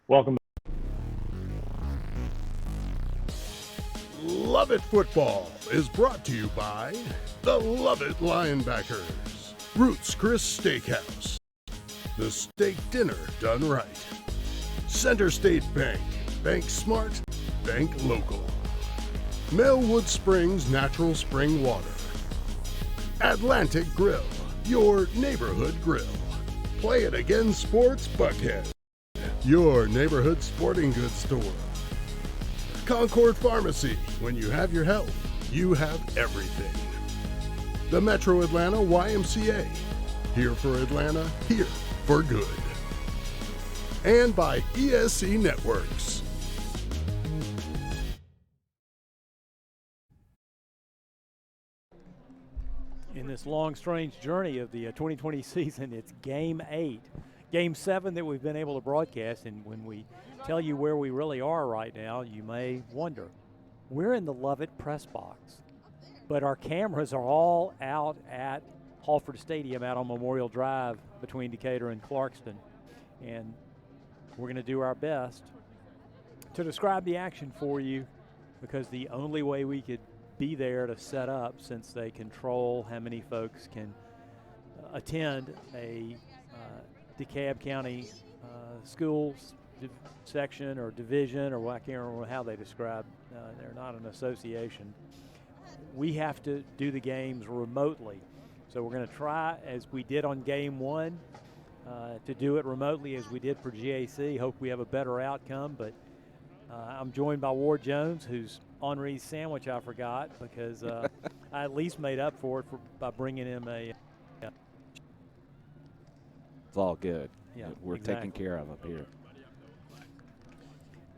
Welcome. Love It Football is brought to you by the Love It Linebackers, Roots Chris Steakhouse, the steak dinner done right, Center State Bank, bank smart, bank local, Melwood Springs Natural Spring Water, Atlantic Grill, your neighborhood grill, Play It Again Sports Buckhead, your neighborhood sporting goods store, Concord Pharmacy. When you have your health, you have everything. The Metro Atlanta YMCA. Here for Atlanta, here for good. And by ESC Networks. In this long, strange journey of the 2020 season, it's Game 8. Game 7 that we've been able to broadcast, and when we tell you where we really are right now, you may wonder. We're in the Lovett press box, but our cameras are all out at Halford Stadium out on Memorial Drive between Decatur and Clarkston, and we're going to do our best to describe the action for you, because the only way we could be there to set up, since they control how many folks can attend a DeKalb County schools section or division, or I can't remember how they describe. They're not an association. We have to do the games remotely. So we're going to try, as we did on Game 1, to do it remotely as we did for GAC. Hope we have a better outcome, but I'm joined by Ward Jones, who's Henri's sandwich I forgot, because I at least made up for it by bringing him a It's all good. Yeah, we're exactly. taken care of up here.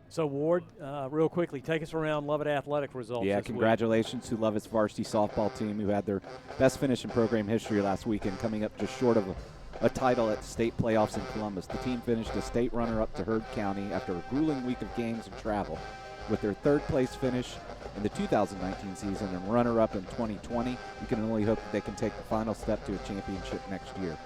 So, Ward, real quickly, take us around Lovett Athletic results. Yeah, this congratulations to Lovett's varsity softball team, who had their best finish in program history last weekend, coming up just short of a title at state playoffs in Columbus. The team finished a state runner-up to Heard County after a grueling week of games and travel, with their third-place finish in the 2019 season and runner-up in 2020. We can only hope that they can take the final step to a championship next year.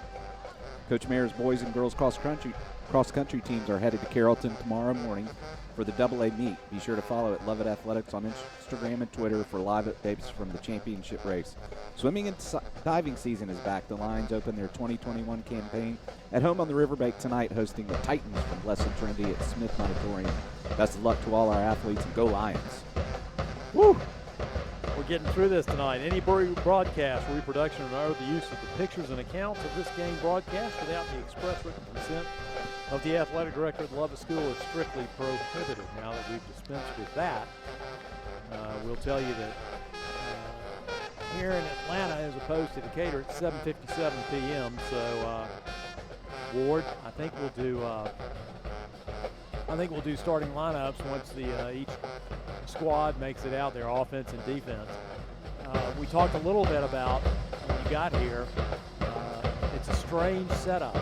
Coach Mayer's boys and girls cross-country teams are headed to Carrollton tomorrow morning for the AA meet. Be sure to follow at Lovett Athletics on Instagram and Twitter for live updates from the championship race. Swimming and diving season is back. The Lions open their 2021 campaign at home on the Riverbank tonight, hosting the Titans from Blessed Trinity at Smith Auditorium. Best of luck to all our athletes, and go Lions. Woo! We're getting through this tonight. Any broadcast, reproduction, or other use of the pictures and accounts of this game broadcast without the express written consent of the athletic director of the Lovett School is strictly prohibited. Now that we've dispensed with that, we'll tell you that here in Atlanta, as opposed to Decatur, it's 7:57 p.m. So, Ward, I think we'll do starting lineups once each squad makes it out there, offense and defense. We talked a little bit about when you got here. It's a strange setup.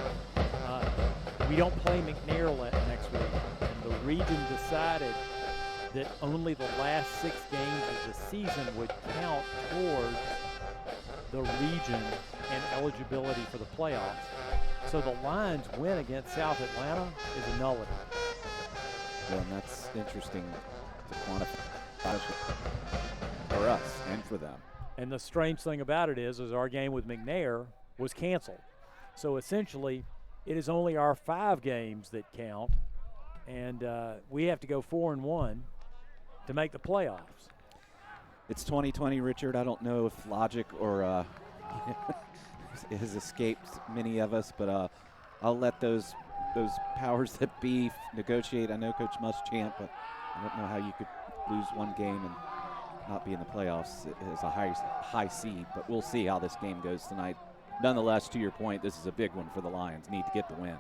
We don't play McNair next week, and the region decided that only the last 6 games of the season would count towards the region and eligibility for the playoffs. So the Lions' win against South Atlanta is a nullity. Well, and that's interesting to quantify for us and for them. And the strange thing about it is our game with McNair was canceled. So essentially, it is only our 5 games that count, and we have to go 4-1 to make the playoffs. It's 2020, Richard. I don't know if logic or has escaped many of us, but I'll let those powers that be negotiate. I know Coach Muschamp, but I don't know how you could lose one game and not be in the playoffs as a high seed, but we'll see how this game goes tonight. Nonetheless, to your point, this is a big one for the Lions. Need to get the win.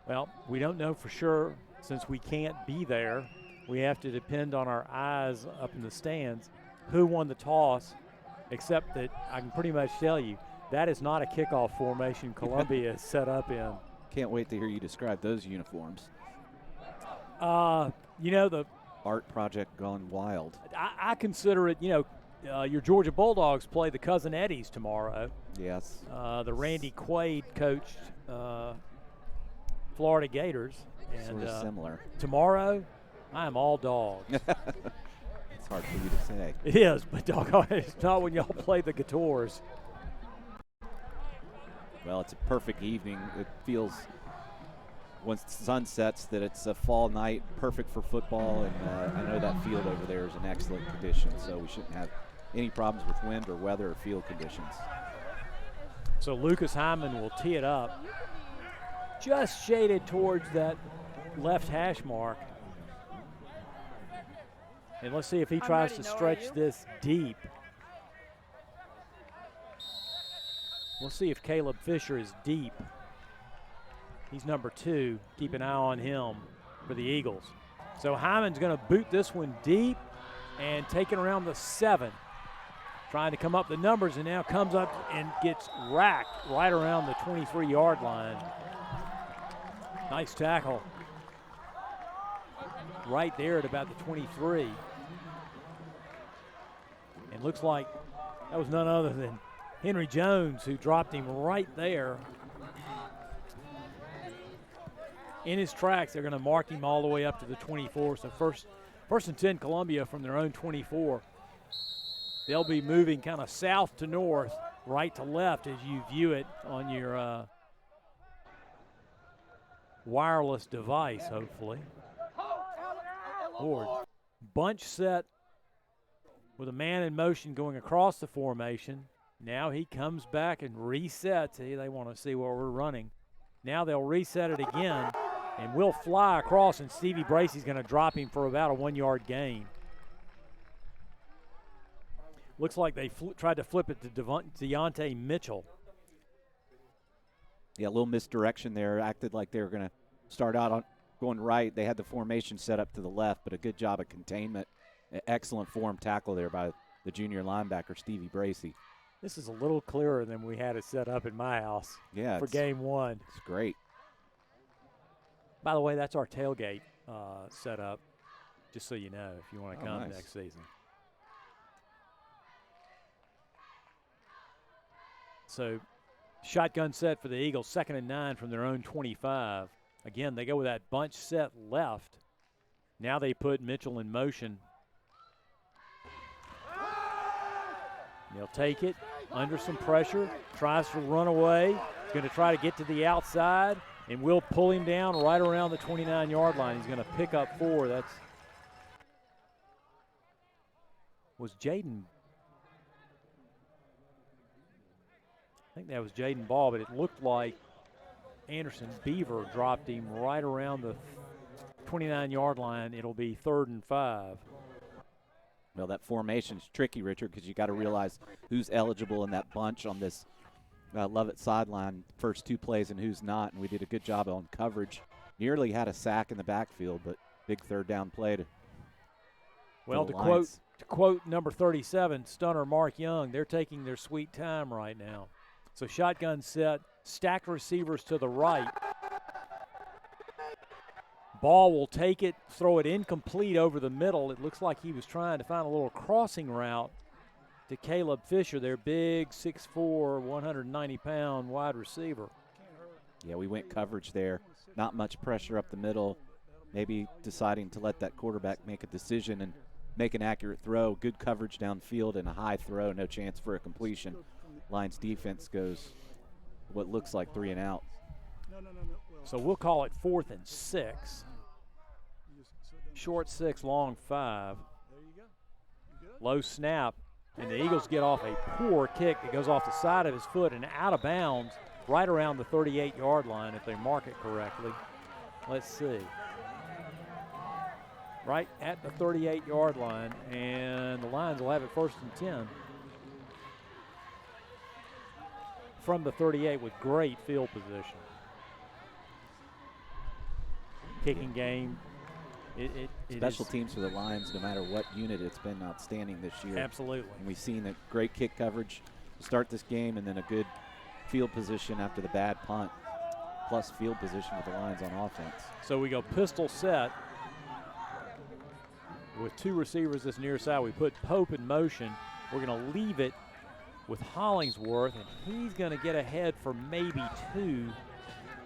Well, we don't know for sure since we can't be there. We have to depend on our eyes up in the stands who won the toss, except that I can pretty much tell you That is not a kickoff formation Columbia is set up in. Can't wait to hear you describe those uniforms. You know, the Art project gone wild. I consider it, you know, your Georgia Bulldogs play the Cousin Eddies tomorrow. Yes. The Randy Quaid coached Florida Gators. And Sort of similar. tomorrow, I am all dogs. It's hard for you to say. It is, but doggone it, it's not when y'all play the Gators. Well, it's a perfect evening. It feels, once the sun sets, that it's a fall night, perfect for football, and I know that field over there is in excellent condition, so we shouldn't have any problems with wind or weather or field conditions. So Lucas Hyman will tee it up, just shaded towards that left hash mark. And let's see if he tries to stretch this deep. We'll see if Caleb Fisher is deep. He's number 2. Keep an eye on him for the Eagles. So Hyman's going to boot this one deep and take it around the 7. Trying to come up the numbers, and now comes up and gets racked right around the 23-yard line. Nice tackle. Right there at about the 23. And looks like that was none other than Henry Jones, who dropped him right there. In his tracks, they're going to mark him all the way up to the 24. So first and 10 Columbia from their own 24. They'll be moving kind of south to north, right to left as you view it on your wireless device, hopefully. Lord. Bunch set with a man in motion going across the formation. Now he comes back and resets. They want to see what we're running. Now they'll reset it again, and we'll fly across, and Stevie Bracey's going to drop him for about a 1-yard gain. Looks like they tried to flip it to Deontay Mitchell. Yeah, a little misdirection there. Acted like they were going to start out on going right. They had the formation set up to the left, but a good job of containment. Excellent form tackle there by the junior linebacker, Stevie Bracey. This is a little clearer than we had it set up in my house for game 1. It's great. By the way, that's our tailgate set up, just so you know, if you want to come next season. So shotgun set for the Eagles, 2nd and 9 from their own 25. Again, they go with that bunch set left. Now they put Mitchell in motion. They'll take it under some pressure, tries to run away. He's going to try to get to the outside, and we'll pull him down right around the 29-yard line. He's going to pick up 4. Was Jaden. I think that was Jaden Ball, but it looked like Anderson Beaver dropped him right around the 29-yard line. It'll be 3rd and 5. Well, that formation's tricky, Richard, because you got to realize who's eligible in that bunch on this Lovett sideline first 2 plays and who's not. And we did a good job on coverage. Nearly had a sack in the backfield, but big 3rd down play to quote number 37, stunner Mark Young, they're taking their sweet time right now. So shotgun set, stacked receivers to the right. Ball will take it, throw it incomplete over the middle. It looks like he was trying to find a little crossing route to Caleb Fisher, their big 6'4", 190-pound wide receiver. Yeah, we went coverage there. Not much pressure up the middle. Maybe deciding to let that quarterback make a decision and make an accurate throw. Good coverage downfield and a high throw. No chance for a completion. Lions defense goes what looks like 3 and out. So we'll call it 4th and 6. Short 6, long 5. Low snap, and the Eagles get off a poor kick that goes off the side of his foot and out of bounds right around the 38-yard line if they mark it correctly. Let's see. Right at the 38-yard line, and the Lions will have it 1st and 10. From the 38 with great field position. Kicking game. Special teams for the Lions, no matter what unit, it's been outstanding this year. Absolutely. And we've seen a great kick coverage to start this game, and then a good field position after the bad punt, plus field position with the Lions on offense. So we go pistol set with 2 receivers this near side. We put Pope in motion. We're going to leave it with Hollingsworth, and he's going to get ahead for maybe 2.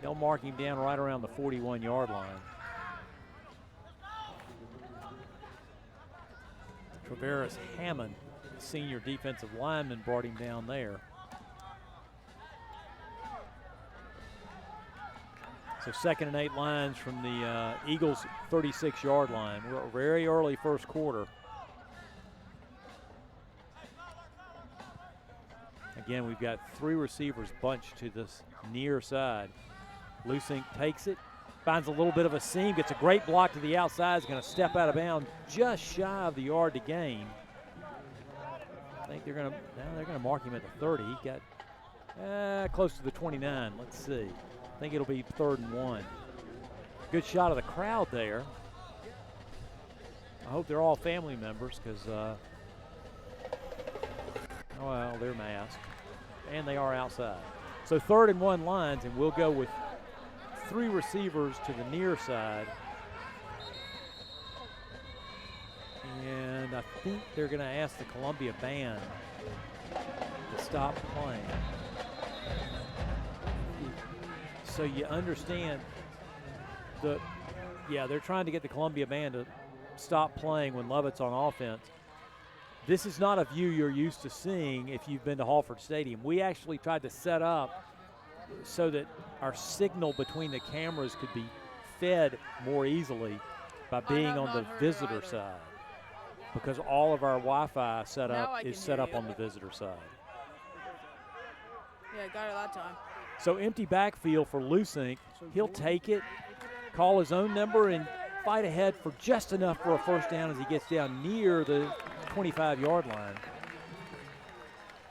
They'll mark him down right around the 41-yard line. Traveris Hammond, senior defensive lineman, brought him down there. So 2nd and 8 lines from the Eagles' 36-yard line. We're very early first quarter. Again, we've got 3 receivers bunched to this near side. Lusink takes it, finds a little bit of a seam, gets a great block to the outside, is going to step out of bounds just shy of the yard to gain. I think they're going to mark him at the 30. He got close to the 29. Let's see. I think it'll be 3rd and 1. Good shot of the crowd there. I hope they're all family members because, well, they're masked. And they are outside. So 3rd and 1 lines, and we'll go with 3 receivers to the near side. And I think they're going to ask the Columbia band to stop playing. So you understand they're trying to get the Columbia band to stop playing when Lovett's on offense. This is not a view you're used to seeing if you've been to Hallford Stadium. We actually tried to set up so that our signal between the cameras could be fed more easily by being on the visitor side, because all of our Wi-Fi setup is set up on the visitor side. Yeah, got it that time. So empty backfield for Lusink. He'll take it, call his own number, and fight ahead for just enough for a first down as he gets down near the 25-yard line.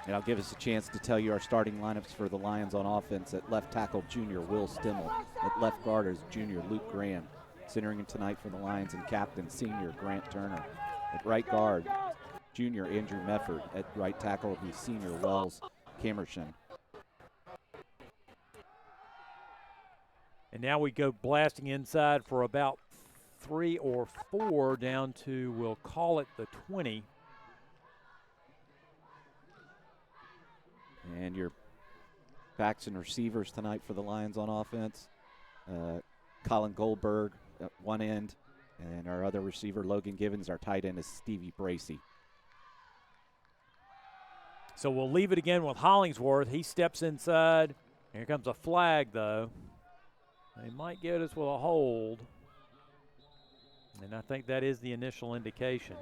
And I'll give us a chance to tell you our starting lineups for the Lions on offense. At left tackle, junior Will Stimmel. At left guard is junior Luke Graham. Centering in tonight for the Lions and captain, senior Grant Turner. At right guard, junior Andrew Mefford. At right tackle will be senior Wells Camerson. And now we go blasting inside for about 3 or 4 down to, we'll call it the 20. And your backs and receivers tonight for the Lions on offense. Colin Goldberg at one end, and our other receiver, Logan Givens. Our tight end is Stevie Bracey. So we'll leave it again with Hollingsworth. He steps inside. Here comes a flag, though. They might get us with a hold. And I think that is the initial indication.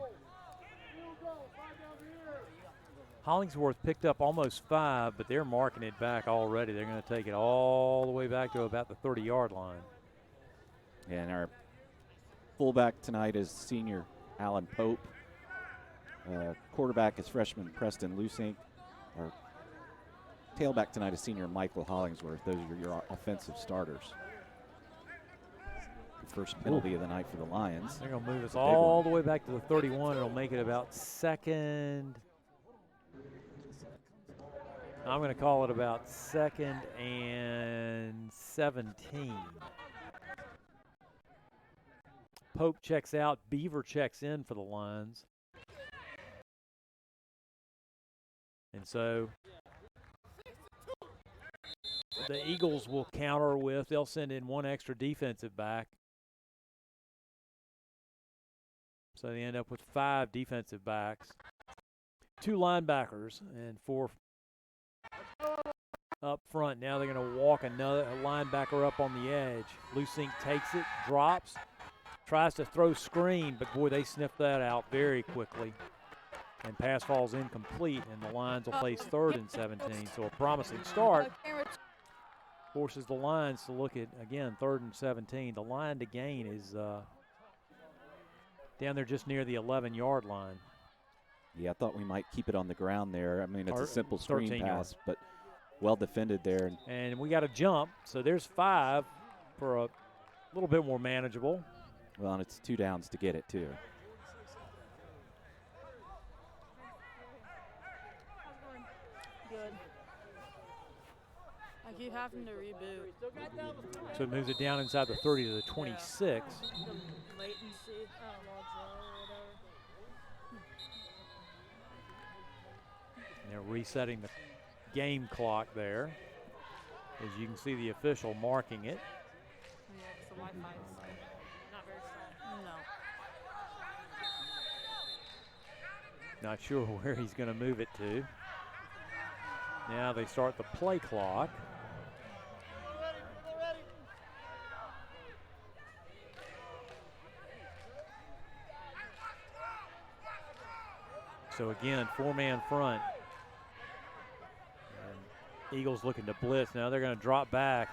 Hollingsworth picked up almost 5, but they're marking it back already. They're going to take it all the way back to about the 30-yard line. And our fullback tonight is senior Alan Pope. Quarterback is freshman Preston Lusink. Our tailback tonight is senior Michael Hollingsworth. Those are your offensive starters. The first penalty of the night for the Lions. They're going to move us all the way back to the 31. It'll make it about second. I'm going to call it about 2nd and 17. Pope checks out. Beaver checks in for the Lions. And so the Eagles will counter with, they'll send in 1 extra defensive back. So they end up with 5 defensive backs, 2 linebackers, and 4 up front. Now they're going to walk a linebacker up on the edge. Lusink takes it, drops, tries to throw screen, but boy, they sniff that out very quickly. And pass falls incomplete, and the Lions will face 3rd and 17. So a promising start forces the Lions to look at, again, 3rd and 17. The line to gain is down there just near the 11-yard line. Yeah, I thought we might keep it on the ground there. I mean, it's a simple screen pass, but well defended there. And we got a jump, so there's 5 for a little bit more manageable. Well, and it's 2 downs to get it, too. Good. I keep having to reboot. So it moves it down inside the 30 to the 26. The latency. And they're resetting the game clock there. As you can see the official marking it. Yeah, 'cause the Wi-Fi is not very strong. No. Not sure where he's going to move it to. Now they start the play clock. So again, 4-man front. And Eagles looking to blitz. Now they're going to drop back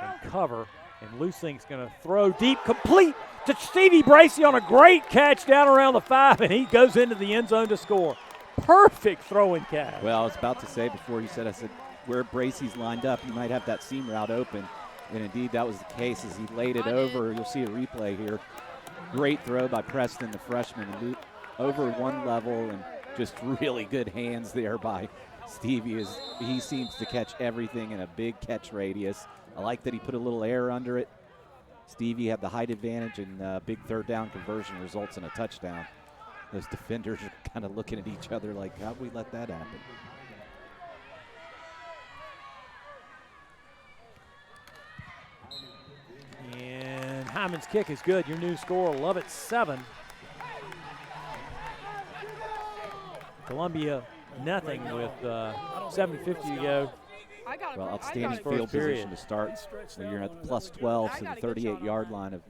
and cover. And Lusink's going to throw deep, complete to Stevie Bracey on a great catch down around the 5, and he goes into the end zone to score. Perfect throwing catch. Well, I was about to say before you said, I said, where Bracey's lined up, you might have that seam route open. And indeed, that was the case as he laid it over. You'll see a replay here. Great throw by Preston, the freshman, over one level, and just really good hands there by Stevie. He seems to catch everything in a big catch radius. I like that he put a little air under it. Stevie had the height advantage, and big third down conversion results in a touchdown. Those defenders are kind of looking at each other like, how'd we let that happen? And Hyman's kick is good. Your new score, Lovett 7. Columbia nothing with 7:50 to go. Well, outstanding field position to start. So you're at the plus 12 to the 38-yard line of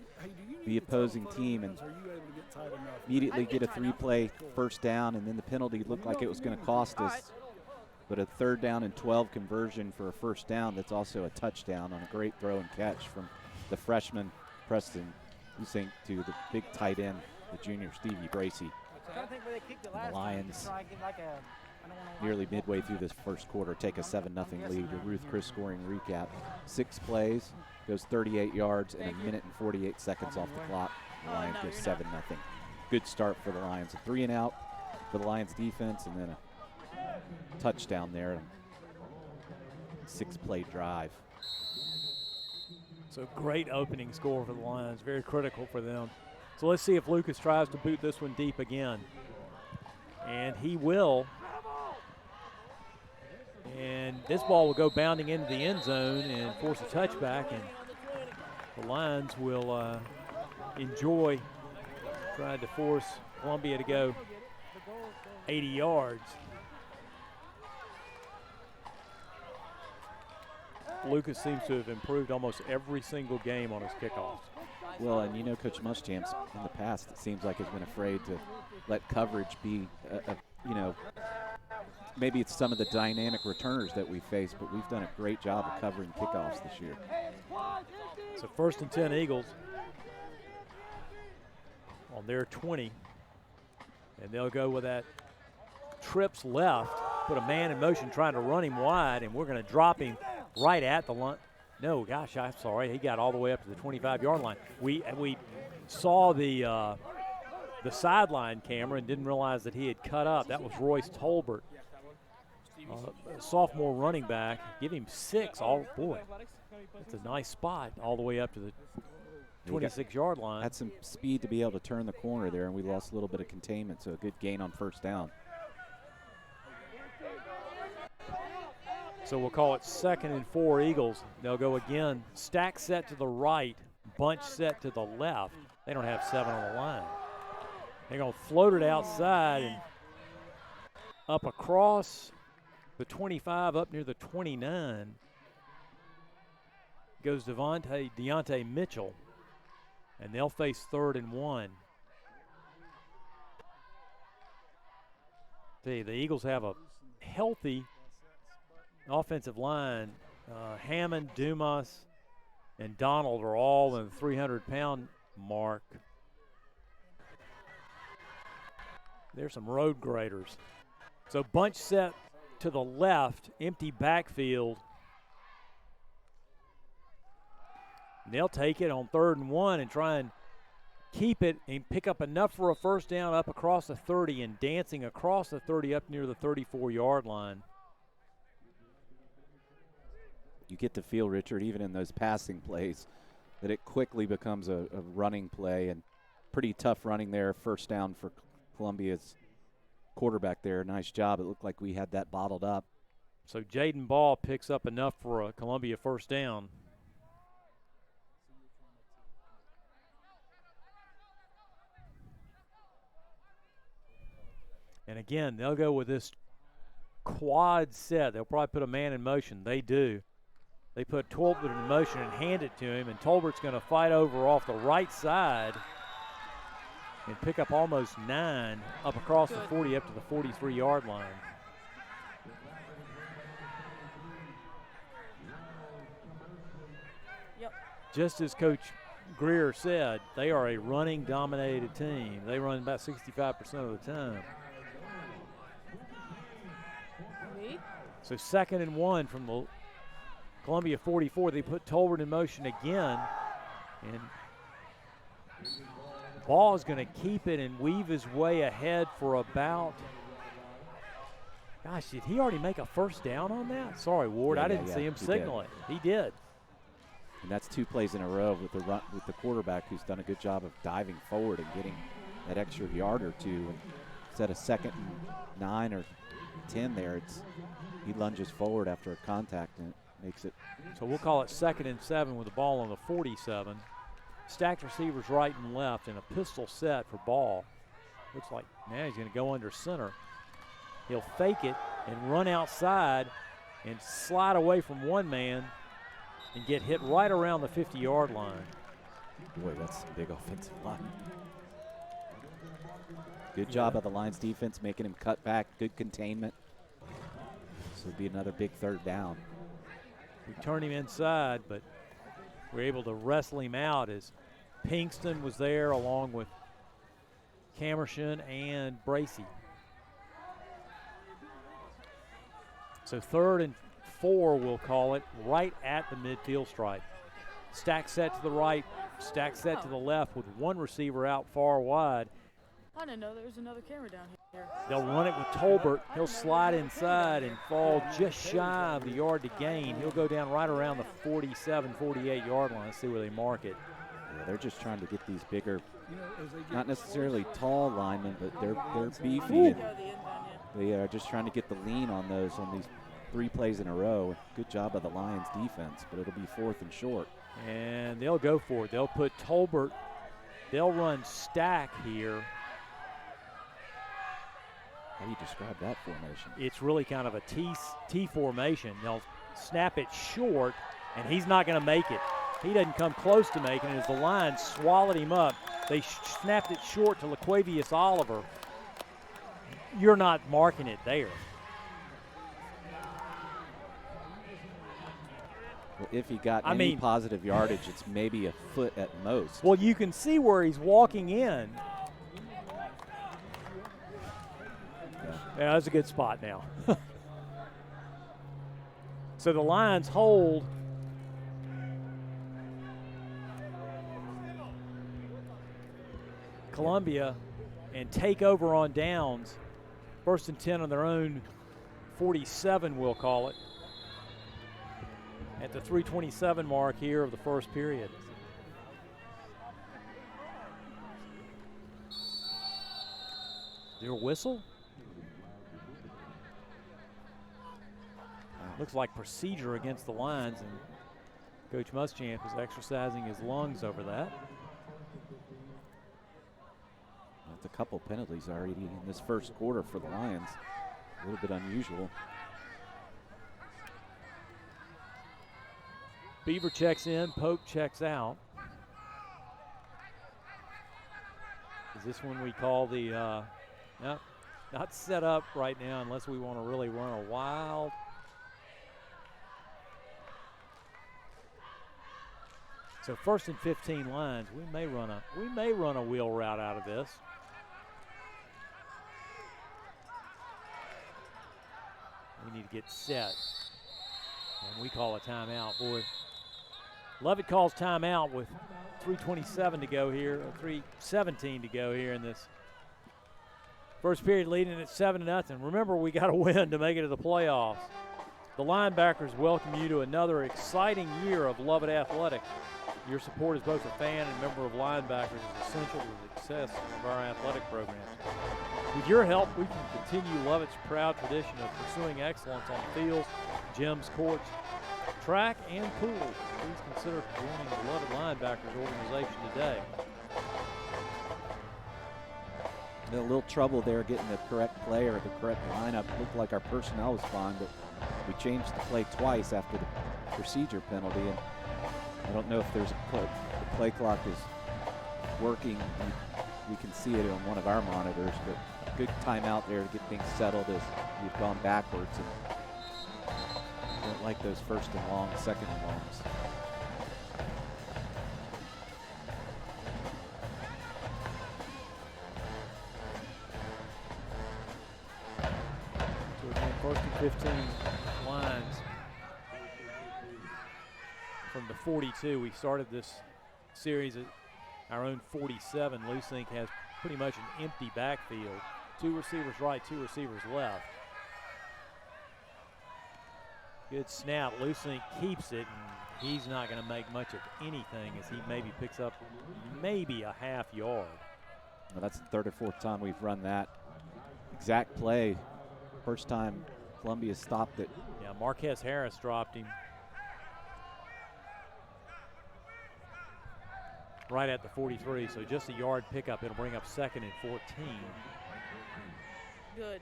the opposing team, and immediately get a 3-play first down, and then the penalty looked like it was going to cost us. But a 3rd down and 12 conversion for a first down, that's also a touchdown on a great throw and catch from the freshman Preston Lusink to the big tight end, the junior Stevie Bracey. And the Lions, nearly midway through this first quarter, take a 7-0 lead. A Ruth Chris scoring recap. 6 plays, goes 38 yards, and 1 minute and 48 seconds off the clock. The Lions go 7-0. Good start for the Lions. A 3-and-out for the Lions defense, and then a touchdown there. 6-play drive. So great opening score for the Lions, very critical for them. So let's see if Lucas tries to boot this one deep again. And he will. And this ball will go bounding into the end zone and force a touchback, and the Lions will enjoy trying to force Columbia to go 80 yards. Lucas seems to have improved almost every single game on his kickoffs. Well, and you know, Coach Muschamp's in the past, it seems like, has been afraid to let coverage be, maybe it's some of the dynamic returners that we face, but we've done a great job of covering kickoffs this year. So 1st and 10 Eagles on their 20. And they'll go with that trips left, put a man in motion trying to run him wide, and we're going to drop him right at the line. No, gosh, I'm sorry. He got all the way up to the 25-yard line. We saw the sideline camera and didn't realize that he had cut up. That was Royce Tolbert, sophomore running back. Give him 6. Oh, boy. That's a nice spot all the way up to the 26-yard line. Had some speed to be able to turn the corner there, and we lost a little bit of containment, so a good gain on first down. So we'll call it 2nd and 4 Eagles. They'll go again, stack set to the right, bunch set to the left. They don't have 7 on the line. They're going to float it outside and up across the 25, up near the 29. Goes Deontay Mitchell, and they'll face 3rd and 1. See, the Eagles have a healthy offensive line. Hammond, Dumas, and Donald are all in the 300-pound mark. There's some road graders. So bunch set to the left, empty backfield. And they'll take it on 3rd and 1 and try and keep it and pick up enough for a first down up across the 30 and dancing across the 30 up near the 34-yard line. you get to feel, Richard, even in those passing plays, that it quickly becomes a running play, and pretty tough running there. First down for Columbia's quarterback there. Nice job. It looked like we had that bottled up. So Jaden Ball picks up enough for a Columbia first down. And again, they'll go with this quad set. They'll probably put a man in motion. They do. They put Tolbert in motion and hand it to him, and Tolbert's going to fight over off the right side and pick up almost 9 up across the 40 up to the 43-yard line. Yep. Just as Coach Greer said, they are a running-dominated team. They run about 65% of the time. So 2nd and 1 from the Columbia 44. They put Tolbert in motion again, and Ball is going to keep it and weave his way ahead for about, gosh, did he already make a first down on that? Sorry, Ward, I didn't see him signal it. He did. And that's 2 plays in a row with the quarterback, who's done a good job of diving forward and getting that extra yard or 2. And instead of 2nd and 9 or 10 there, he lunges forward after a contact, and it makes it. So we'll call it 2nd and 7 with the ball on the 47. Stacked receivers right and left, and a pistol set for Ball. Looks like now he's going to go under center. He'll fake it and run outside and slide away from one man and get hit right around the 50-yard line. Boy, that's some big offensive line. Good job of the Lions defense making him cut back. Good containment. This would be another big 3rd down. We turn him inside, but we're able to wrestle him out as Pinkston was there along with Camerson and Bracey. So 3rd and 4, we'll call it, right at the midfield stripe. Stack set to the right, stack set to the left with one receiver out far wide. I didn't know there was another camera down here. They'll run it with Tolbert. He'll slide inside and fall just shy of the yard to gain. He'll go down right around the 47, 48-yard line. Let's see where they mark it. Yeah, they're just trying to get these bigger, not necessarily tall linemen, but they're beefy. And they are just trying to get the lean on these 3 plays in a row. Good job of the Lions defense, but it'll be 4th and short. And they'll go for it. They'll put Tolbert. They'll run stack here. How do you describe that formation? It's really kind of a T formation. They'll snap it short, and he's not going to make it. He doesn't come close to making it as the Lions swallowed him up. They snapped it short to LaQuavius Oliver. You're not marking it there. Well, if he got any positive yardage, it's maybe a foot at most. Well, you can see where he's walking in. Yeah, that's a good spot now. So the Lions hold. Columbia and take over on downs. 1st and 10 on their own 47, we'll call it, at the 3:27 mark here of the first period. Their whistle? Looks like procedure against the Lions, and Coach Muschamp is exercising his lungs over that. That's a couple penalties already in this first quarter for the Lions. A little bit unusual. Beaver checks in, Pope checks out. Is this one we call the, no, not set up right now unless we want to really run a wild. So 1st and 15 Lions, we may run a wheel route out of this. We need to get set. And we call a timeout. Boy, Lovett calls timeout with 3:27 to go here, or 3:17 to go here in this first period, leading at 7-0. Remember, we got to win to make it to the playoffs. The Linebackers welcome you to another exciting year of Lovett Athletic. Your support as both a fan and member of Linebackers is essential to the success of our athletic programs. With your help, we can continue Lovett's proud tradition of pursuing excellence on fields, gyms, courts, track, and pool. Please consider joining the Lovett Linebackers organization today. A little trouble there getting the correct play or the correct lineup. Looked like our personnel was fine, but we changed the play twice after the procedure penalty, and I don't know if there's the play clock is working. We can see it on one of our monitors, but good timeout there to get things settled as we've gone backwards, and don't like those first and long, second and longs. So again, first and 15 lines from the 42. We started this series at our own 47. Lusink has pretty much an empty backfield. 2 receivers right, 2 receivers left. Good snap. Lusink keeps it, and he's not going to make much of anything as he maybe picks up maybe a half yard. Well, that's the third or fourth time we've run that exact play. First time Columbia stopped it. Yeah, Marquez Harris dropped him right at the 43, so just a yard pickup. It'll bring up second and 14. Good.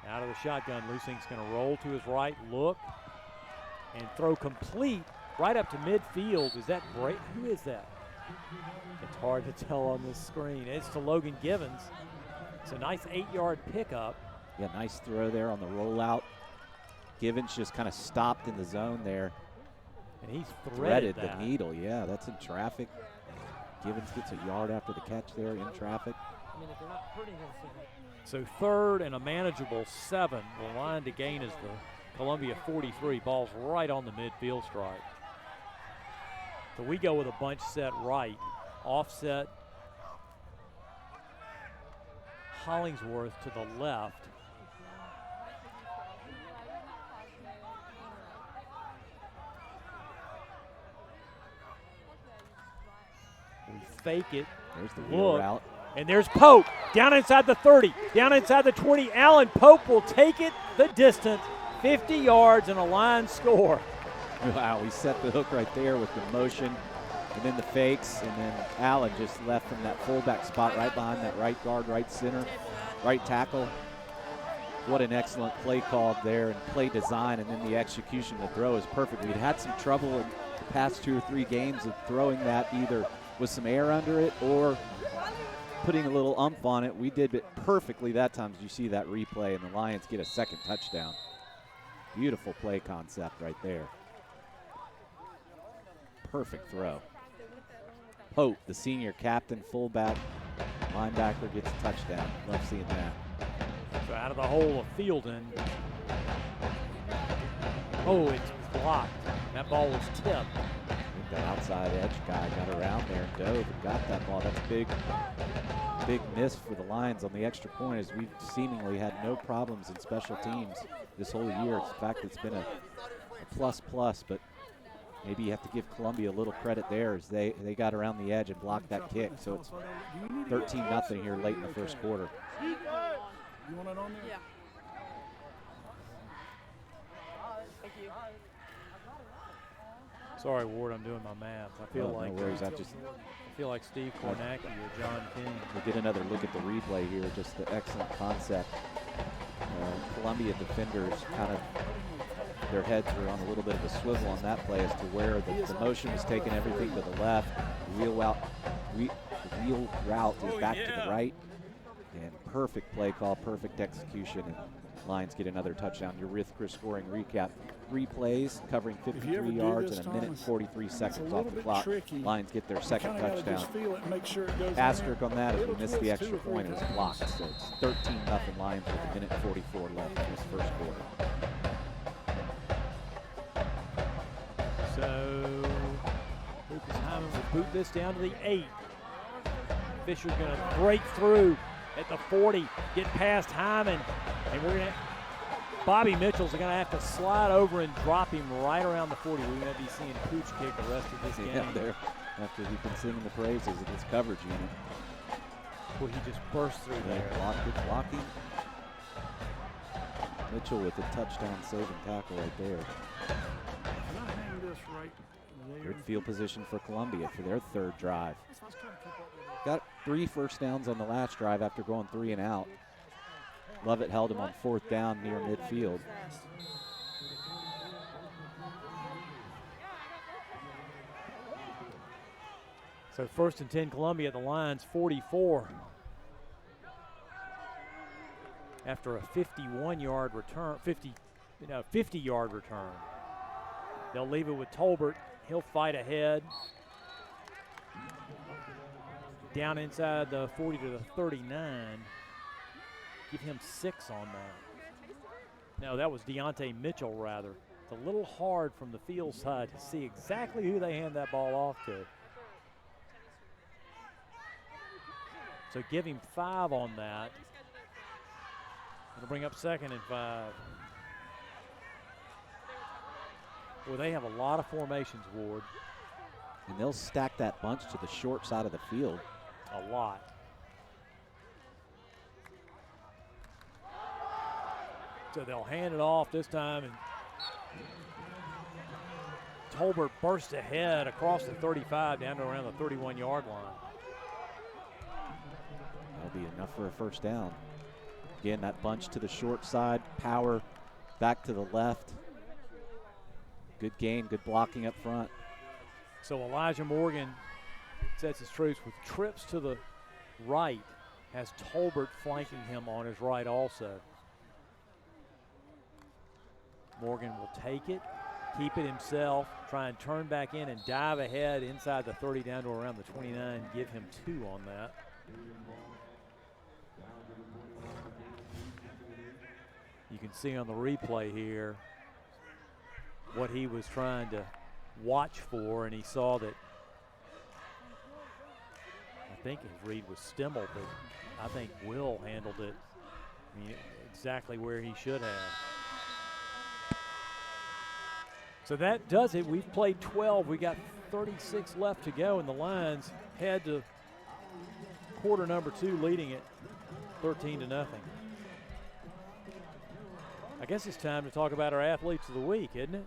Out of the shotgun, Lusink's going to roll to his right, look, and throw complete right up to midfield. Is that Bray? Who is that? It's hard to tell on this screen. It's to Logan Givens. It's a nice 8-yard pickup. Yeah, nice throw there on the rollout. Givens just kind of stopped in the zone there. And he's Threaded that. the needle. Yeah, that's in traffic. Givens gets a yard after the catch there in traffic. I mean, if they're not hurting us. So third and a manageable 7. The line to gain is the Columbia 43. Ball's right on the midfield stripe. So we go with a bunch set right. Offset Hollingsworth to the left. We fake it. There's the wheel Look. route. And there's Pope down inside the 30, down inside the 20. Allen Pope will take it the distance, 50 yards and a line score. Wow, he set the hook right there with the motion and then the fakes, and then Allen just left from that fullback spot right behind that right guard, right center, right tackle. What an excellent play call there and play design, and then the execution, the throw is perfect. We'd had some trouble in the past 2 or 3 games of throwing that either with some air under it or putting a little umph on it. We did it perfectly that time. As you see that replay, and the Lions get a second touchdown. Beautiful play concept right there. Perfect throw. Pope, the senior captain, fullback, linebacker, gets a touchdown. Love seeing that. So out of the hole of Fielden. Oh, it's blocked. That ball was tipped. I think that outside edge guy got around there and dove and got that ball. That's big miss for the Lions on the extra point, as we've seemingly had no problems in special teams this whole year. In fact, it's been a plus, but maybe you have to give Columbia a little credit there as they got around the edge and blocked that kick. So it's 13-0 here late in the first quarter. You want it on there? Yeah. Thank you. Sorry, Ward, I'm doing my math. I feel like no worries. I feel like Steve Kornacki or John King. We'll get another look at the replay here. Just the excellent concept. Columbia defenders kind of, their heads were on a little bit of a swivel on that play as to where the motion was taking everything to the left. The wheel route is back to the right. And perfect play call, perfect execution, and Lions get another touchdown. Your Chris scoring recap. 3 plays covering 53 yards and a minute and 43 seconds off the clock. Lions get their second touchdown. Asterisk on that as we missed the extra point. It was blocked. So it's 13-0 Lions with a minute and 44 left in this first quarter. So Lucas Hyman will boot this down to the 8. Fisher's going to break through at the 40, get past Hyman, And Bobby Mitchell's going to have to slide over and drop him right around the 40. We're going to be seeing Cooch kick the rest of this game. Yeah, there. After he's been singing the praises of his coverage unit. Well, he just burst through there. Good blocking. Mitchell with a touchdown saving tackle right there. Can I hang this right there? Good field position for Columbia for their third drive. Let's try to keep up with it. Got 3 first downs on the last drive after going 3 and out. Lovett held him on 4th down near midfield. So 1st and 10 Columbia at the Lions, 44. After a 51-yard return, 50-yard return. They'll leave it with Tolbert. He'll fight ahead. Down inside the 40 to the 39. Give him 6 on that. No, that was Deontay Mitchell, rather. It's a little hard from the field side to see exactly who they hand that ball off to. So give him 5 on that. It'll bring up 2nd and 5. Well, they have a lot of formations, Ward. And they'll stack that bunch to the short side of the field. A lot. So they'll hand it off this time, and Tolbert burst ahead across the 35 down to around the 31-yard line. That'll be enough for a first down. Again, that bunch to the short side, power back to the left. Good gain, good blocking up front. So Elijah Morgan sets his troops with trips to the right, has Tolbert flanking him on his right also. Morgan will take it, keep it himself, try and turn back in and dive ahead inside the 30 down to around the 29, give him 2 on that. You can see on the replay here what he was trying to watch for, and he saw that, I think his read was Stimmel, but I think Will handled it exactly where he should have. So that does it. We've played 12. We got 36 left to go, and the Lions head to quarter number 2, leading it 13-0. I guess it's time to talk about our athletes of the week, isn't it?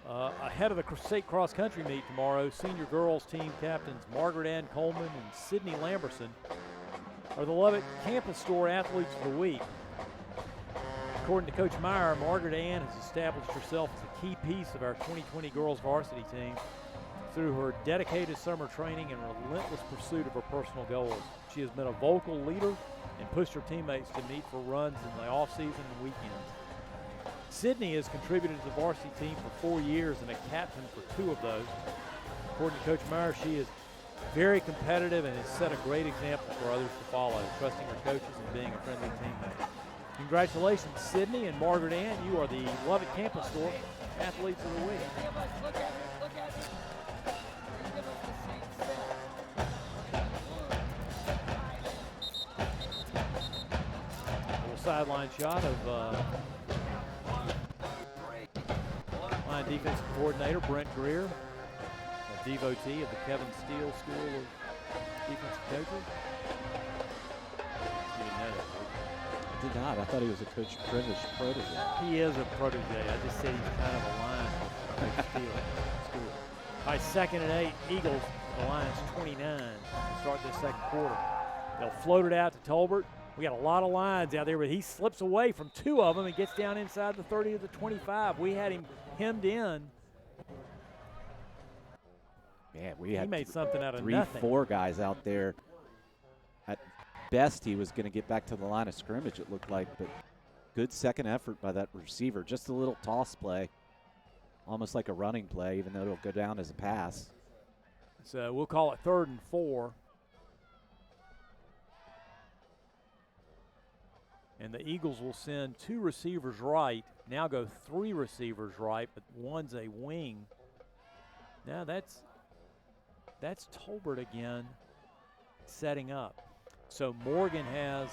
Ahead of the state cross-country meet tomorrow, senior girls team captains Margaret Ann Coleman and Sydney Lamberson are the Lovett Campus Store Athletes of the Week. According to Coach Meyer, Margaret Ann has established herself as a key piece of our 2020 girls varsity team through her dedicated summer training and relentless pursuit of her personal goals. She has been a vocal leader and pushed her teammates to meet for runs in the off-season and weekends. Sydney has contributed to the varsity team for 4 years and a captain for 2 of those. According to Coach Meyer, she is very competitive and has set a great example for others to follow, trusting her coaches and being a friendly teammate. Congratulations, Sydney and Margaret Ann. You are the Lovett Campus Store Athletes of the Week. Sideline shot of line defensive coordinator Brent Greer, a devotee of the Kevin Steele School of Defensive Coaches. You didn't know that, I did not. I thought he was a Coach Privish protege. he is a protege. I just said he's kind of a line for Coach Steele School. All right, 2nd and 8, Eagles, the Lions 29 to start this second quarter. They'll float it out to Tolbert. We got a lot of lines out there, but he slips away from 2 of them and gets down inside the 30 to the 25. We had him hemmed in. Man, we had He made something out of 3, nothing. 4 guys out there. At best, he was going to get back to the line of scrimmage, it looked like, but good second effort by that receiver. Just a little toss play, almost like a running play, even though it'll go down as a pass. So we'll call it 3rd and 4. And the Eagles will send 2 receivers right. Now go 3 receivers right, but one's a wing. Now that's Tolbert again setting up. So Morgan has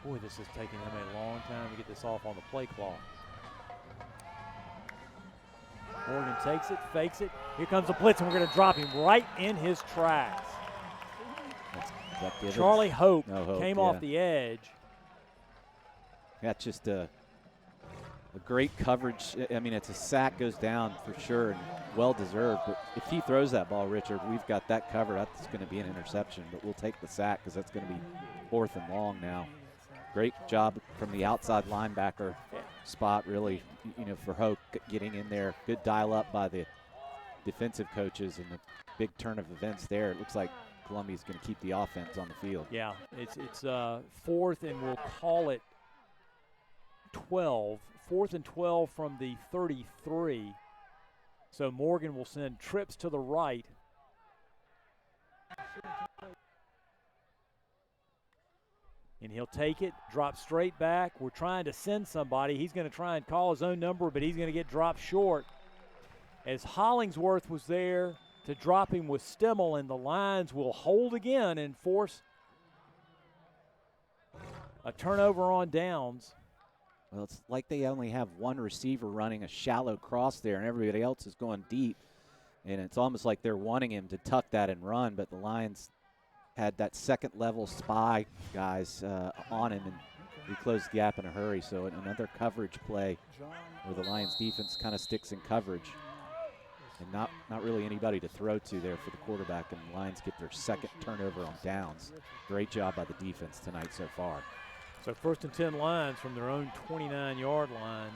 Boy, this is taking them a long time to get this off on the play clock. Morgan takes it, fakes it. Here comes the blitz, and we're going to drop him right in his tracks. Is that Gibbons? Charlie Hope No, Hope, came yeah. off the edge. That's just a great coverage. I mean, it's a sack goes down for sure and well deserved. But if he throws that ball, Richard, we've got that covered. That's going to be an interception, but we'll take the sack because that's going to be 4th and long now. Great job from the outside linebacker spot, really, for Hope getting in there. Good dial up by the defensive coaches and the big turn of events there. It looks like Columbia's going to keep the offense on the field. Yeah, it's 4th, and we'll call it 12. 4th and 12 from the 33. So Morgan will send trips to the right. And he'll take it, drop straight back. We're trying to send somebody. He's going to try and call his own number, but he's going to get dropped short. As Hollingsworth was there to drop him with Stimmel, and the Lions will hold again and force a turnover on downs. Well, it's like they only have one receiver running a shallow cross there, and everybody else is going deep. And it's almost like they're wanting him to tuck that and run, but the Lions had that second-level spy guys on him, and we closed the gap in a hurry. So another coverage play where the Lions defense kind of sticks in coverage. And not really anybody to throw to there for the quarterback, and the Lions get their second turnover on downs. Great job by the defense tonight so far. So 1st and 10 Lions from their own 29-yard line.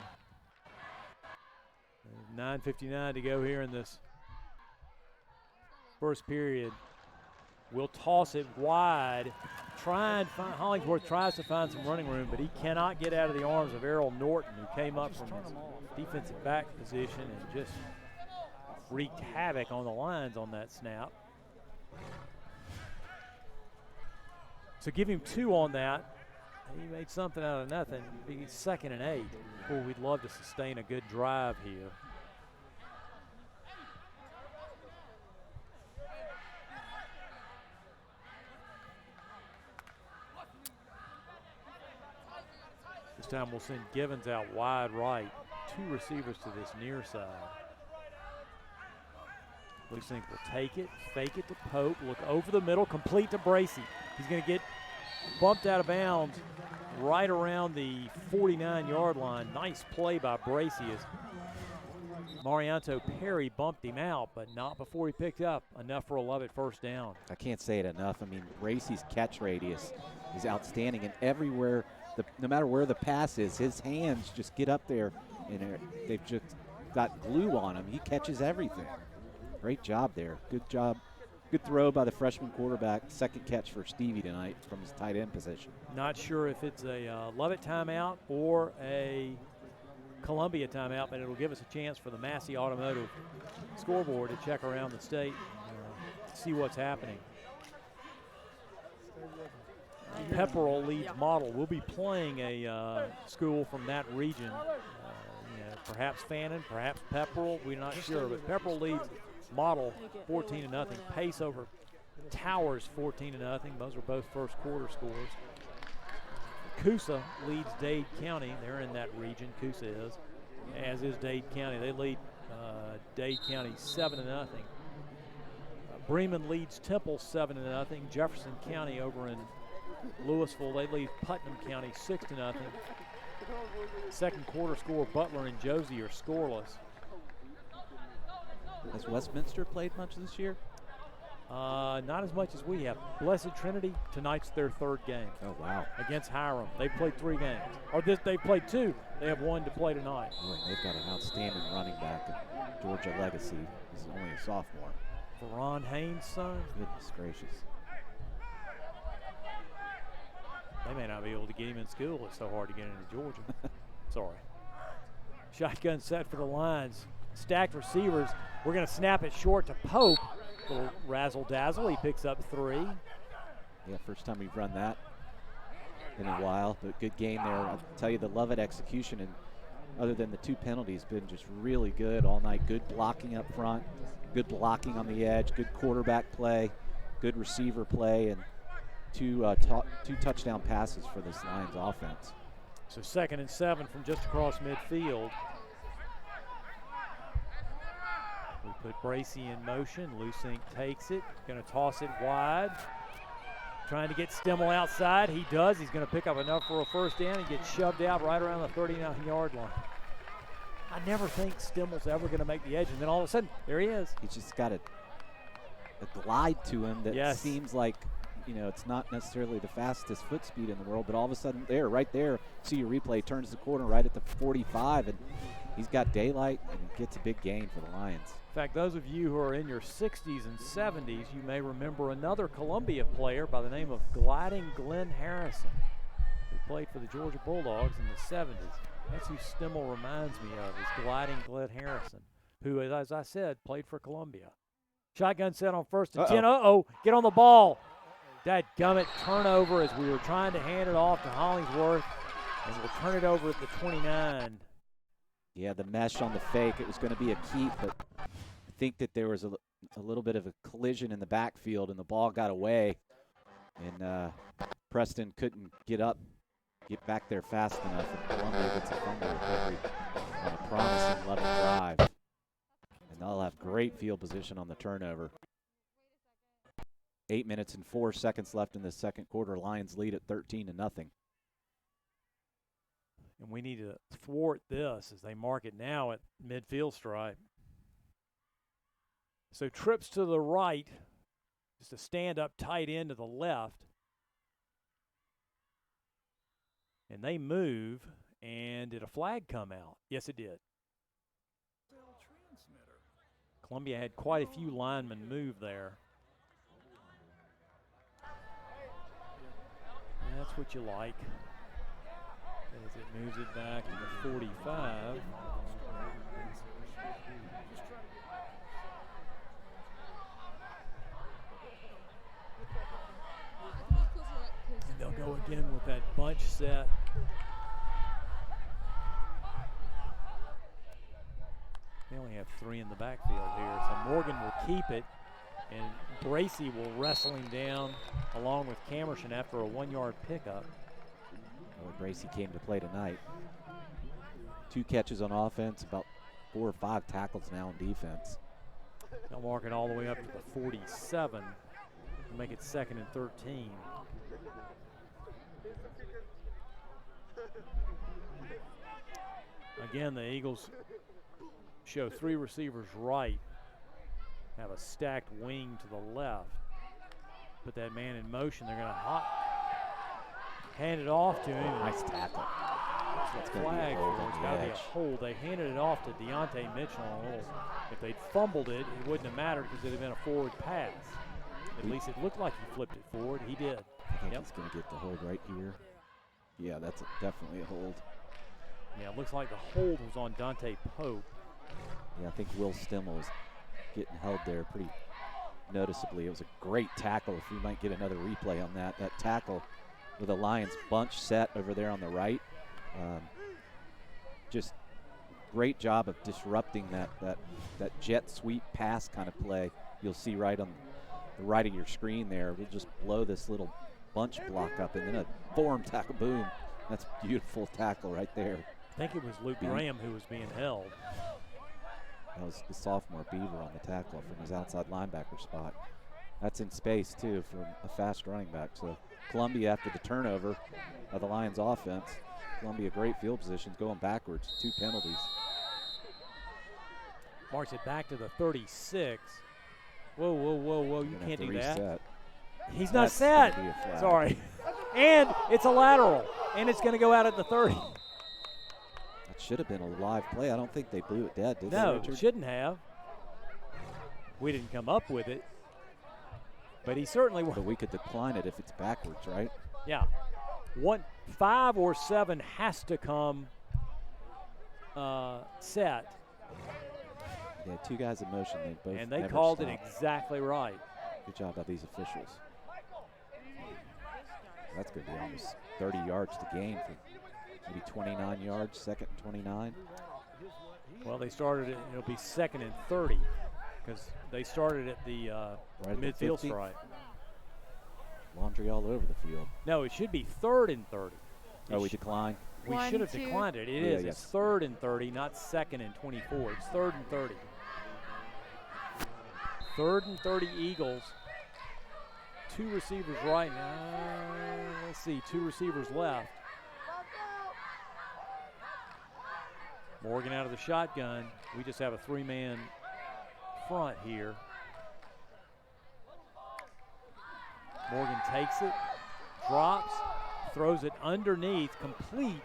9:59 to go here in this first period. We'll toss it wide. Hollingsworth tries to find some running room, but he cannot get out of the arms of Errol Norton, who came up from his defensive back position and just wreaked havoc on the Lions on that snap. So give him 2 on that. He made something out of nothing. He's 2nd and 8. Boy, we'd love to sustain a good drive here. This time we'll send Givens out wide right. 2 receivers to this near side. Leasink will take it, fake it to Pope, look over the middle, complete to Bracey. He's going to get bumped out of bounds right around the 49-yard line. Nice play by Bracey as Marianto Perry bumped him out, but not before he picked up enough for a Lovett first down. I can't say it enough. I mean, Bracey's catch radius is outstanding, and everywhere, no matter where the pass is, his hands just get up there, and they've just got glue on him. He catches everything. Great job there. Good job. Good throw by the freshman quarterback. Second catch for Stevie tonight from his tight end position. Not sure if it's a Lovett timeout or a Columbia timeout, but it'll give us a chance for the Massey Automotive scoreboard to check around the state and see what's happening. Pepperell leads Model. We'll be playing a school from that region. Perhaps Fannin, perhaps Pepperell. We're not sure, but Pepperell leads Model 14-0. Pace over Towers 14-0. Those are both first quarter scores. Coosa leads Dade County. They're in that region. Coosa is, as is Dade County. They lead Dade County 7-0. Bremen leads Temple 7-0. Jefferson County over in Louisville, they lead Putnam County 6-0. Second quarter score, Butler and Josie are scoreless. Has Westminster played much this year? Not as much as we have. Blessed Trinity, tonight's their 3rd game. Oh, wow. Against Hiram. They've played 3 games. Or they've played 2. They have 1 to play tonight. Boy, they've got an outstanding running back in Georgia Legacy. He's only a sophomore. Veron Haynes' son. Goodness gracious. They may not be able to get him in school. It's so hard to get into Georgia. Sorry. Shotgun set for the Lions. Stacked receivers. We're going to snap it short to Pope. Little razzle-dazzle. He picks up 3. Yeah, first time we've run that in a while, but good game there. I'll tell you, the Lovett execution, and other than the 2 penalties, been just really good all night. Good blocking up front, good blocking on the edge, good quarterback play, good receiver play, and two touchdown passes for this Lions offense. So 2nd and 7 from just across midfield. We put Bracy in motion. Lusink takes it, going to toss it wide. Trying to get Stimmel outside. He does. He's going to pick up enough for a first down and get shoved out right around the 39-yard line. I never think Stimmel's ever going to make the edge, and then all of a sudden, there he is. He's just got a glide to him that seems like, it's not necessarily the fastest foot speed in the world, but all of a sudden right there, see your replay, turns the corner right at the 45, and he's got daylight and gets a big gain for the Lions. In fact, those of you who are in your 60s and 70s, you may remember another Columbia player by the name of Gliding Glenn Harrison, who played for the Georgia Bulldogs in the 70s. That's who Stimmel reminds me of, is Gliding Glenn Harrison, who, as I said, played for Columbia. Shotgun set on 1st and 10. Get on the ball. Dadgummit, turnover as we were trying to hand it off to Hollingsworth, and we'll turn it over at the 29. Yeah, the mesh on the fake, it was going to be a keep, but I think that there was a little bit of a collision in the backfield, and the ball got away, and Preston couldn't get back there fast enough, and Columbia gets a fumble recovery on a promising level drive. And they'll have great field position on the turnover. 8 minutes and 4 seconds left in the second quarter. Lions lead at 13-0. And we need to thwart this as they mark it now at midfield stripe. So trips to the right, just a stand-up tight end to the left. And they move, and did a flag come out? Yes, it did. Columbia had quite a few linemen move there. That's what you like. As it moves it back to the 45. And they'll go again with that bunch set. They only have 3 in the backfield here, so Morgan will keep it, and Bracy will wrestle him down along with Camerson after a 1-yard pickup. Well, Bracy came to play tonight. 2 catches on offense, about 4 or 5 tackles now on defense. They'll mark it all the way up to the 47 and make it 2nd and 13. Again, the Eagles show 3 receivers right, have a stacked wing to the left. Put that man in motion. They're going to hand it off to him. Nice tackle. That's a flag. It's got to be a hold. They handed it off to Deontay Mitchell on a little. If they'd fumbled it, it wouldn't have mattered because it would have been a forward pass. At least it looked like he flipped it forward. He did. I think he's going to get the hold right here. Yeah, that's definitely a hold. Yeah, it looks like the hold was on Dante Pope. Yeah, I think Will Stimmel was getting held there pretty noticeably. It was a great tackle. If we might get another replay on that. That tackle with a Lions bunch set over there on the right. Just great job of disrupting that jet sweep pass kind of play. You'll see right on the right of your screen there. We'll just blow this little bunch block up and then a form tackle, boom. That's a beautiful tackle right there. I think it was Luke Graham who was being held. That was the sophomore Beaver on the tackle from his outside linebacker spot. That's in space too from a fast running back. So Columbia, after the turnover of the Lions offense, Columbia great field positions going backwards, 2 penalties. Marks it back to the 36. Whoa, whoa, whoa, whoa, you can't do that. He's not set. Sorry. And it's a lateral, and it's going to go out at the 30. That should have been a live play. I don't think they blew it dead, did they, No, Richard? shouldn't have. We didn't come up with it. But he certainly But we could decline it if it's backwards, right? Yeah. 5 or 7 has to come set. Yeah, 2 guys in motion. They both and they never called stopped. it exactly right. Good job by these officials. That's going to be almost 30 yards to gain for maybe 29 yards, 2nd and 29. Well, they started it, it'll be 2nd and 30 because they started at the Right at the midfield 50. stripe. Laundry all over the field. No, it should be 3rd and 30. Oh, we decline. We One, should have two. declined it. It Yeah, is. yes. It's 3rd and 30, not 2nd and 24. It's 3rd and 30. 3rd and 30 Eagles. 2 receivers right now. Let's see, 2 receivers left. Morgan out of the shotgun. We just have a 3-man front here. Morgan takes it, drops, throws it underneath, complete.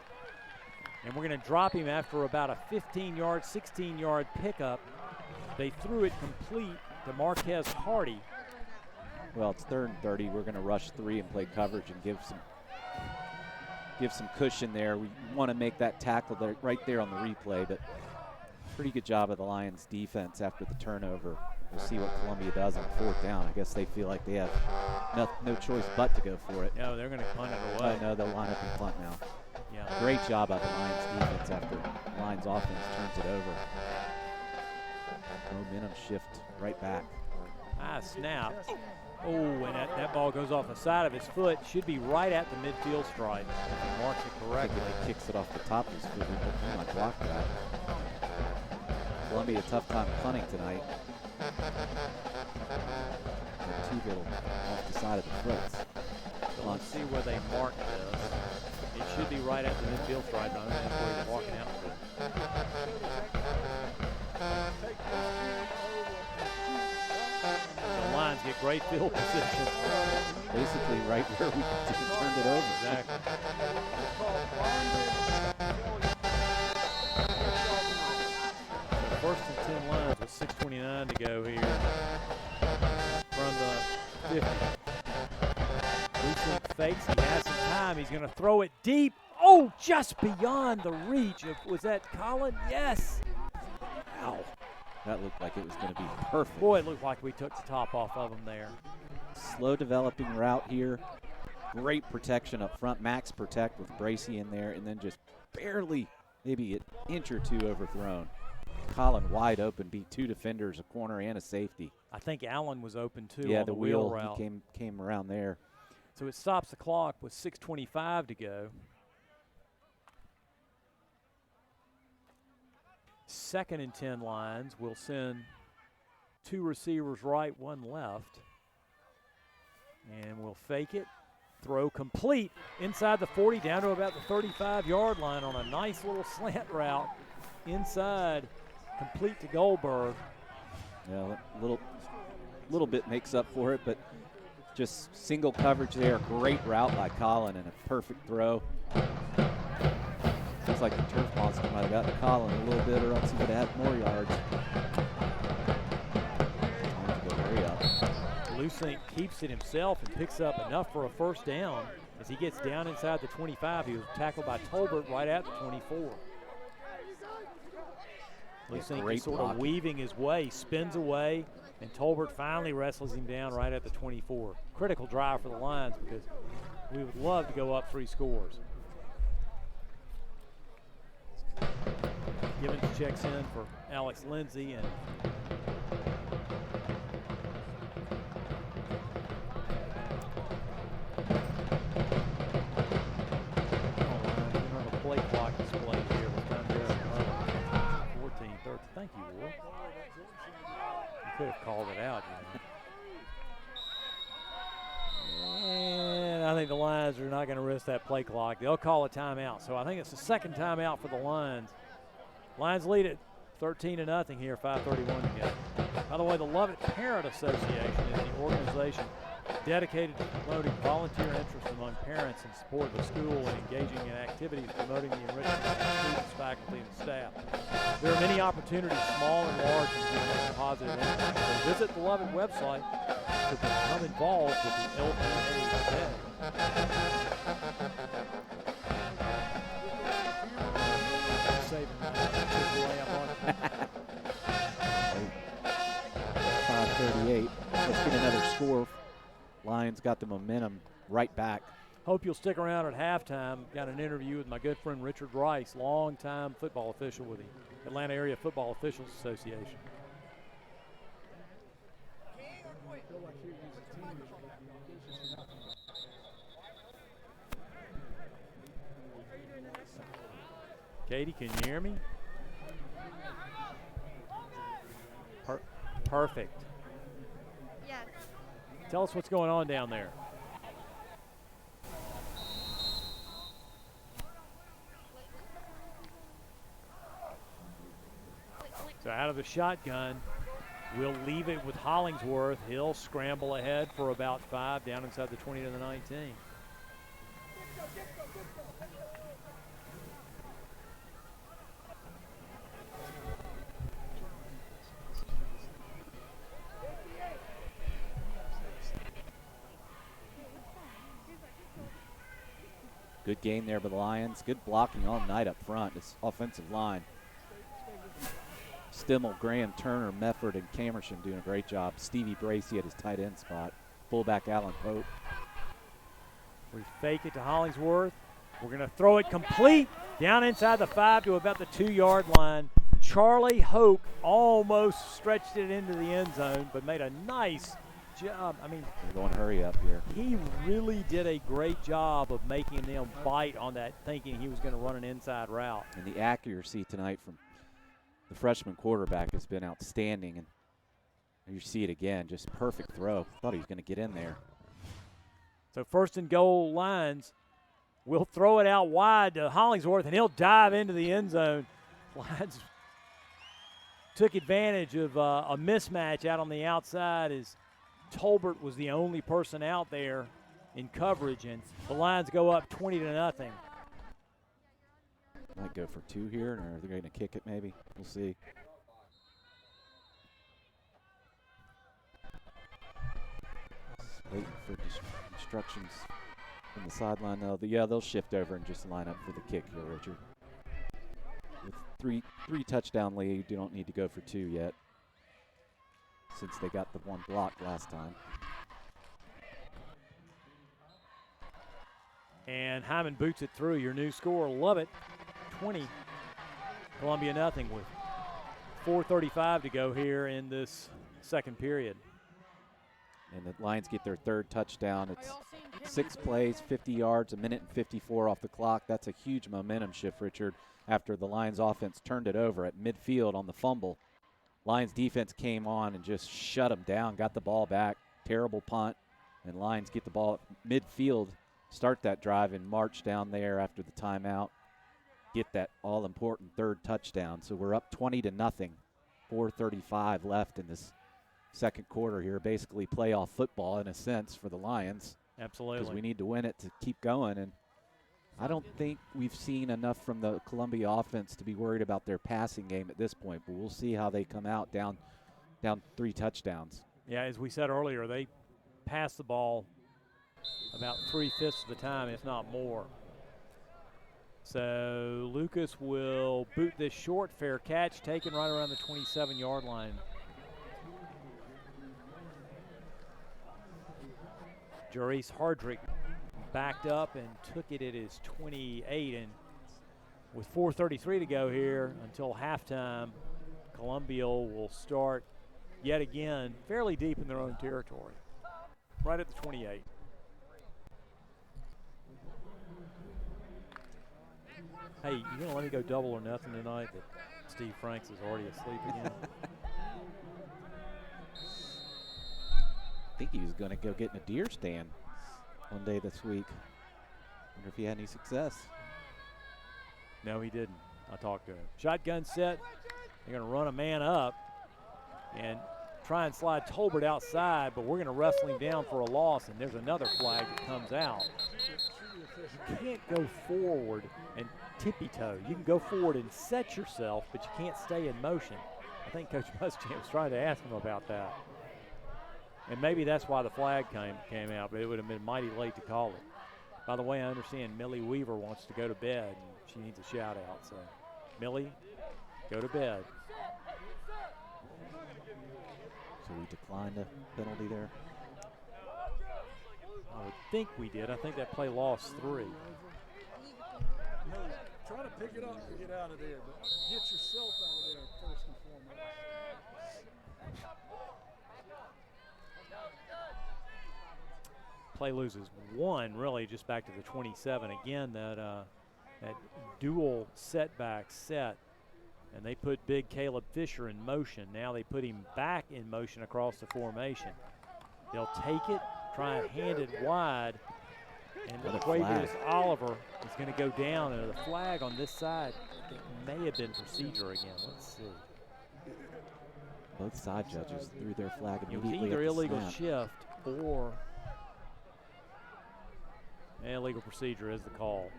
And we're going to drop him after about a 15-yard, 16-yard pickup. They threw it complete to Marquez Hardy. Well, it's 3rd and 30. We're going to rush 3 and play coverage and give some cushion there. We want to make that tackle there, right there on the replay, but pretty good job of the Lions defense after the turnover. We'll see what Columbia does on 4th down. I guess they feel like they have no choice but to go for it. No, they're going to punt it away. No, they'll line up and punt now. Yeah. Great job by the Lions defense after the Lions offense turns it over. Momentum shift right back. Snap. Oh, and that ball goes off the side of his foot. Should be right at the midfield stripe if he marks it I think correctly. if he kicks it off the top of his foot, he might block that. Columbia, a tough time punting tonight. The 2 little off the side of the foot. So let's see where they mark this. It should be right at the midfield stripe. I don't think that's where he's walking out to. The Lions get great field position. Basically right where we turned it over. Exactly. So 1st and 10 Lions with 6:29 to go here from the 50. Lucent fakes. He has some time. He's going to throw it deep. Oh, just beyond the reach of, was that Colin? Yes. Wow. That looked like it was going to be perfect. Boy, it looked like we took the top off of him there. Slow developing route here. Great protection up front. Max protect with Bracey in there, and then just barely, maybe an inch or 2 overthrown. Colin wide open, beat 2 defenders, a corner and a safety. I think Allen was open too Yeah, on the wheel wheel route. he came around there. So it stops the clock with 6:25 to go. 2nd and 10 Lions will send 2 receivers right, 1 left. And we'll fake it. Throw complete inside the 40 down to about the 35-yard line on a nice little slant route inside, complete to Goldberg. Yeah, little bit makes up for it, but just single coverage there. Great route by Colin and a perfect throw. Looks like the turf monster might have gotten Colin a little bit, or else he would have had more yards. Time to go hurry up. Lucent keeps it himself and picks up enough for a 1st down. As he gets down inside the 25, he was tackled by Tolbert right at the 24. Lucent great just sort blocking. of weaving his way, spins away, and Tolbert finally wrestles him down right at the 24. Critical drive for the Lions because we would love to go up 3 scores. Gibbons checks in for Alex Lindsey, and play clock display here with time to 14, 13. Thank you, Will. You could have called it out, And I think the Lions are not going to risk that play clock. They'll call a timeout. So I think it's the 2nd timeout for the Lions. Lions lead it 13-0 here, 5:31 to go. By the way, the Lovett Parent Association is the organization dedicated to promoting volunteer interest among parents in support of the school and engaging in activities promoting the enrichment of students, faculty, and staff. There are many opportunities, small and large, to make a positive impact. So visit the Lovett website to become involved with the LPA today. Saving layup on it. 5:38. Let's get another score. Lions got the momentum right back. Hope you'll stick around at halftime. Got an interview with my good friend Richard Rice, longtime football official with the Atlanta Area Football Officials Association. Katie, can you hear me? Perfect. Yes. Tell us what's going on down there. So out of the shotgun, we'll leave it with Hollingsworth. He'll scramble ahead for about 5 down inside the 20 to the 19. Good game there by the Lions. Good blocking all night up front. This offensive line. Stimmel, Graham, Turner, Mefford, and Camerson doing a great job. Stevie Bracey at his tight end spot. Fullback Alan Pope. We fake it to Hollingsworth. We're going to throw it complete down inside the 5 to about the 2-yard line. Charlie Hoke almost stretched it into the end zone, but made a nice job. I mean, We're going to hurry up here. he really did a great job of making them bite on that, thinking he was going to run an inside route. And the accuracy tonight from the freshman quarterback has been outstanding. And you see it again, just perfect throw. Thought he was going to get in there. So 1st and goal Lions. We'll throw it out wide to Hollingsworth, and he'll dive into the end zone. Lions took advantage of a mismatch out on the outside as Tolbert was the only person out there in coverage, and the Lions go up 20-0. Might go for 2 here, or are they going to kick it maybe? We'll see. Waiting for instructions from the sideline. They'll shift over and just line up for the kick here, Richard. With three touchdown lead, you don't need to go for 2 yet, since they got the 1 block last time. And Hyman boots it through. Your new score, love it, 20, Columbia nothing, with 4:35 to go here in this second period. And the Lions get their 3rd touchdown. It's 6 plays, 50 yards, 1:54 off the clock. That's a huge momentum shift, Richard, after the Lions offense turned it over at midfield on the fumble. Lions defense came on and just shut them down, got the ball back. Terrible punt. And Lions get the ball at midfield, start that drive, and march down there after the timeout. Get that all-important 3rd touchdown. So we're up 20-0. 4:35 left in this second quarter here. Basically playoff football in a sense for the Lions. Absolutely. Because we need to win it to keep going. And I don't think we've seen enough from the Columbia offense to be worried about their passing game at this point. But we'll see how they come out down 3 touchdowns. Yeah, as we said earlier, they pass the ball about 3/5 of the time, if not more. So Lucas will boot this short, fair catch, taken right around the 27-yard line. Jarice Hardrick backed up and took it at his 28, and with 4:33 to go here until halftime, Columbia will start yet again fairly deep in their own territory, right at the 28. Hey, you gonna let me go double or nothing tonight? That Steve Franks is already asleep again. I think he was going to go get in a deer stand one day this week. Wonder if he had any success. No, he didn't. I talked to him. Shotgun set. They're going to run a man up and try and slide Tolbert outside, but we're going to wrestle him down for a loss, and there's another flag that comes out. You can't go forward and tippy-toe. You can go forward and set yourself, but you can't stay in motion. I think Coach Muschamp was trying to ask him about that. And maybe that's why the flag came out, but it would have been mighty late to call it. By the way, I understand Millie Weaver wants to go to bed, and she needs a shout-out. So, Millie, go to bed. So we declined a penalty there. I would think we did. I think that play lost 3. No, try to pick it up and get out of there, but get yourself out of there first and foremost. Play loses 1, really, just back to the 27. Again, that that dual setback set, and they put big Caleb Fisher in motion. Now they put him back in motion across the formation. They'll take it, try and hand it wide, and Another Quavius flag. Oliver is going to go down, and the flag on this side, it may have been procedure again. Let's see. Both side judges threw their flag It was immediately either at the illegal snap. shift or illegal procedure is the call.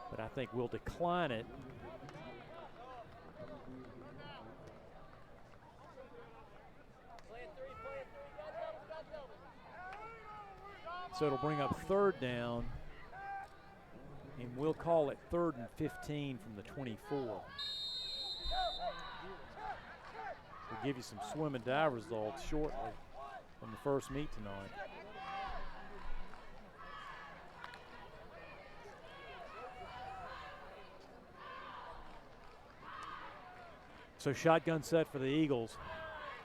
But I think we'll decline it. So it'll bring up 3rd down, and we'll call it 3rd and 15 from the 24. We'll give you some swim and dive results shortly from the first meet tonight. So shotgun set for the Eagles.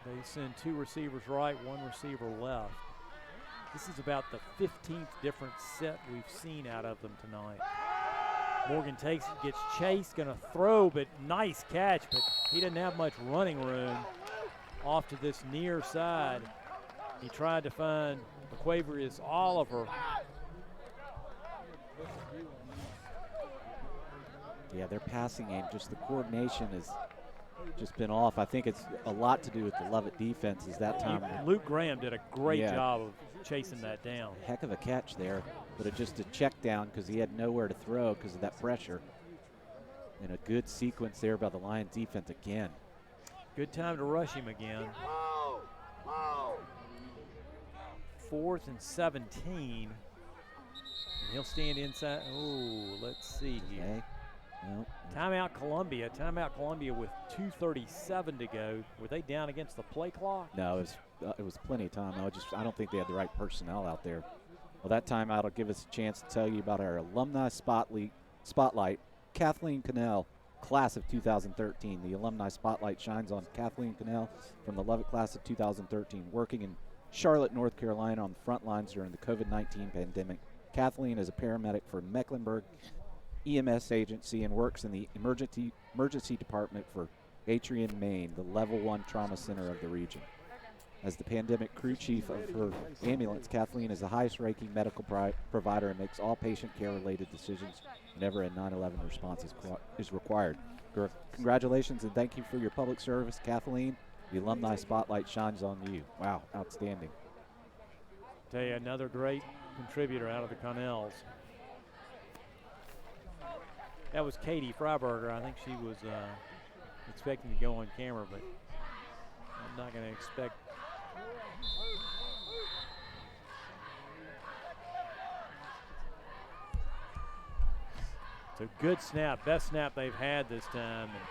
They send 2 receivers right, 1 receiver left. This is about the 15th different set we've seen out of them tonight. Morgan takes it, gets chased, gonna throw, but nice catch, but he didn't have much running room off to this near side. He tried to find Quavius Oliver. Yeah, their passing game, just the coordination has just been off. I think it's a lot to do with the Lovett defense. Is that time? Luke Graham did a great Yeah. job of chasing that down. Heck of a catch there, but it just a check down because he had nowhere to throw because of that pressure. And a good sequence there by the Lions defense again. Good time to rush him again. 4th and 17. And he'll stand inside. Oh, let's see here. Okay. No. Timeout Columbia with 2:37 to go. Were they down against the play clock? No, it was plenty of time. I don't think they had the right personnel out there. Well, that timeout will give us a chance to tell you about our alumni spotlight. Kathleen Cannell, class of 2013. The alumni spotlight shines on Kathleen Cannell from the Lovett class of 2013, working in Charlotte, North Carolina on the front lines during the COVID-19 pandemic. Kathleen is a paramedic for Mecklenburg EMS agency and works in the emergency department for Atrium, Maine, the level 1 trauma center of the region. As the pandemic crew chief of her ambulance, Kathleen is the highest ranking medical provider and makes all patient care related decisions whenever a 9/11 response is required. Congratulations and thank you for your public service, Kathleen. The alumni spotlight shines on you. Wow, outstanding. Tell you, another great contributor out of the Connells. That was Katie Freiberger. I think she was expecting to go on camera, but I'm not going to expect. So good snap, best snap they've had this time. And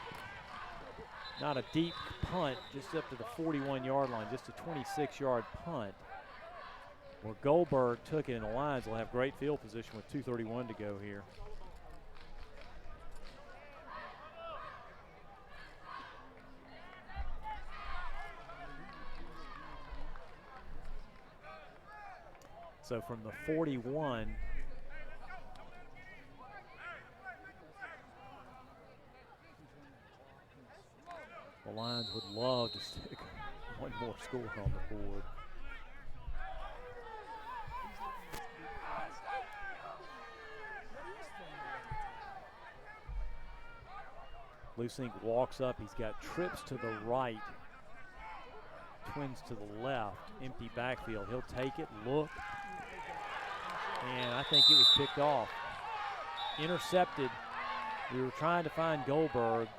not a deep punt, just up to the 41-yard line, just a 26-yard punt. Where Goldberg took it, and the Lions will have great field position with 2:31 to go here. So from the 41, the Lions would love to stick one more score on the board. Lusink walks up. He's got trips to the right, twins to the left, empty backfield. He'll take it, look, and I think it was picked off. Intercepted. We were trying to find Goldberg.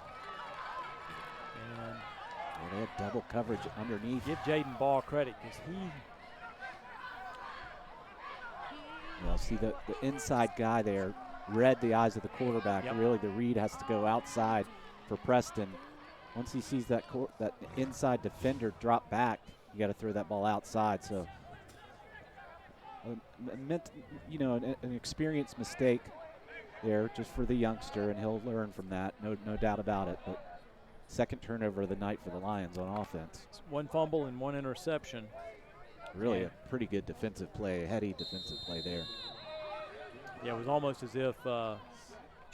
And they had double coverage underneath. Give Jaden Ball credit because he. Well, see the inside guy there read the eyes of the quarterback. Yep. Really, the read has to go outside for Preston. Once he sees that inside defender drop back, you got to throw that ball outside. So, an experienced mistake there just for the youngster, and he'll learn from that, no doubt about it. But second turnover of the night for the Lions on offense. One fumble and one interception. Really a pretty good defensive play, a heady defensive play there. Yeah, it was almost as if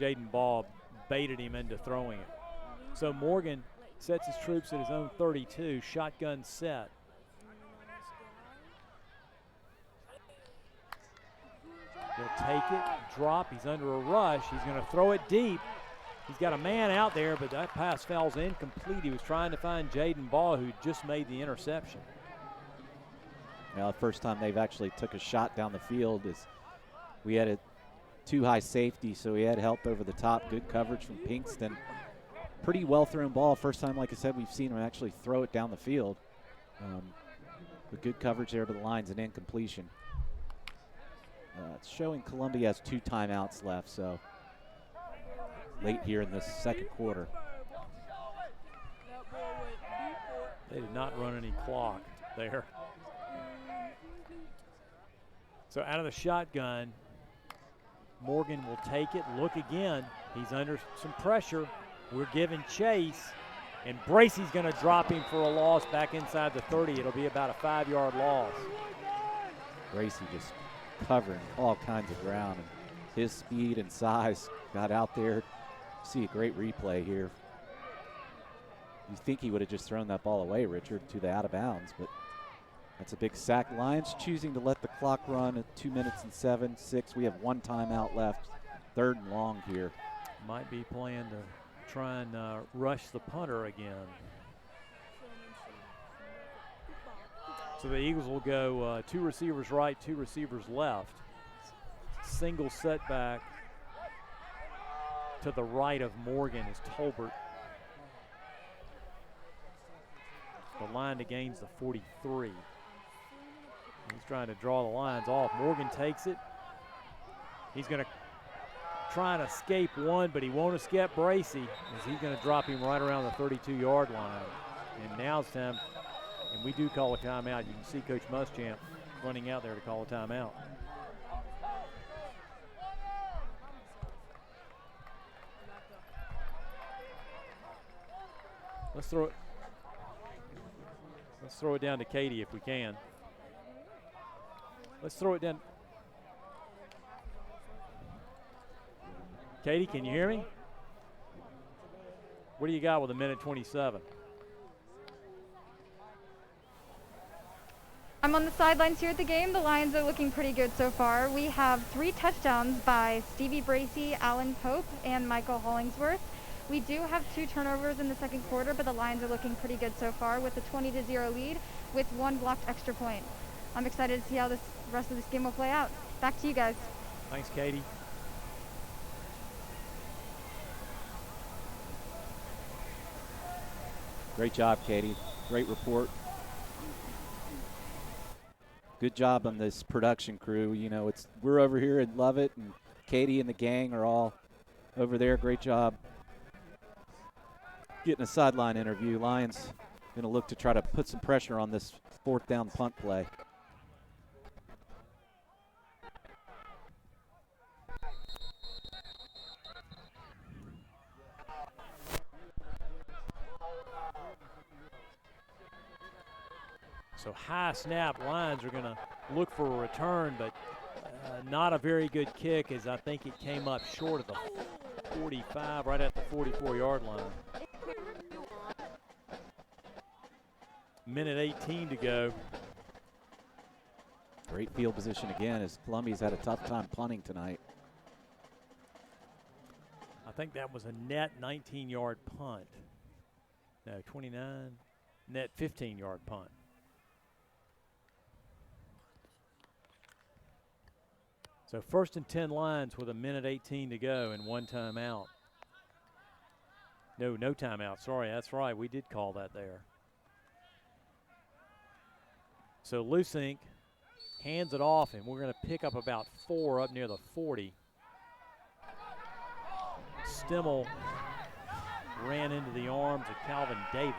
Jaden Ball baited him into throwing it. So Morgan sets his troops at his own 32, shotgun set. He'll take it, drop, he's under a rush, he's gonna throw it deep. He's got a man out there, but that pass falls incomplete. He was trying to find Jaden Ball, who just made the interception. Now, the first time they've actually took a shot down the field is we had a too high safety, so we had help over the top. Good coverage from Pinkston. Pretty well thrown ball. First time, like I said, we've seen him actually throw it down the field. But good coverage there to the lines and incompletion. It's showing Columbia has 2 timeouts left, so late here in the second quarter. They did not run any clock there. So out of the shotgun, Morgan will take it, look again. He's under some pressure. We're giving chase, and Bracey's going to drop him for a loss back inside the 30. It'll be about a 5-yard loss. Bracey just covering all kinds of ground, and his speed and size got out there. See a great replay here. You think he would have just thrown that ball away, Richard, to the out of bounds, but that's a big sack. Lions choosing to let the clock run at 2 minutes and 7, 6. We have 1 timeout left. 3rd and long here. Might be playing to try and rush the punter again. So the Eagles will go 2 receivers right, 2 receivers left. Single setback to the right of Morgan is Tolbert. The line to gain's the 43. He's trying to draw the lines off. Morgan takes it. He's going to try and escape one, but he won't escape Bracey, as he's going to drop him right around the 32-yard line. And now it's time, and we do call a timeout. You can see Coach Muschamp running out there to call a timeout. Let's throw it down to Katie if we can. Let's throw it down. Katie, can you hear me? What do you got with 1:27? I'm on the sidelines here at the game. The Lions are looking pretty good so far. We have 3 touchdowns by Stevie Bracey, Alan Pope, and Michael Hollingsworth. We do have 2 turnovers in the second quarter, but the Lions are looking pretty good so far with a 20-0 lead with 1 blocked extra point. I'm excited to see how this rest of this game will play out. Back to you guys. Thanks, Katie. Great job, Katie. Great report. Good job on this production crew. You know, we're over here and love it, and Katie and the gang are all over there. Great job getting a sideline interview. Lions going to look to try to put some pressure on this 4th down punt play. So high snap. Lions are going to look for a return, but not a very good kick, as I think it came up short of the 45, right at the 44-yard line. 1:18 to go. Great field position again, as Columbia's had a tough time punting tonight. I think that was a net 19-yard punt. No, 29, net 15-yard punt. So 1st and 10 Lions with 1:18 to go and 1 timeout. No timeout. Sorry, that's right. We did call that there. So Lusink hands it off, and we're going to pick up about 4 up near the 40. Stimmel ran into the arms of Calvin Davis.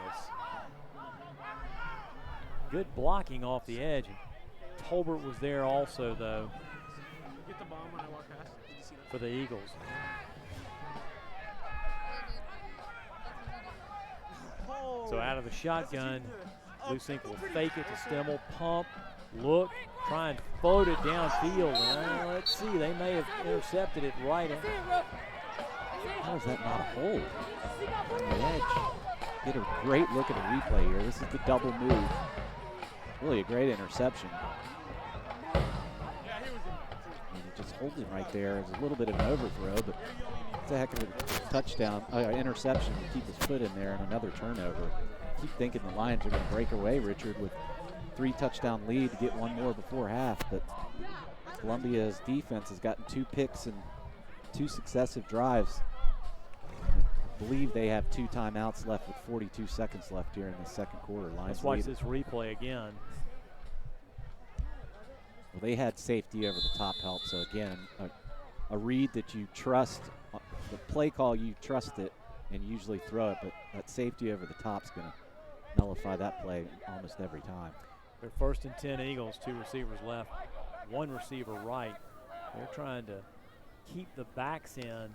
Good blocking off the edge. Tolbert was there also, though, for the Eagles. So out of the shotgun, Lusink will fake it to Stimmel, pump, look, try and float it downfield. And let's see, they may have intercepted it right How is that not a hold? On the edge. Get a great look at the replay here. This is the double move. Really a great interception. And he just holds him right there. It's a little bit of an overthrow, but it's a heck of a touchdown, interception to keep his foot in there and another turnover. I keep thinking the Lions are going to break away, Richard, with 3 touchdown lead to get one more before half, but Columbia's defense has gotten 2 picks and 2 successive drives. I believe they have 2 timeouts left with 42 seconds left here in the second quarter. Lions Let's watch lead. this replay again. Well, they had safety over the top help, so again, a read that you trust, the play call, you trust it and usually throw it, but that safety over the top is going to nullify that play almost every time. They're 1st and 10 Eagles, 2 receivers left, 1 receiver right. They're trying to keep the backs in.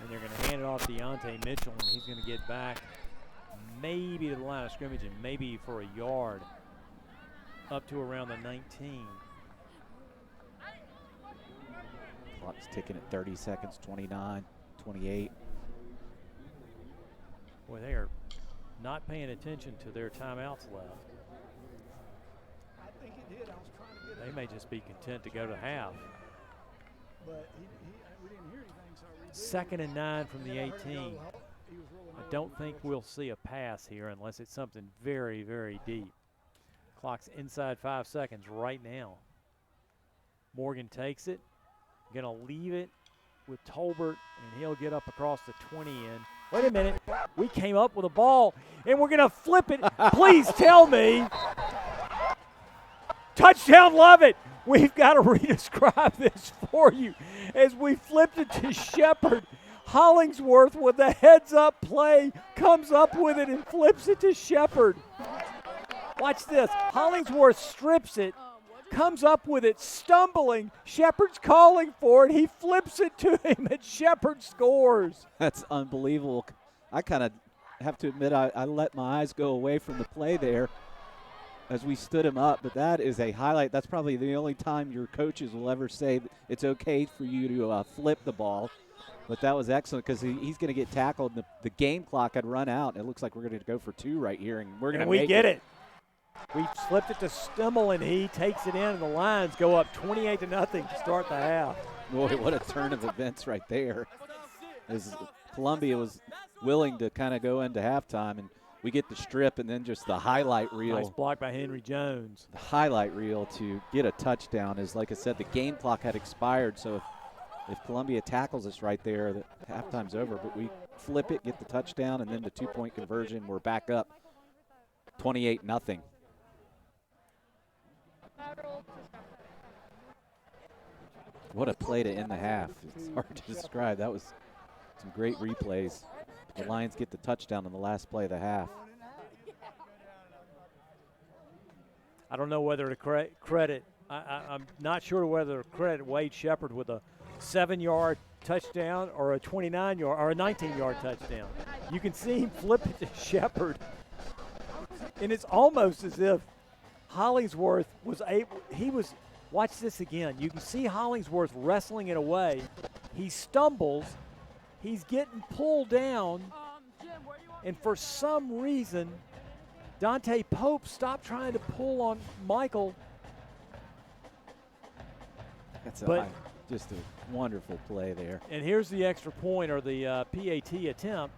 And they're going to hand it off to Deontay Mitchell, and he's going to get back maybe to the line of scrimmage and maybe for a yard up to around the 19. Clock's ticking at 30 seconds, 29, 28. Boy, they are not paying attention to their timeouts left. I think he did. I was trying to get They it. may just be content to go to half. But we didn't hear anything, so I redid 2nd and 9 from the it. I heard him 18. go, he was rolling I over. don't think we'll see a pass here unless it's something very, very deep. Clock's inside 5 seconds right now. Morgan takes it, gonna leave it with Tolbert, and he'll get up across the 20 and wait a minute, we came up with a ball and we're gonna flip it. Please tell me. Touchdown, Lovett. We've got to re-describe this for you as we flipped it to Shepard. Hollingsworth with a heads-up play comes up with it and flips it to Shepard. Watch this. Hollingsworth strips it, comes up with it, stumbling. Shepard's calling for it. He flips it to him, and Shepard scores. That's unbelievable. I kind of have to admit I let my eyes go away from the play there as we stood him up, but that is a highlight. That's probably the only time your coaches will ever say it's okay for you to flip the ball. But that was excellent because he's going to get tackled. The game clock had run out. It looks like we're going to go for 2 right here, and we're going to we get it. We flipped it to Stimmel, and he takes it in, and the Lions go up 28-0 to start the half. Boy, what a turn of events right there. As Columbia was willing to kind of go into halftime, and we get the strip and then just the highlight reel. Nice block by Henry Jones. The highlight reel to get a touchdown is, like I said, the game clock had expired, so if Columbia tackles us right there, the halftime's over, but we flip it, get the touchdown, and then the 2-point conversion. We're back up 28-0. What a play to end the half. It's hard to describe. That was some great replays. The Lions get the touchdown on the last play of the half. I don't know whether to credit. I'm not sure whether to credit Wade Shepard with a 7-yard touchdown or a 29-yard or a 19-yard touchdown. You can see him flip it to Shepard, and it's almost as if Hollingsworth was able. Watch this again. You can see Hollingsworth wrestling it away. He stumbles. He's getting pulled down, and for some reason, Dante Pope stopped trying to pull on Michael. That's But- just a wonderful play there. And here's the extra point or the PAT attempt.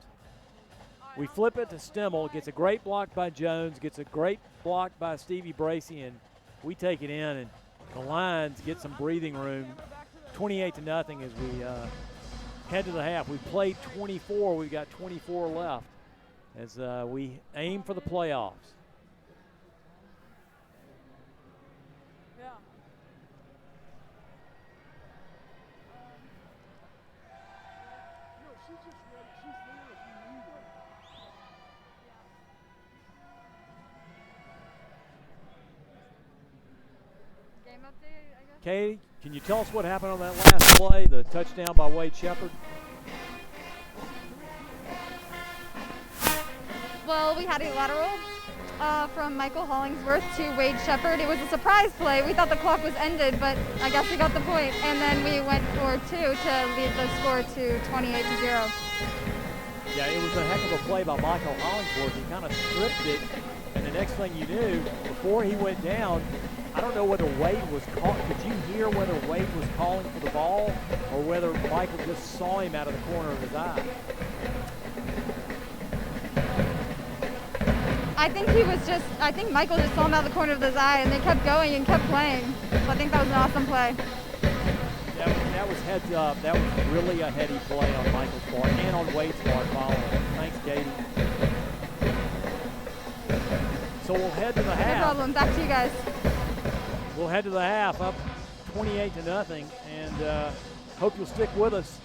We flip it to Stimmel, gets a great block by Jones, gets a great block by Stevie Bracey, and we take it in, and the Lions get some breathing room. 28-0 as we head to the half. We played 24. We've got 24 left as we aim for the playoffs. No, she's just ready. She's there if you need her. Game update, I guess. Katie, can you tell us what happened on that last play, the touchdown by Wade Shepard? Well, we had a lateral, from Michael Hollingsworth to Wade Shepard. It was a surprise play. We thought the clock was ended, but I guess we got the point. And then we went for two to lead the score to 28-0. Yeah, it was a heck of a play by Michael Hollingsworth. He kind of stripped it, and the next thing you knew, before he went down, I don't know whether Wade was calling. Could you hear whether Wade was calling for the ball or whether Michael just saw him out of the corner of his eye? I think Michael just saw him out of the corner of his eye, and they kept going and kept playing. So I think that was an awesome play. That was heads up. That was really a heady play on Michael's part and on Wade's part following. Thanks, Katie. So we'll head to the half. No problem. Back to you guys. We'll head to the half, up 28-0, and hope you'll stick with us.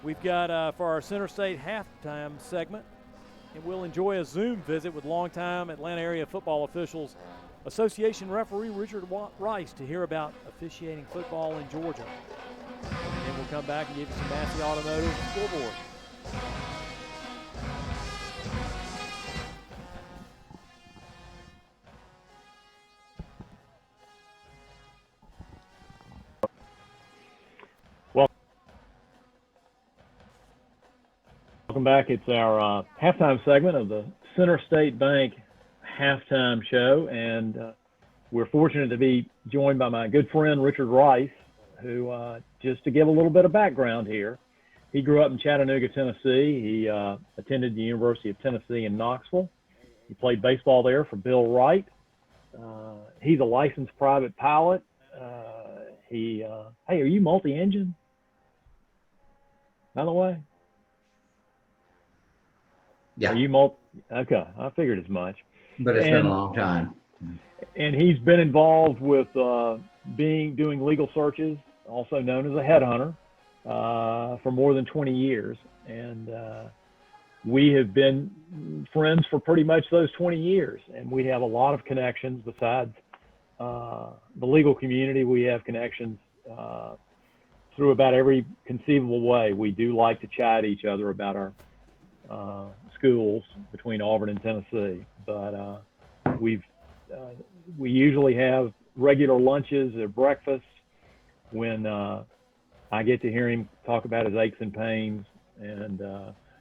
We've got for our Center State halftime segment, and we'll enjoy a Zoom visit with longtime Atlanta area football officials, Association referee Richard Rice, to hear about officiating football in Georgia. And then we'll come back and give you some Massey Automotive scoreboard. Welcome back. It's our halftime segment of the Center State Bank halftime show, and we're fortunate to be joined by my good friend Richard Rice, who, just to give a little bit of background here, he grew up in Chattanooga, Tennessee. He attended the University of Tennessee in Knoxville. He played baseball there for Bill Wright. He's a licensed private pilot. Hey, are you multi-engine, by the way? Yeah. Are you okay, I figured as much. But it's been a long time. And he's been involved with doing legal searches, also known as a headhunter, for more than 20 years. And we have been friends for pretty much those 20 years. And we have a lot of connections besides the legal community. We have connections through about every conceivable way. We do like to chat each other about our schools between Auburn and Tennessee, but we usually have regular lunches or breakfasts when I get to hear him talk about his aches and pains and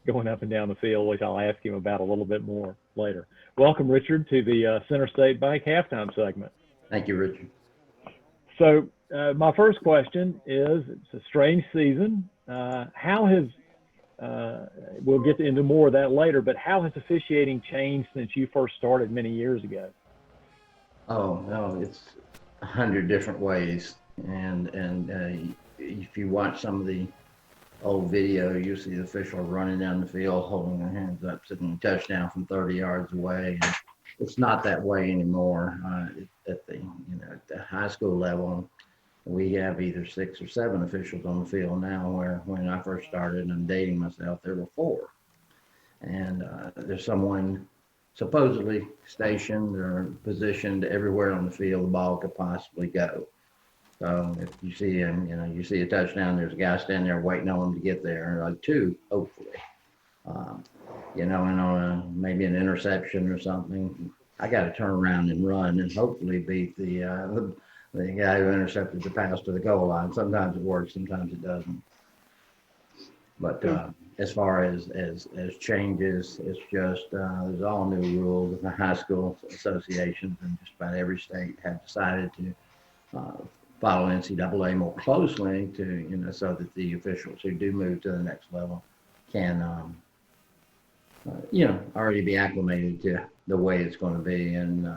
going up and down the field, which I'll ask him about a little bit more later. Welcome, Richard, to the Center State Bank halftime segment. Thank you, Richard. So my first question is, it's a strange season. How has we'll get into more of that later, but how has officiating changed since you first started many years ago? Oh, no, it's 100 different ways. And if you watch some of the old video, you see the official running down the field, holding their hands up, sitting touchdown from 30 yards away. And it's not that way anymore. At the high school level, we have either 6 or 7 officials on the field now, where when I first started, and I'm dating myself, there were 4. And there's someone supposedly stationed or positioned everywhere on the field the ball could possibly go. So if you see him, you see a touchdown, there's a guy standing there waiting on him to get there, like 2, hopefully. And on maybe an interception or something, I got to turn around and run and hopefully beat the guy who intercepted the pass to the goal line. Sometimes it works, sometimes it doesn't. But as far as changes, it's just there's all new rules. The high school associations and just about every state have decided to follow NCAA more closely to so that the officials who do move to the next level can already be acclimated to the way it's going to be. And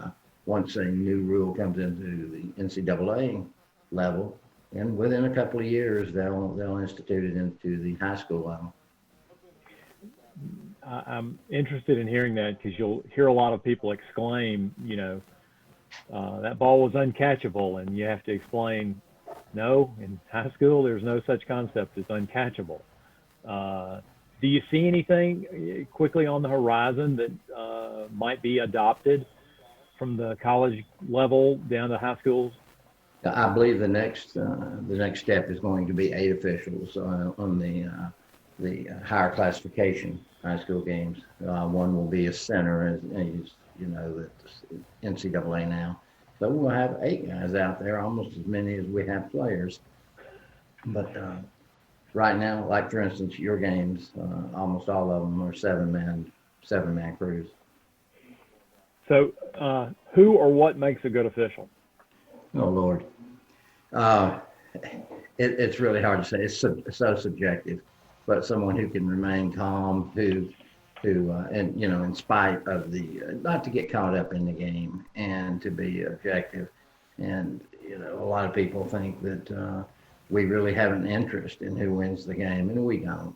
once a new rule comes into the NCAA level, and within a couple of years, they'll institute it into the high school level. I'm interested in hearing that, because you'll hear a lot of people exclaim, that ball was uncatchable, and you have to explain, no, in high school, there's no such concept as uncatchable. Do you see anything quickly on the horizon that might be adopted from the college level down to high schools? I believe the next step is going to be 8 officials on the higher classification high school games. One will be a center, as you know, that's NCAA now. So we'll have 8 guys out there, almost as many as we have players. But right now, like for instance, your games, almost all of them are 7-man crews. So, who or what makes a good official? Oh Lord, it's really hard to say. It's so subjective. But someone who can remain calm, who and you know, in spite of not to get caught up in the game and to be objective. And you know, a lot of people think that we really have an interest in who wins the game, and we don't.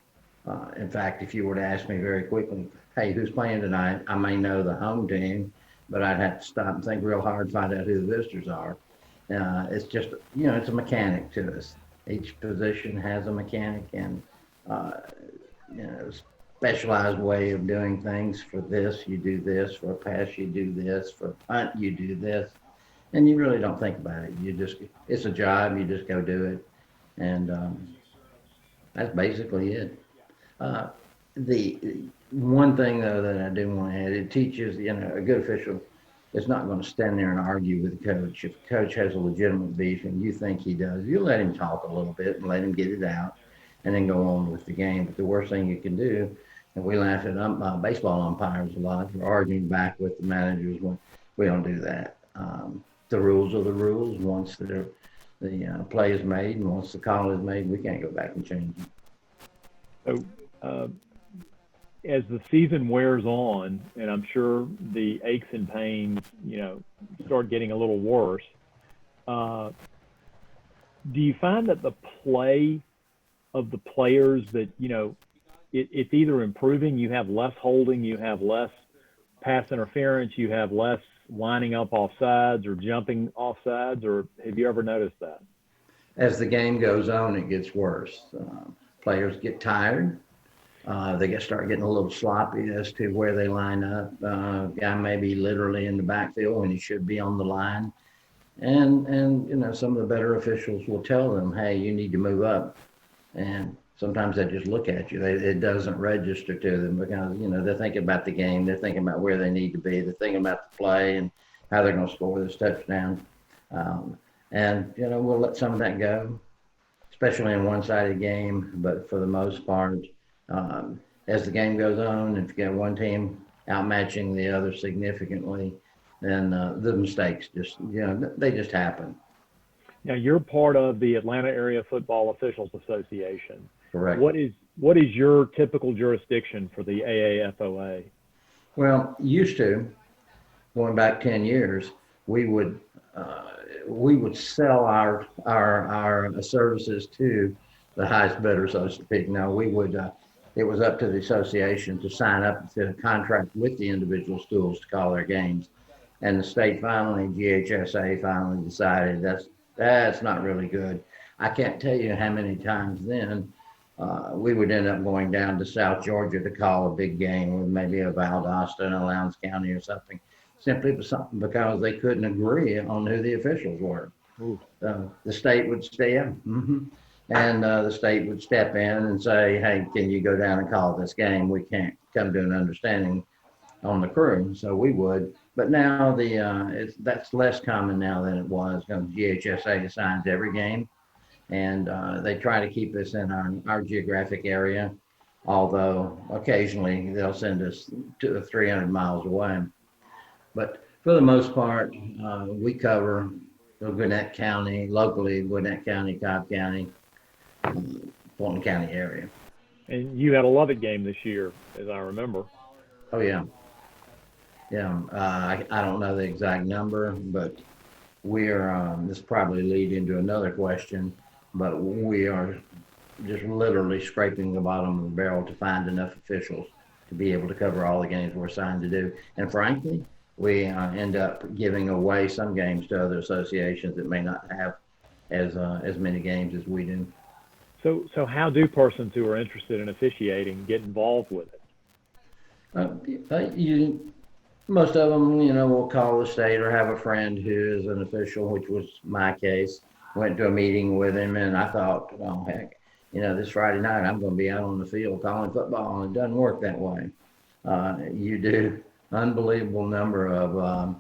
In fact, if you were to ask me very quickly, hey, who's playing tonight? I may know the home team, but I'd have to stop and think real hard to find out who the visitors are. It's just, you know, it's a mechanic to us. Each position has a mechanic, and you know, specialized way of doing things. For this, you do this. For a pass, you do this. For a punt, you do this. And you really don't think about it. It's a job. You just go do it. And that's basically it. The one thing, though, that I do want to add, it teaches, you know, a good official is not going to stand there and argue with the coach. If the coach has a legitimate beef and you think he does, you let him talk a little bit and let him get it out and then go on with the game. But the worst thing you can do, and we laugh at baseball umpires a lot for arguing back with the managers when we don't do that. The rules are the rules. Once the play is made and once the call is made, we can't go back and change it. So, as the season wears on, and I'm sure the aches and pains, you know, start getting a little worse, do you find that the play of the players that, you know, it's either improving, you have less holding, you have less pass interference, you have less lining up off sides or jumping off sides, or have you ever noticed that? As the game goes on, it gets worse. Players get tired. They start getting a little sloppy as to where they line up. Guy may be literally in the backfield when he should be on the line. And you know, some of the better officials will tell them, hey, you need to move up. And sometimes they just look at you. It doesn't register to them because, you know, they're thinking about the game. They're thinking about where they need to be. They're thinking about the play and how they're going to score this touchdown. And, you know, we'll let some of that go, especially in one-sided game. But for the most part, as the game goes on, if you got one team outmatching the other significantly, then the mistakes just, you know, they just happen. Now, you're part of the Atlanta Area Football Officials Association. Correct. What is your typical jurisdiction for the AAFOA? Well, used to, going back 10 years, we would sell our services to the highest bidder, so to speak. Now, we would it was up to the association to sign up to a contract with the individual schools to call their games, and the state finally, GHSA finally decided that's not really good. I can't tell you how many times then we would end up going down to South Georgia to call a big game with maybe a Valdosta and a Lowndes County or something, simply because they couldn't agree on who the officials were. The state would step, and the state would step in and say, hey, can you go down and call this game? We can't come to an understanding on the crew, so we would. But now that's less common now than it was because GHSA assigns every game, and they try to keep us in our geographic area, although occasionally they'll send us 200 or 300 miles away. But for the most part, we cover Gwinnett County, locally Gwinnett County, Cobb County, Fulton County area. And you had a Lovett game this year, as I remember. Oh, yeah. Yeah, I don't know the exact number, but we are, this probably lead into another question, but we are just literally scraping the bottom of the barrel to find enough officials to be able to cover all the games we're assigned to do. And frankly, we end up giving away some games to other associations that may not have as many games as we do. So how do persons who are interested in officiating get involved with it? Most of them, you know, will call the state or have a friend who is an official, which was my case. Went to a meeting with him, and I thought, well, heck, this Friday night I'm going to be out on the field calling football, and it doesn't work that way. You do unbelievable number of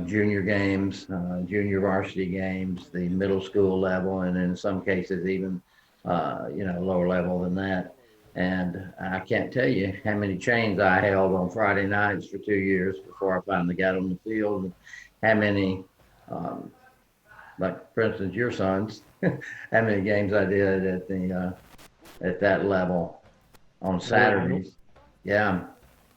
junior games, junior varsity games, the middle school level, and in some cases even lower level than that. And I can't tell you how many chains I held on Friday nights for 2 years before I finally got on the field. And how many, like for instance, your sons, how many games I did at that level on Saturdays. Yeah.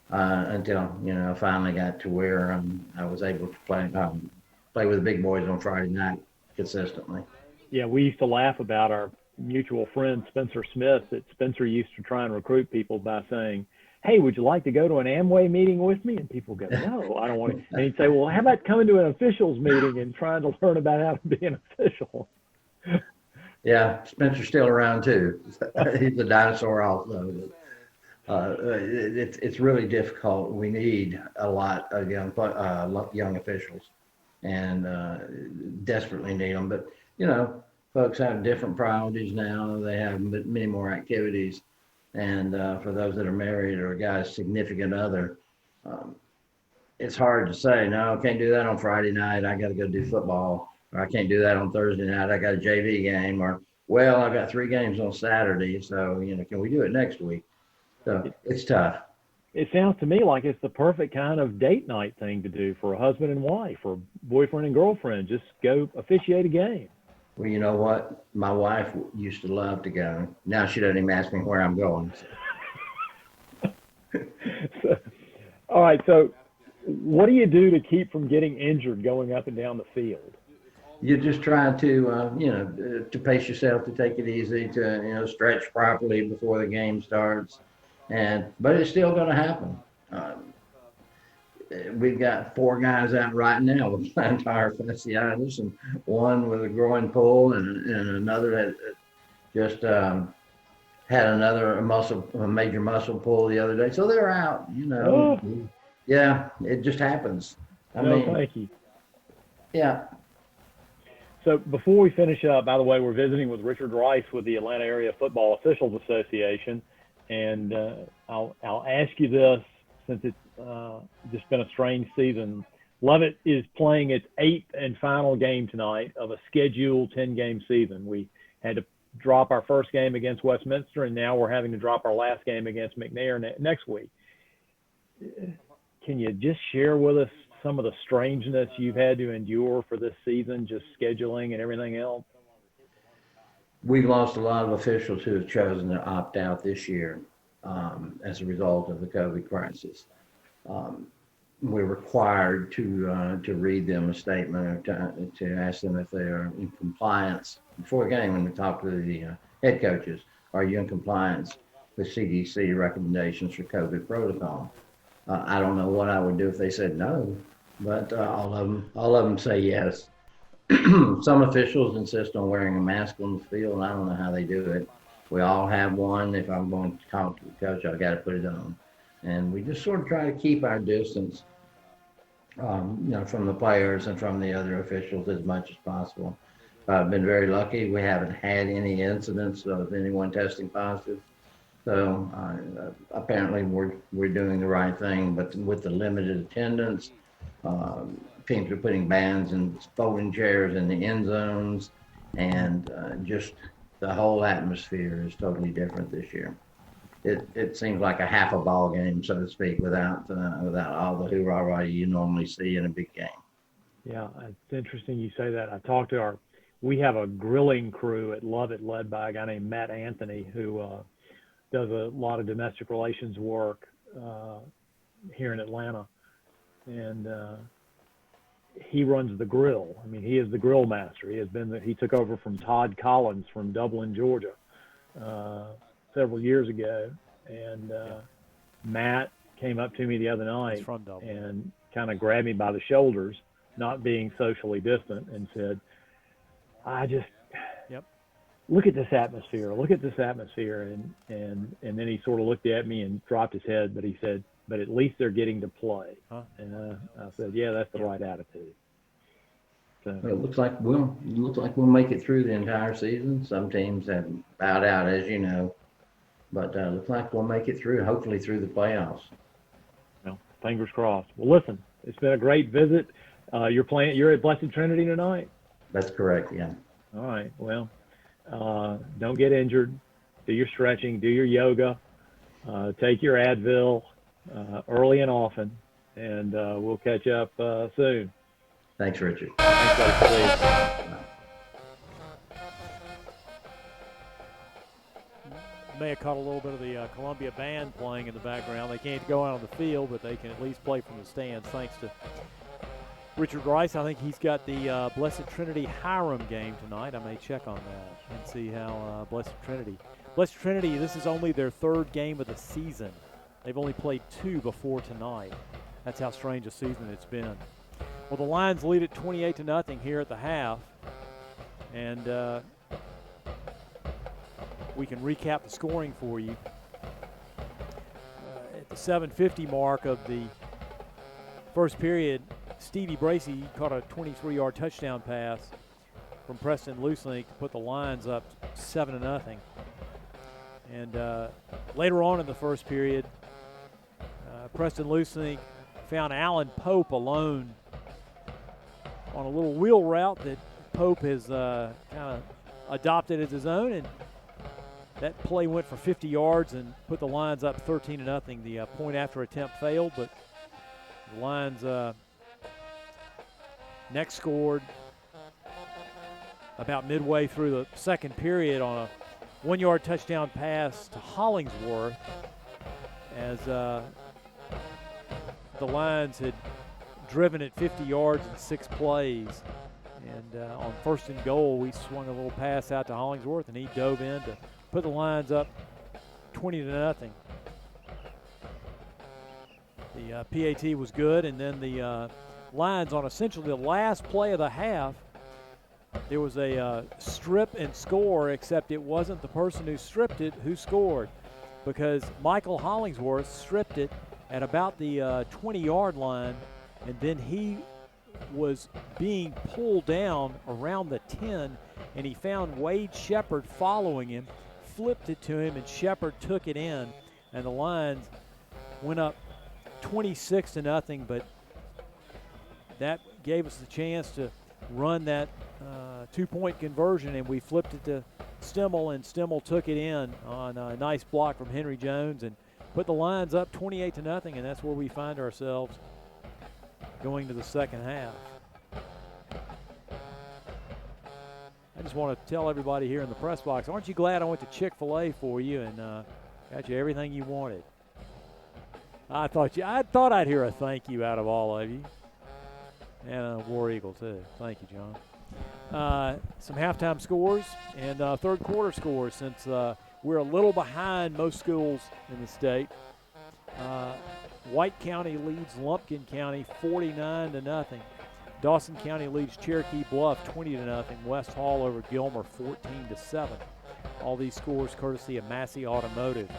Until I finally got to where I was able to play with the big boys on Friday night consistently. Yeah, we used to laugh about our mutual friend Spencer Smith, that Spencer used to try and recruit people by saying, "Hey, would you like to go to an Amway meeting with me?" And people go, "No, I don't want to." And he'd say, "Well, how about coming to an officials meeting and trying to learn about how to be an official?" Yeah, Spencer's still around too. He's a dinosaur also. It's really difficult. We need a lot of young officials, and desperately need them. But folks have different priorities now. They have many more activities, and for those that are married or a guy's significant other, it's hard to say, "No, I can't do that on Friday night. I got to go do football," or "I can't do that on Thursday night. I got a JV game," or "Well, I got 3 games on Saturday, so can we do it next week?" So it's tough. It sounds to me like it's the perfect kind of date night thing to do for a husband and wife, or boyfriend and girlfriend. Just go officiate a game. Well, you know what? My wife used to love to go. Now she doesn't even ask me where I'm going. All right. So what do you do to keep from getting injured going up and down the field? You just try to, to pace yourself, to take it easy, to, stretch properly before the game starts. But it's still going to happen. We've got 4 guys out right now with plantar fasciitis, and one with a groin pull, and another that just had another a major muscle pull the other day. So they're out, Oh. Yeah, it just happens. Thank you. Yeah. So before we finish up, by the way, we're visiting with Richard Rice with the Atlanta Area Football Officials Association. And I'll ask you this, since it's just been a strange season. Lovett is playing its 8th and final game tonight of a scheduled 10-game season. We had to drop our first game against Westminster, and now we're having to drop our last game against McNair next week. Can you just share with us some of the strangeness you've had to endure for this season, just scheduling and everything else? We've lost a lot of officials who have chosen to opt out this year as a result of the COVID crisis. We're required to read them a statement, or to ask them if they are in compliance before a game. When we talk to the head coaches, are you in compliance with CDC recommendations for COVID protocol? I don't know what I would do if they said no, but all of them say yes. Some officials insist on wearing a mask on the field, and I don't know how they do it. We all have one. If I'm going to talk to the coach, I've got to put it on. And we just sort of try to keep our distance, from the players and from the other officials as much as possible. I've been very lucky. We haven't had any incidents of anyone testing positive. So apparently we're doing the right thing, but with the limited attendance, teams are putting bands and folding chairs in the end zones, and just the whole atmosphere is totally different this year. It seems like a half a ball game, so to speak, without all the hoorah you normally see in a big game. Yeah, it's interesting you say that. We have a grilling crew at Lovett led by a guy named Matt Anthony, who does a lot of domestic relations work here in Atlanta. And he runs the grill. I mean, he is the grill master. He took over from Todd Collins from Dublin, Georgia, several years ago. And Matt came up to me the other night and kind of grabbed me by the shoulders, not being socially distant, and said, look at this atmosphere. Look at this atmosphere. And then he sort of looked at me and dropped his head, but he said, but at least they're getting to play. Huh? And I said, yeah, that's the right attitude. So, Well, it looks like we'll make it through the entire season. Some teams have bowed out, as you know, but looks like we'll make it through. Hopefully through the playoffs. well, fingers crossed. Well, listen, it's been a great visit. You're at Blessed Trinity tonight? That's correct. Yeah. All right. Well, don't get injured. Do your stretching. Do your yoga. Take your Advil early and often, and we'll catch up soon. Thanks, Richard. Thanks, buddy. See you. You may have caught a little bit of the Columbia band playing in the background. They can't go out on the field, but they can at least play from the stands thanks to Richard Rice. I think he's got the Blessed Trinity Hiram game tonight. I may check on that and see how Blessed Trinity, this is only their third game of the season. They've only played 2 before tonight. That's how strange a season it's been. Well, the Lions lead at 28-0 here at the half, and we can recap the scoring for you. At the 7:50 mark of the first period, Stevie Bracey caught a 23-yard touchdown pass from Preston Lusink to put the Lions up 7-0. And later on in the first period, Preston Lusink found Alan Pope alone on a little wheel route that Pope has kind of adopted as his own, and that play went for 50 yards and put the Lions up 13-0. The point after attempt failed, but the Lions next scored about midway through the second period on a 1-yard touchdown pass to Hollingsworth, as the Lions had driven it 50 yards in 6 plays. And on first and goal, we swung a little pass out to Hollingsworth, and he dove in to put the Lions up 20-0. The PAT was good, and then the Lions, on essentially the last play of the half, there was a strip and score, except it wasn't the person who stripped it who scored, because Michael Hollingsworth stripped it at about the 20-yard line, and then he was being pulled down around the 10, and he found Wade Shepard following him, flipped it to him, and Shepard took it in, and the Lions went up 26-0, but that gave us the chance to run that 2-point conversion, and we flipped it to Stimmel, and Stimmel took it in on a nice block from Henry Jones and put the Lions up 28-0, and that's where we find ourselves going to the second half. I just want to tell everybody here in the press box, aren't you glad I went to Chick-fil-A for you and got you everything you wanted? I thought I'd hear a thank you out of all of you. And a War Eagle, too. Thank you, John. Some halftime scores and third quarter scores, since we're a little behind most schools in the state. White County leads Lumpkin County 49-0. Dawson County leads Cherokee Bluff 20-0. West Hall over Gilmer 14-7. All these scores courtesy of Massey Automotive.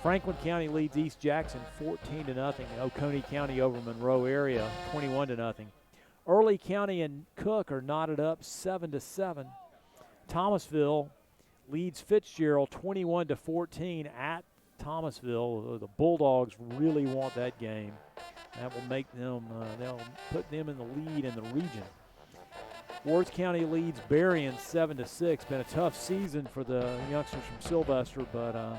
Franklin County leads East Jackson 14-0. And Oconee County over Monroe area 21-0. Early County and Cook are knotted up 7-7. Thomasville leads Fitzgerald 21-14 at Thomasville. The Bulldogs really want that game. That will make them, they'll put them in the lead in the region. Wards County leads Berrien 7-6. Been a tough season for the youngsters from Sylvester, but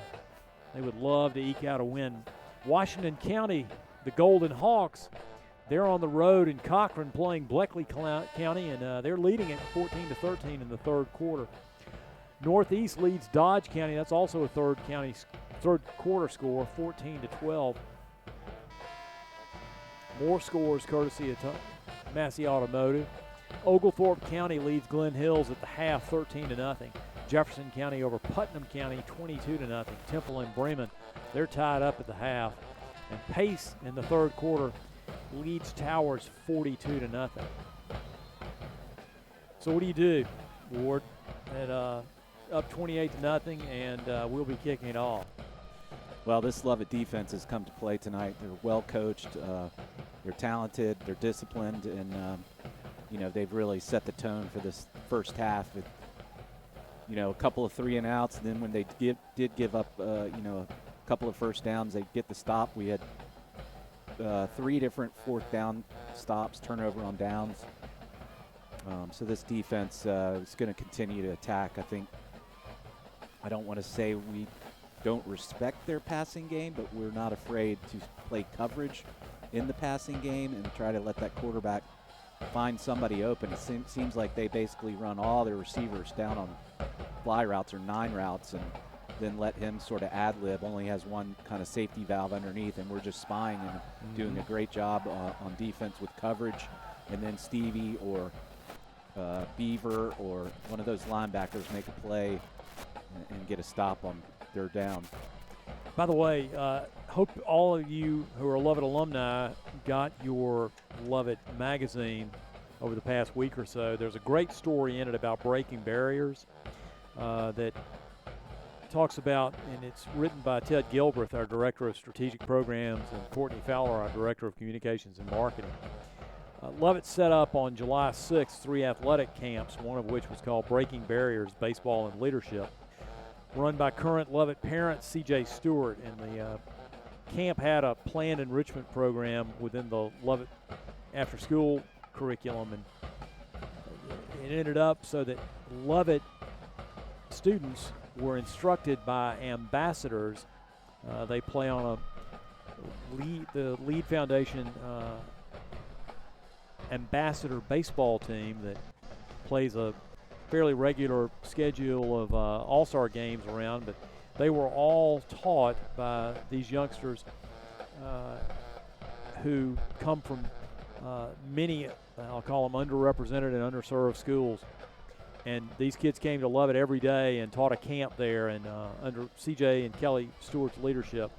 they would love to eke out a win. Washington County, the Golden Hawks, they're on the road in Cochran playing Bleckley County, and they're leading it 14-13 in the third quarter. Northeast leads Dodge County. That's also a third quarter score, 14-12. More scores courtesy of Massey Automotive. Oglethorpe County leads Glen Hills at the half, 13-0. Jefferson County over Putnam County, 22-0. Temple and Bremen, they're tied up at the half. And Pace in the third quarter leads Towers 42-0. So what do you do, Ward? At up 28-0, and we'll be kicking it off. Well, this Lovett defense has come to play tonight. They're well coached, they're talented, they're disciplined, and they've really set the tone for this first half with, a couple of 3 and outs. And then when they did give up, a couple of first downs, they get the stop. We had 3 different 4th down stops, turnover on downs. So this defense is going to continue to attack. I don't want to say we don't respect their passing game, but we're not afraid to play coverage in the passing game and try to let that quarterback find somebody open. It seems like they basically run all their receivers down on fly routes or 9 routes and then let him sort of ad-lib. Only has one kind of safety valve underneath, and we're just spying and doing a great job on defense with coverage. And then Stevie or Beaver or one of those linebackers make a play and get a stop on their down. By the way, hope all of you who are Lovett alumni got your Lovett magazine over the past week or so. There's a great story in it about breaking barriers that talks about, and it's written by Ted Gilbreth, our Director of Strategic Programs, and Courtney Fowler, our Director of Communications and Marketing. Lovett set up on July 6th 3 athletic camps, one of which was called Breaking Barriers, Baseball and Leadership, run by current Lovett parent C.J. Stewart. And the camp had a planned enrichment program within the Lovett after-school curriculum, and it ended up so that Lovett students were instructed by ambassadors. They play on the Lead Foundation ambassador baseball team that plays a fairly regular schedule of all-star games around, but they were all taught by these youngsters who come from many, I'll call them underrepresented and underserved schools. And these kids came to Lovett every day and taught a camp there, and under CJ and Kelly Stewart's leadership,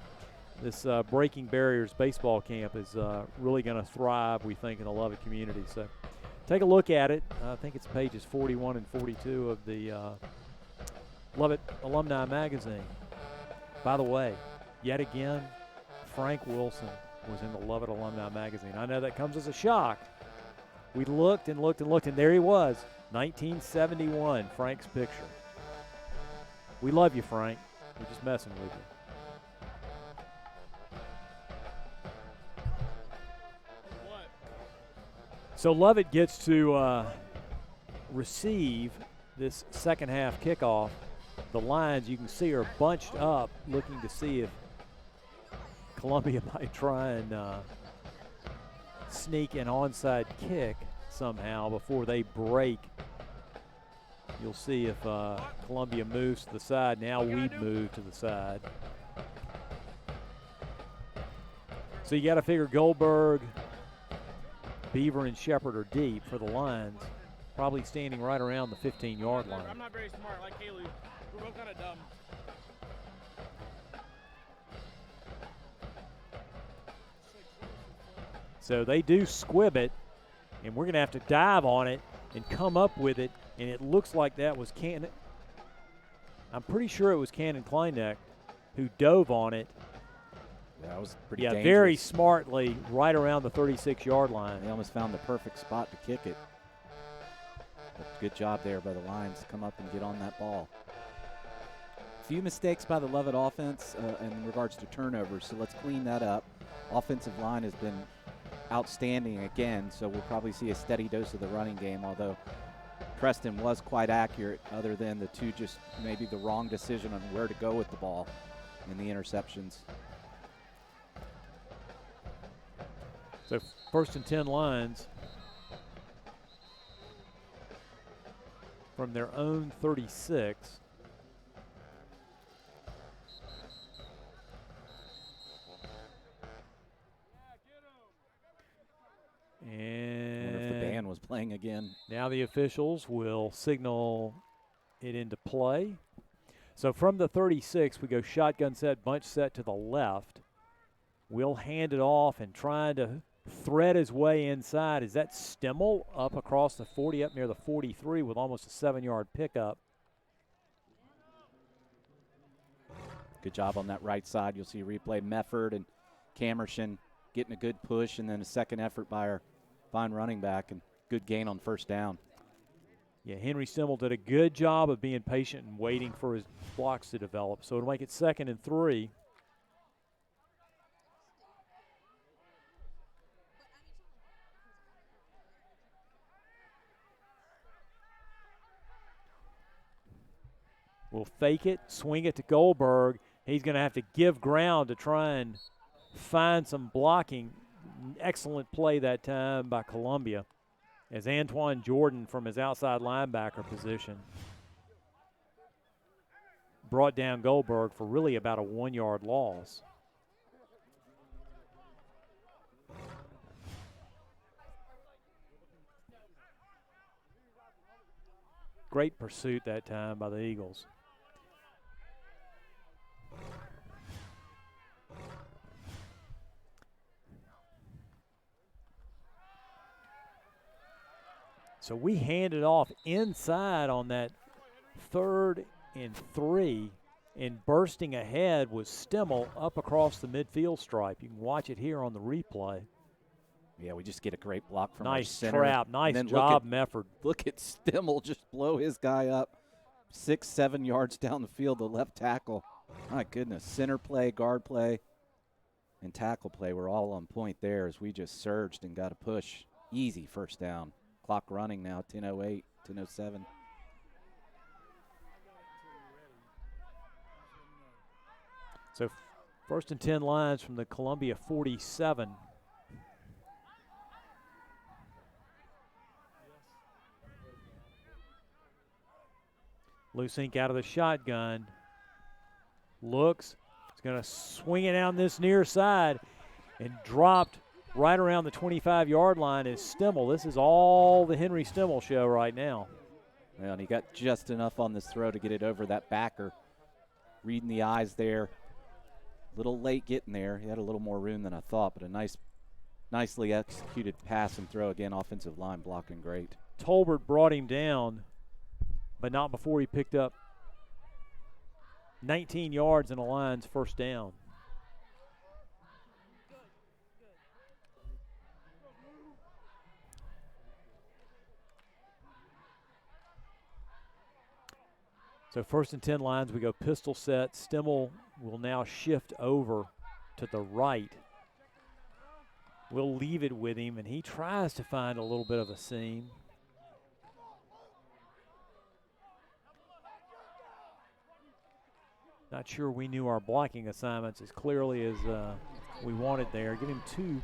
this Breaking Barriers baseball camp is really going to thrive, we think, in the Lovett community. So take a look at it. I think it's pages 41 and 42 of the Lovett Alumni Magazine. By the way, yet again, Frank Wilson was in the Lovett Alumni Magazine. I know that comes as a shock. We looked and looked and looked, and there he was, 1971, Frank's picture. We love you, Frank. We're just messing with you. So Lovett gets to receive this second half kickoff. The Lions, you can see, are bunched up looking to see if Columbia might try and sneak an onside kick somehow before they break. You'll see if Columbia moves to the side. Now we move to the side. So you got to figure Goldberg, Beaver, and Shepard are deep for the Lions, probably standing right around the 15-yard line. I'm not very smart like Haley. We're both kind of dumb. So they do squib it, and we're going to have to dive on it and come up with it, and it looks like that was Cannon. I'm pretty sure it was Cannon Kleineck who dove on it. Yeah, that was pretty dangerous. Very smartly right around the 36-yard line. They almost found the perfect spot to kick it. But good job there by the Lions to come up and get on that ball. A few mistakes by the Lovett offense in regards to turnovers, so let's clean that up. Offensive line has been outstanding again, so we'll probably see a steady dose of the running game, although Preston was quite accurate other than the two just maybe the wrong decision on where to go with the ball in the interceptions. So 1st and 10 Lions from their own 36. And I wonder if the band was playing again. Now the officials will signal it into play. So from the 36, we go shotgun set, bunch set to the left. We'll hand it off and trying to thread his way inside. Is that Stemmel up across the 40, up near the 43 with almost a 7-yard pickup? Good job on that right side. You'll see a replay. Mefford and Camerson getting a good push, and then a second effort by our fine running back. And good gain on first down. Yeah, Henry Stimmel did a good job of being patient and waiting for his blocks to develop. So it'll make it 2nd and 3. We'll fake it, swing it to Goldberg. He's going to have to give ground to try and find some blocking. Excellent play that time by Columbia as Antoine Jordan from his outside linebacker position brought down Goldberg for really about a 1-yard loss. Great pursuit that time by the Eagles. So we handed off inside on that 3rd and 3, and bursting ahead was Stimmel up across the midfield stripe. You can watch it here on the replay. Yeah, we just get a great block from our nice center. trap, nice job, Mefford. Look at Stimmel just blow his guy up 6-7 yards down the field, the left tackle. My goodness, center play, guard play, and tackle play were all on point there as we just surged and got a push. Easy first down. Clock running now, 10:08, 10:07. So 1st and 10 lines from the Columbia 47. Lusink out of the shotgun. Looks. He's going to swing it down this near side and dropped right around the 25-yard line is Stimmel. This is all the Henry Stimmel show right now. Well, and he got just enough on this throw to get it over that backer. Reading the eyes there. Little late getting there. He had a little more room than I thought, but a nicely executed pass and throw. Again, offensive line blocking great. Tolbert brought him down, but not before he picked up 19 yards in the Lions' first down. So 1st and 10 lines, we go pistol set. Stimmel will now shift over to the right. We'll leave it with him, and he tries to find a little bit of a seam. Not sure we knew our blocking assignments as clearly as we wanted there. Give him 2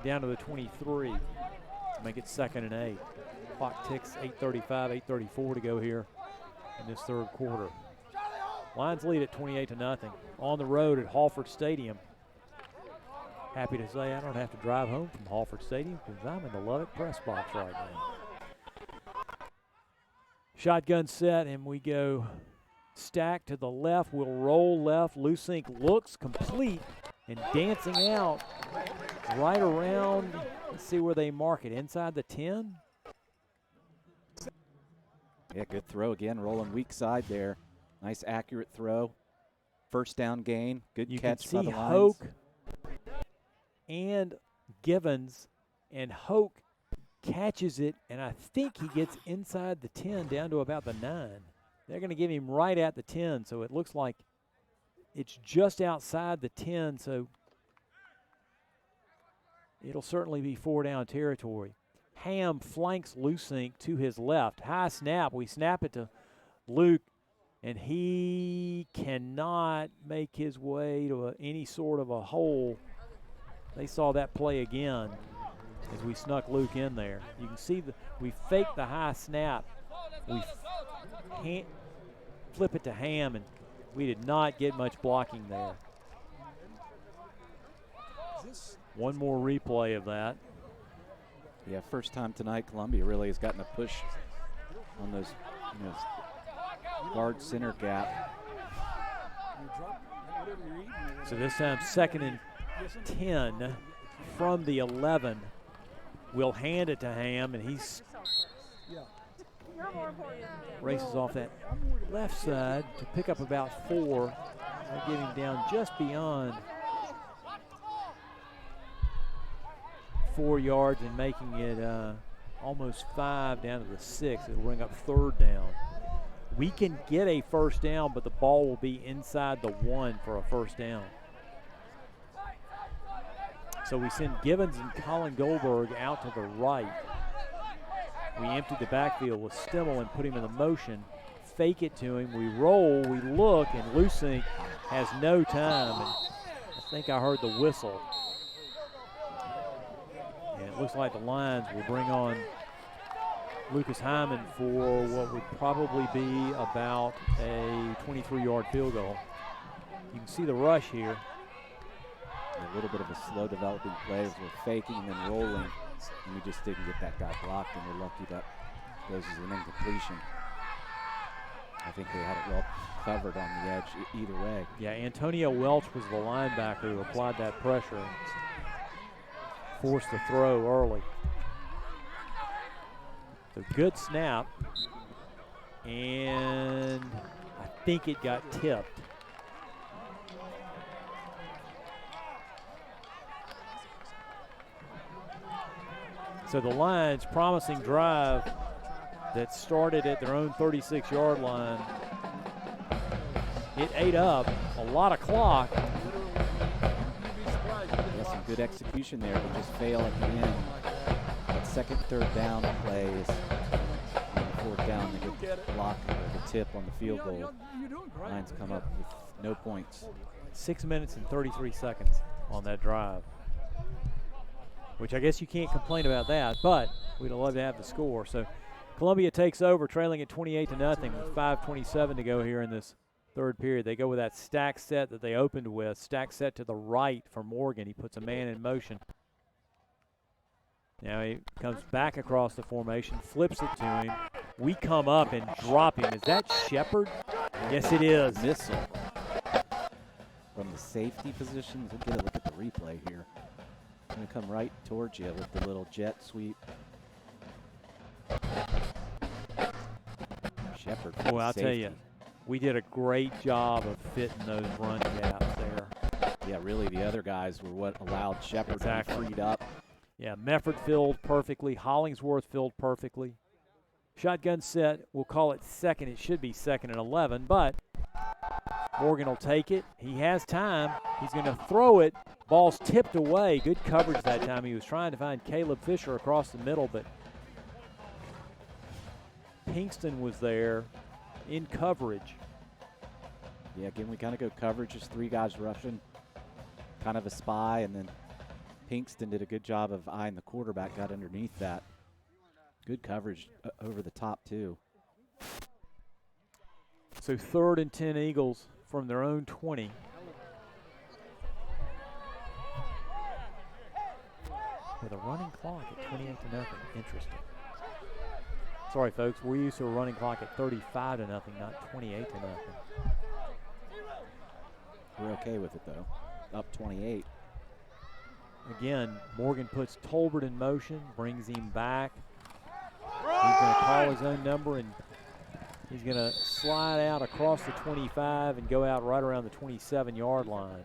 down to the 23. Make it 2nd and 8. Clock ticks, 8:35, 8:34 to go here in this 3rd quarter. Lions lead at 28-0 on the road at Hallford Stadium. Happy to say I don't have to drive home from Hallford Stadium because I'm in the Lovett press box right now. Shotgun set, and we go stack to the left. We'll roll left. Lusink looks complete and dancing out right around. Let's see where they mark it. Inside the 10. Yeah, good throw again. Rolling weak side there. Nice accurate throw. First down gain. Good catch by the Lions. Hoke and Givens, and Hoke catches it, and I think he gets inside the 10 down to about the 9. They're going to give him right at the 10, so it looks like it's just outside the 10, so it'll certainly be 4-down territory. Ham flanks Lusink to his left. High snap. We snap it to Luke, and he cannot make his way to any sort of a hole. They saw that play again as we snuck Luke in there. You can see we faked the high snap. We flip it to Ham, and we did not get much blocking there. One more replay of that. Yeah, first time tonight Columbia really has gotten a push on those guard center gap. So this time 2nd and 10 from the 11. We'll hand it to Ham, and he's races off that left side to pick up about 4. I'll get him down just beyond 4 yards and making it almost 5 down to the 6. It'll bring up 3rd down. We can get a first down, but the ball will be inside the 1 for a first down. So we send Givens and Colin Goldberg out to the right. We emptied the backfield with Stimmel and put him in the motion. Fake it to him. We roll, we look, and Lusink has no time. And I think I heard the whistle. And it looks like the Lions will bring on Lucas Hyman for what would probably be about a 23-yard field goal. You can see the rush here. A little bit of a slow developing play as we're faking and then rolling, and we just didn't get that guy blocked, and we're lucky that goes as an incompletion. I think they had it well covered on the edge either way. Yeah, Antonio Welch was the linebacker who applied that pressure and forced the throw early. So good snap, and I think it got tipped. So the Lions' promising drive that started at their own 36-yard line, it ate up a lot of clock. Yeah, some good execution there, but just fail at the end. That 2nd, 3rd down plays, and the 4th down, they get the block or the tip on the field goal. Lions come up with no points. 6 minutes and 33 seconds on that drive, which I guess you can't complain about that, but we'd love to have the score. So Columbia takes over, trailing at 28-0 with 5:27 to go here in this 3rd period. They go with that stack set that they opened with, stack set to the right for Morgan. He puts a man in motion. Now he comes back across the formation, flips it to him. We come up and drop him. Is that Shepard? Yes, it is. Missile from the safety position. Get a look at the replay here. Going to come right towards you with the little jet sweep. Shepard. Boy, I'll tell you, we did a great job of fitting those run gaps there. Yeah, really, the other guys were what allowed Shepard to be freed up. Yeah, Mefford filled perfectly. Hollingsworth filled perfectly. Shotgun set, we'll call it 2nd. It should be 2nd and 11, but Morgan will take it. He has time. He's going to throw it. Ball's tipped away. Good coverage that time. He was trying to find Caleb Fisher across the middle, but Pinkston was there in coverage. Yeah, again, we kind of go coverage, just 3 guys rushing, kind of a spy, and then Pinkston did a good job of eyeing the quarterback, got underneath that. Good coverage over the top, too. So 3rd and 10 Eagles from their own 20. With a running clock at 28-0. Interesting. Sorry, folks. We're used to a running clock at 35-0, not 28-0. We're okay with it, though. Up 28. Again, Morgan puts Tolbert in motion, brings him back. He's going to call his own number, and he's going to slide out across the 25 and go out right around the 27-yard line.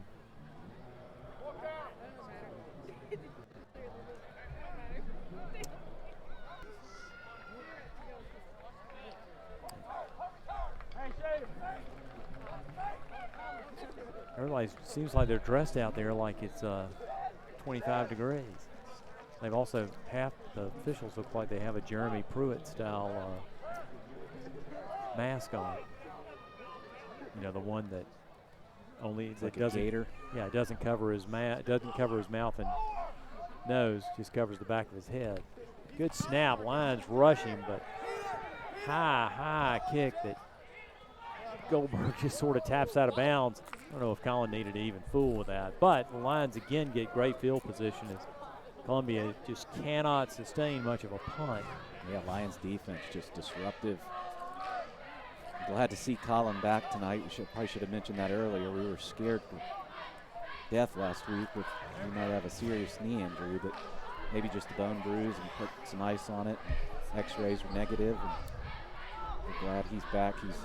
Everybody seems like they're dressed out there like it's 25 degrees. They've also, half the officials look like they have a Jeremy Pruitt style mask on. You know, the one that only It's that like doesn't, a gator. yeah, it doesn't cover his doesn't cover his mouth and nose, just covers the back of his head. Good snap, Lions rush him, but high kick that Goldberg just sort of taps out of bounds. I don't know if Colin needed to even fool with that, but the Lions again get great field position as Columbia just cannot sustain much of a punt. Yeah, Lions defense just disruptive. Glad to see Colin back tonight. We probably should have mentioned that earlier. We were scared to death last week with he might have a serious knee injury, but maybe just a bone bruise and put some ice on it. X-rays were negative, and we're glad he's back. He's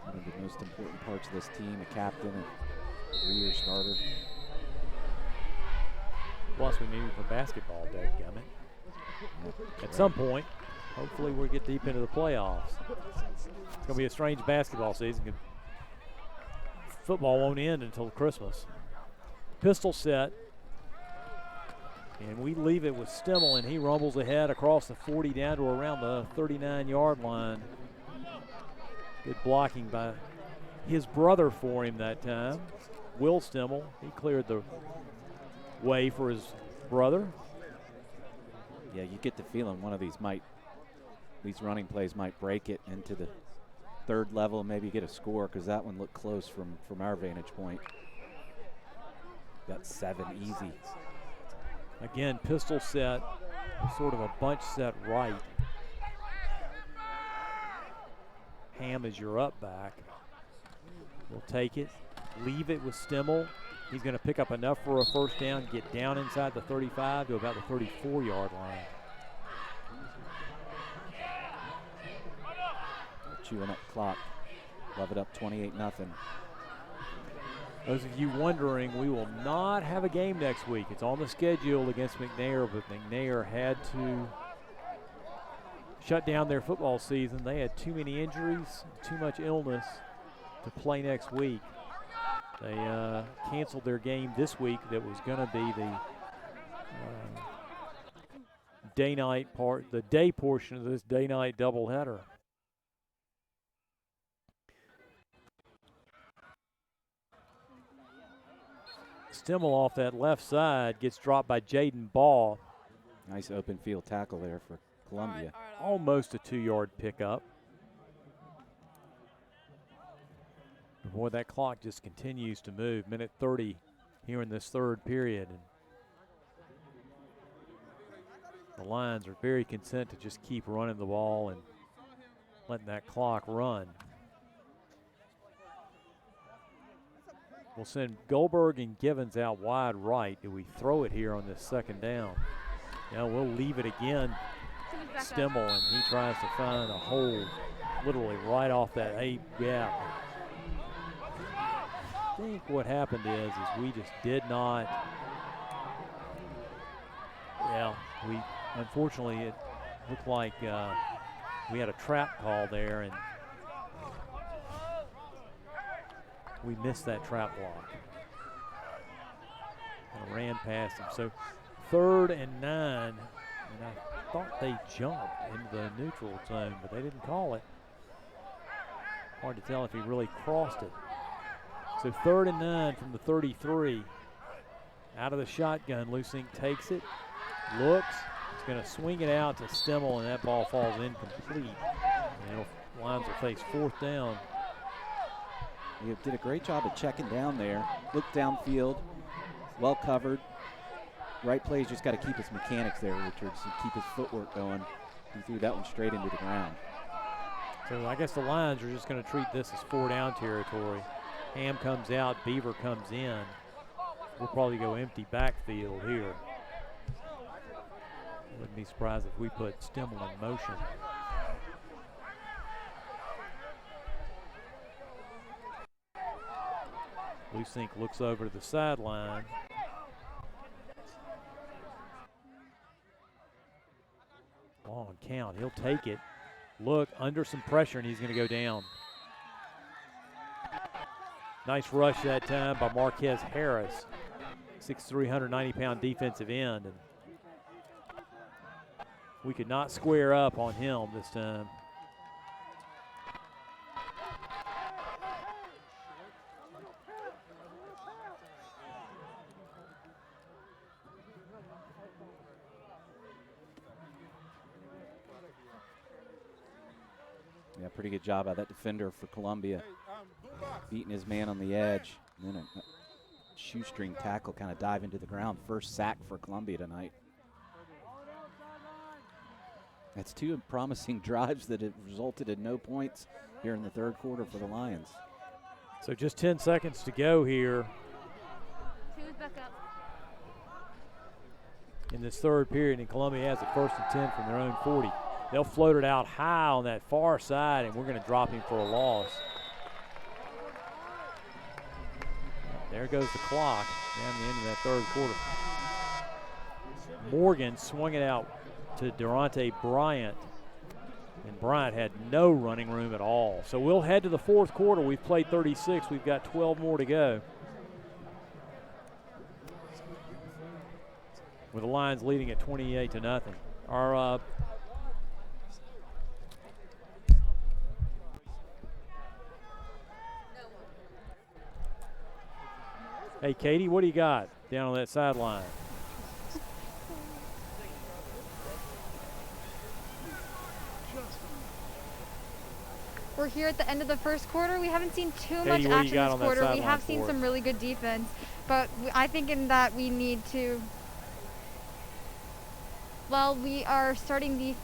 one of the most important parts of this team, a captain and 3-year starter. Plus, we need him for basketball, dadgummit. at some point, hopefully we'll get deep into the playoffs. It's going to be a strange basketball season. Football won't end until Christmas. Pistol set. And we leave it with Stimmel, and he rumbles ahead across the 40 down to around the 39-yard line. Good blocking by his brother for him that time. Will Stimmel, he cleared the way for his brother. Yeah, you get the feeling one of these running plays might break it into the third level and maybe get a score, because that one looked close from our vantage point. Got 7 easy. Again, pistol set, sort of a bunch set right. Ham is your up back. We'll take it, leave it with Stimmel. He's going to pick up enough for a first down, get down inside the 35 to about the 34-yard line. Chewing up clock. Love it up 28-0. Those of you wondering, we will not have a game next week. It's on the schedule against McNair, but McNair had to shut down their football season. They had too many injuries, too much illness to play next week. They canceled their game this week that was going to be the day portion of this day-night doubleheader. Stimmel off that left side gets dropped by Jaden Ball. Nice open field tackle there for Columbia. Almost a 2-yard pickup. Boy, that clock just continues to move. Minute 30 here in this third period. And the Lions are very content to just keep running the ball and letting that clock run. We'll send Goldberg and Givens out wide right. Do we throw it here on this second down? Now we'll leave it again. Stimmel, and he tries to find a hole literally right off that A gap. I think what happened is we just did not, unfortunately it looked like we had a trap call there, and we missed that trap block. And ran past him. So 3rd and 9, and I thought they jumped into the neutral zone, but they didn't call it. Hard to tell if he really crossed it. So 3rd and 9 from the 33. Out of the shotgun, Lusink takes it, looks, he's going to swing it out to Stimmel, and that ball falls incomplete. And Lions will face 4th down. You did a great job of checking down there. Looked downfield, well covered. Right plays, just got to keep his mechanics there, Richards, and keep his footwork going. He threw that one straight into the ground. So I guess the Lions are just going to treat this as 4-down territory. Ham comes out, Beaver comes in. We'll probably go empty backfield here. Wouldn't be surprised if we put Stimmel in motion. Lusink looks over to the sideline. Long count, he'll take it. Look, under some pressure, and he's going to go down. Nice rush that time by Marquez Harris, 6'3", 190-pound defensive end. And we could not square up on him this time. Yeah, pretty good job by that defender for Columbia. Beating his man on the edge. And then a shoestring tackle kind of dive into the ground. First sack for Columbia tonight. That's 2 promising drives that have resulted in no points here in the third quarter for the Lions. So just 10 seconds to go here in this third period, and Columbia has it 1st and 10 from their own 40. They'll float it out high on that far side, and we're going to drop him for a loss. There goes the clock down the end of that third quarter. Morgan swung it out to Durante Bryant. And Bryant had no running room at all. So we'll head to the fourth quarter. We've played 36. We've got 12 more to go. With the Lions leading at 28-0. Our hey, Katie, what do you got down on that sideline? We're here at the end of the first quarter. We haven't seen too Katie, much what do you action got this on that quarter. We sideline have seen for some us? really good defense, but I think in that we need to. Well, we are starting the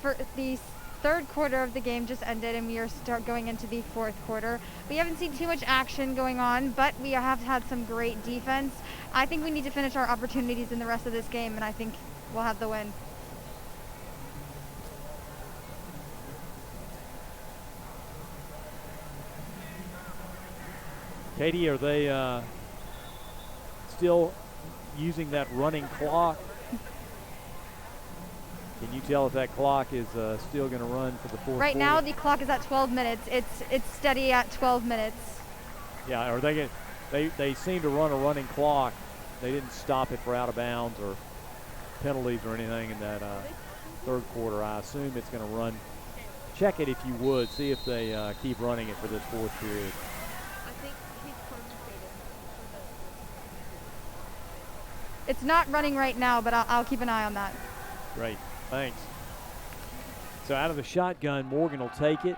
third quarter of the game just ended, and we are going into the fourth quarter. We haven't seen too much action going on, but we have had some great defense. I think we need to finish our opportunities in the rest of this game, and I think we'll have the win. Katie, are they still using that running clock? Can you tell if that clock is still going to run for the fourth Right quarter? now, the clock is at 12 minutes. It's steady at 12 minutes. Yeah, are they seem to run a running clock. They didn't stop it for out of bounds or penalties or anything in that third quarter. I assume it's going to run. Check it if you would. See if they keep running it for this fourth period. It's not running right now, but I'll keep an eye on that. Great, thanks. So out of the shotgun, Morgan will take it,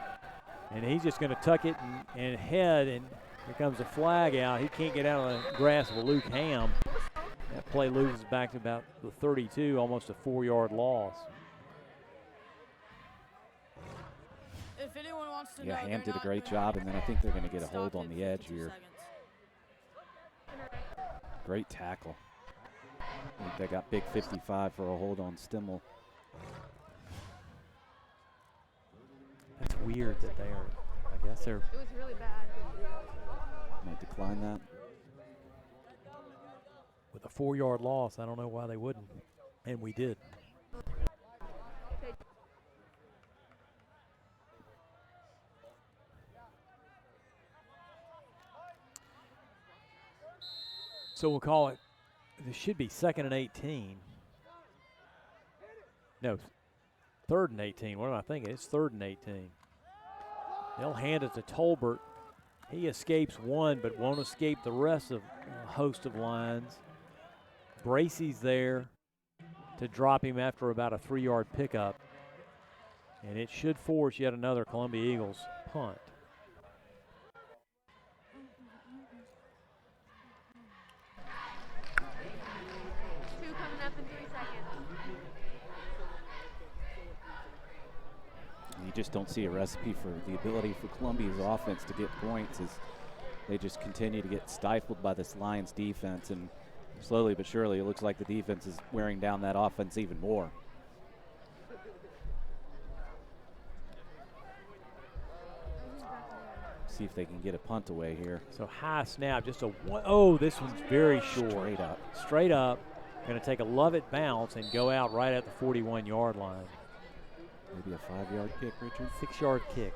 and he's just going to tuck it and head, and here comes a flag out. He can't get out of the grasp of Luke Ham. That play loses back to about the 32, almost a 4-yard loss. If anyone wants to Yeah, know, Ham they're did a not great gonna job, and then I think they're going to get a hold stop on in the edge 52 here. seconds. Great tackle. I think they got big 55 for a hold on Stimmel. That's weird that they are, I guess they're. It was really bad. Might decline that. With a 4-yard loss, I don't know why they wouldn't, and we did. So we'll call it, this should be 2nd and 18. No, 3rd and 18. What am I thinking? It's 3rd and 18. They'll hand it to Tolbert. He escapes one, but won't escape the rest of a host of lines. Bracey's there to drop him after about a 3-yard pickup. And it should force yet another Columbia Eagles punt. Coming up in 3 seconds. You just don't see a recipe for the ability for Columbia's offense to get points as they just continue to get stifled by this Lions defense, and slowly but surely it looks like the defense is wearing down that offense even more. See if they can get a punt away here. So high snap, just a one. Oh, this one's very short. Straight up. Straight up. Going to take a Lovett bounce and go out right at the 41-yard line. Maybe a 5-yard kick, Richard? 6-yard kick.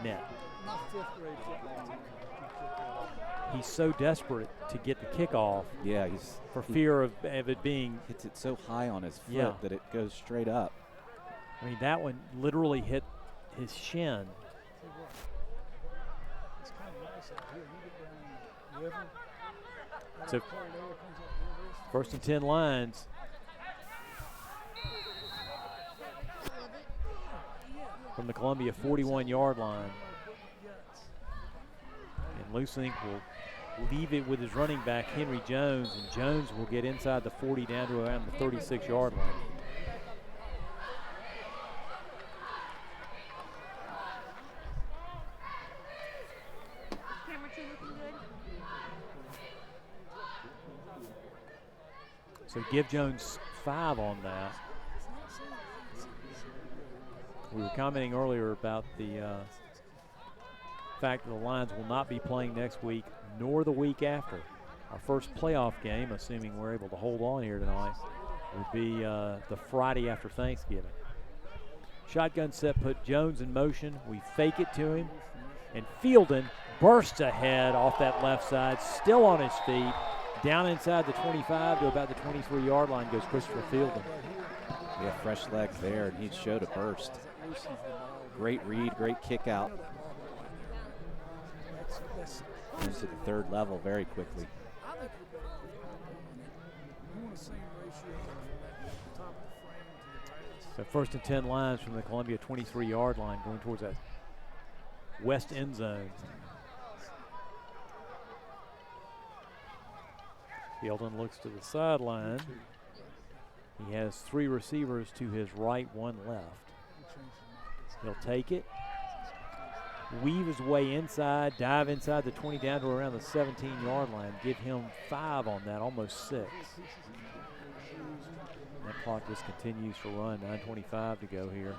Net. My 5th grade football team. He's so desperate to get the kickoff. Yeah, he's for fear of it being. Hits it so high on his foot Yeah. that it goes straight up. I mean, that one literally hit his shin. It's kind of nice out here. You get down the river. So, Tornado comes up the river. 1st and 10 Lions. From the Columbia 41-yard line. And Lusink will leave it with his running back, Henry Jones, and Jones will get inside the 40 down to around the 36-yard line. Camera 2 looking good. So give Jones 5 on that. We were commenting earlier about the fact that the Lions will not be playing next week nor the week after. Our first playoff game, assuming we're able to hold on here tonight, would be the Friday after Thanksgiving. Shotgun set, put Jones in motion. We fake it to him, and Fielden bursts ahead off that left side, still on his feet. Down inside the 25 to about the 23-yard line goes Christopher Fielden. Yeah, fresh legs there, and he showed a burst. Great read, great kick out. Into the third level very quickly. So first and 10 lines from the Columbia 23-yard line going towards that west end zone. Fielden looks to the sideline. He has 3 receivers to his right, 1 left. He'll take it, weave his way inside, dive inside the 20 down to around the 17-yard line. Give him 5 on that, almost 6. That clock just continues to run. 9:25 to go here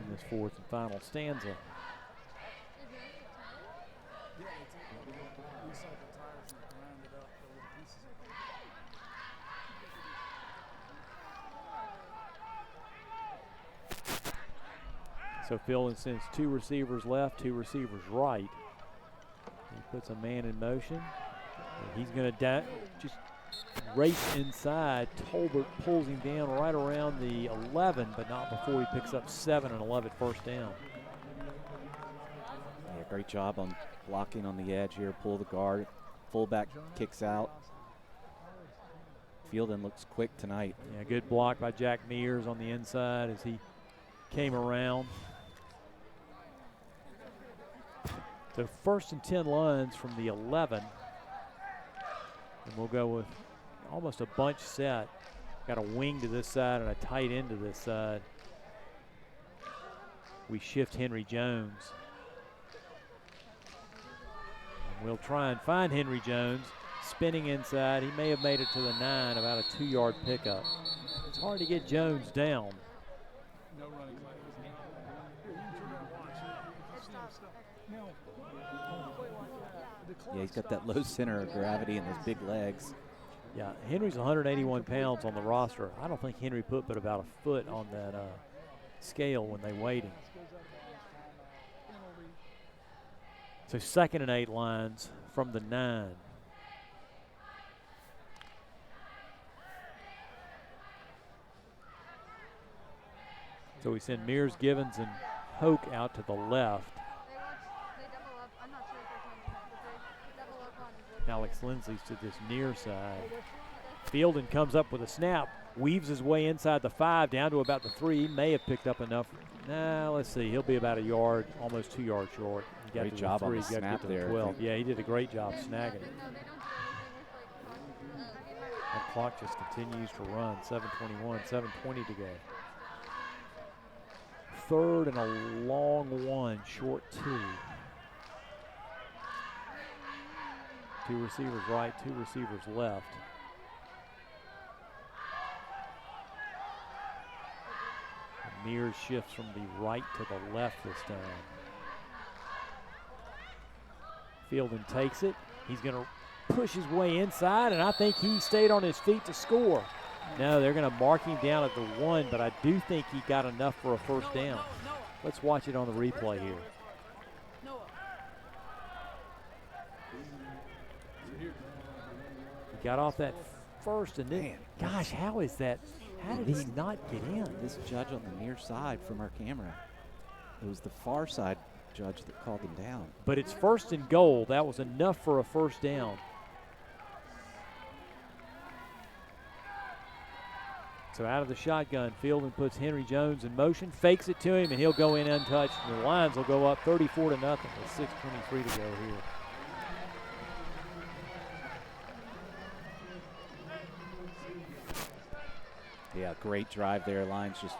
in this 4th and final stanza. So Fielden sends 2 receivers left, 2 receivers right. He puts a man in motion. And he's going to just race inside. Tolbert pulls him down right around the 11, but not before he picks up 7 and 11 first down. Yeah, great job on blocking on the edge here. Pull the guard. Fullback kicks out. Fielden looks quick tonight. Yeah, good block by Jack Mears on the inside as he came around. So first and 10 lines from the 11. And we'll go with almost a bunch set. Got a wing to this side and a tight end to this side. We shift Henry Jones. And we'll try and find Henry Jones. Spinning inside. He may have made it to the 9, about a 2-yard pickup. It's hard to get Jones down. Yeah, he's got that low center of gravity and those big legs. Yeah, Henry's 181 pounds on the roster. I don't think Henry put but about a foot on that scale when they weighed him. So 2nd and 8 lines from the 9. So we send Mears, Givens, and Hoke out to the left. Alex Lindsey's to this near side. Fielden comes up with a snap, weaves his way inside the 5 down to about the 3. He may have picked up enough. Let's see. He'll be about a yard, almost 2 yards short. He Great job on the snap there. 12. Yeah, he did a great job snagging it. That clock just continues to run. 7:21, 7:20 to go. 3rd and a long 1, short 2. 2 receivers right, 2 receivers left. And Mears shifts from the right to the left this time. Fielden takes it. He's going to push his way inside, and I think he stayed on his feet to score. No, they're going to mark him down at the 1, but I do think he got enough for a first down. Let's watch it on the replay here. He got off that first, and then, gosh, how is that? How did he not get in? This judge on the near side from our camera. It was the far side judge that called him down. But it's 1st and goal. That was enough for a first down. So out of the shotgun, Fielden puts Henry Jones in motion, fakes it to him, and he'll go in untouched. And the Lions will go up 34-0 with 6:23 to go here. Yeah, great drive there. Lions just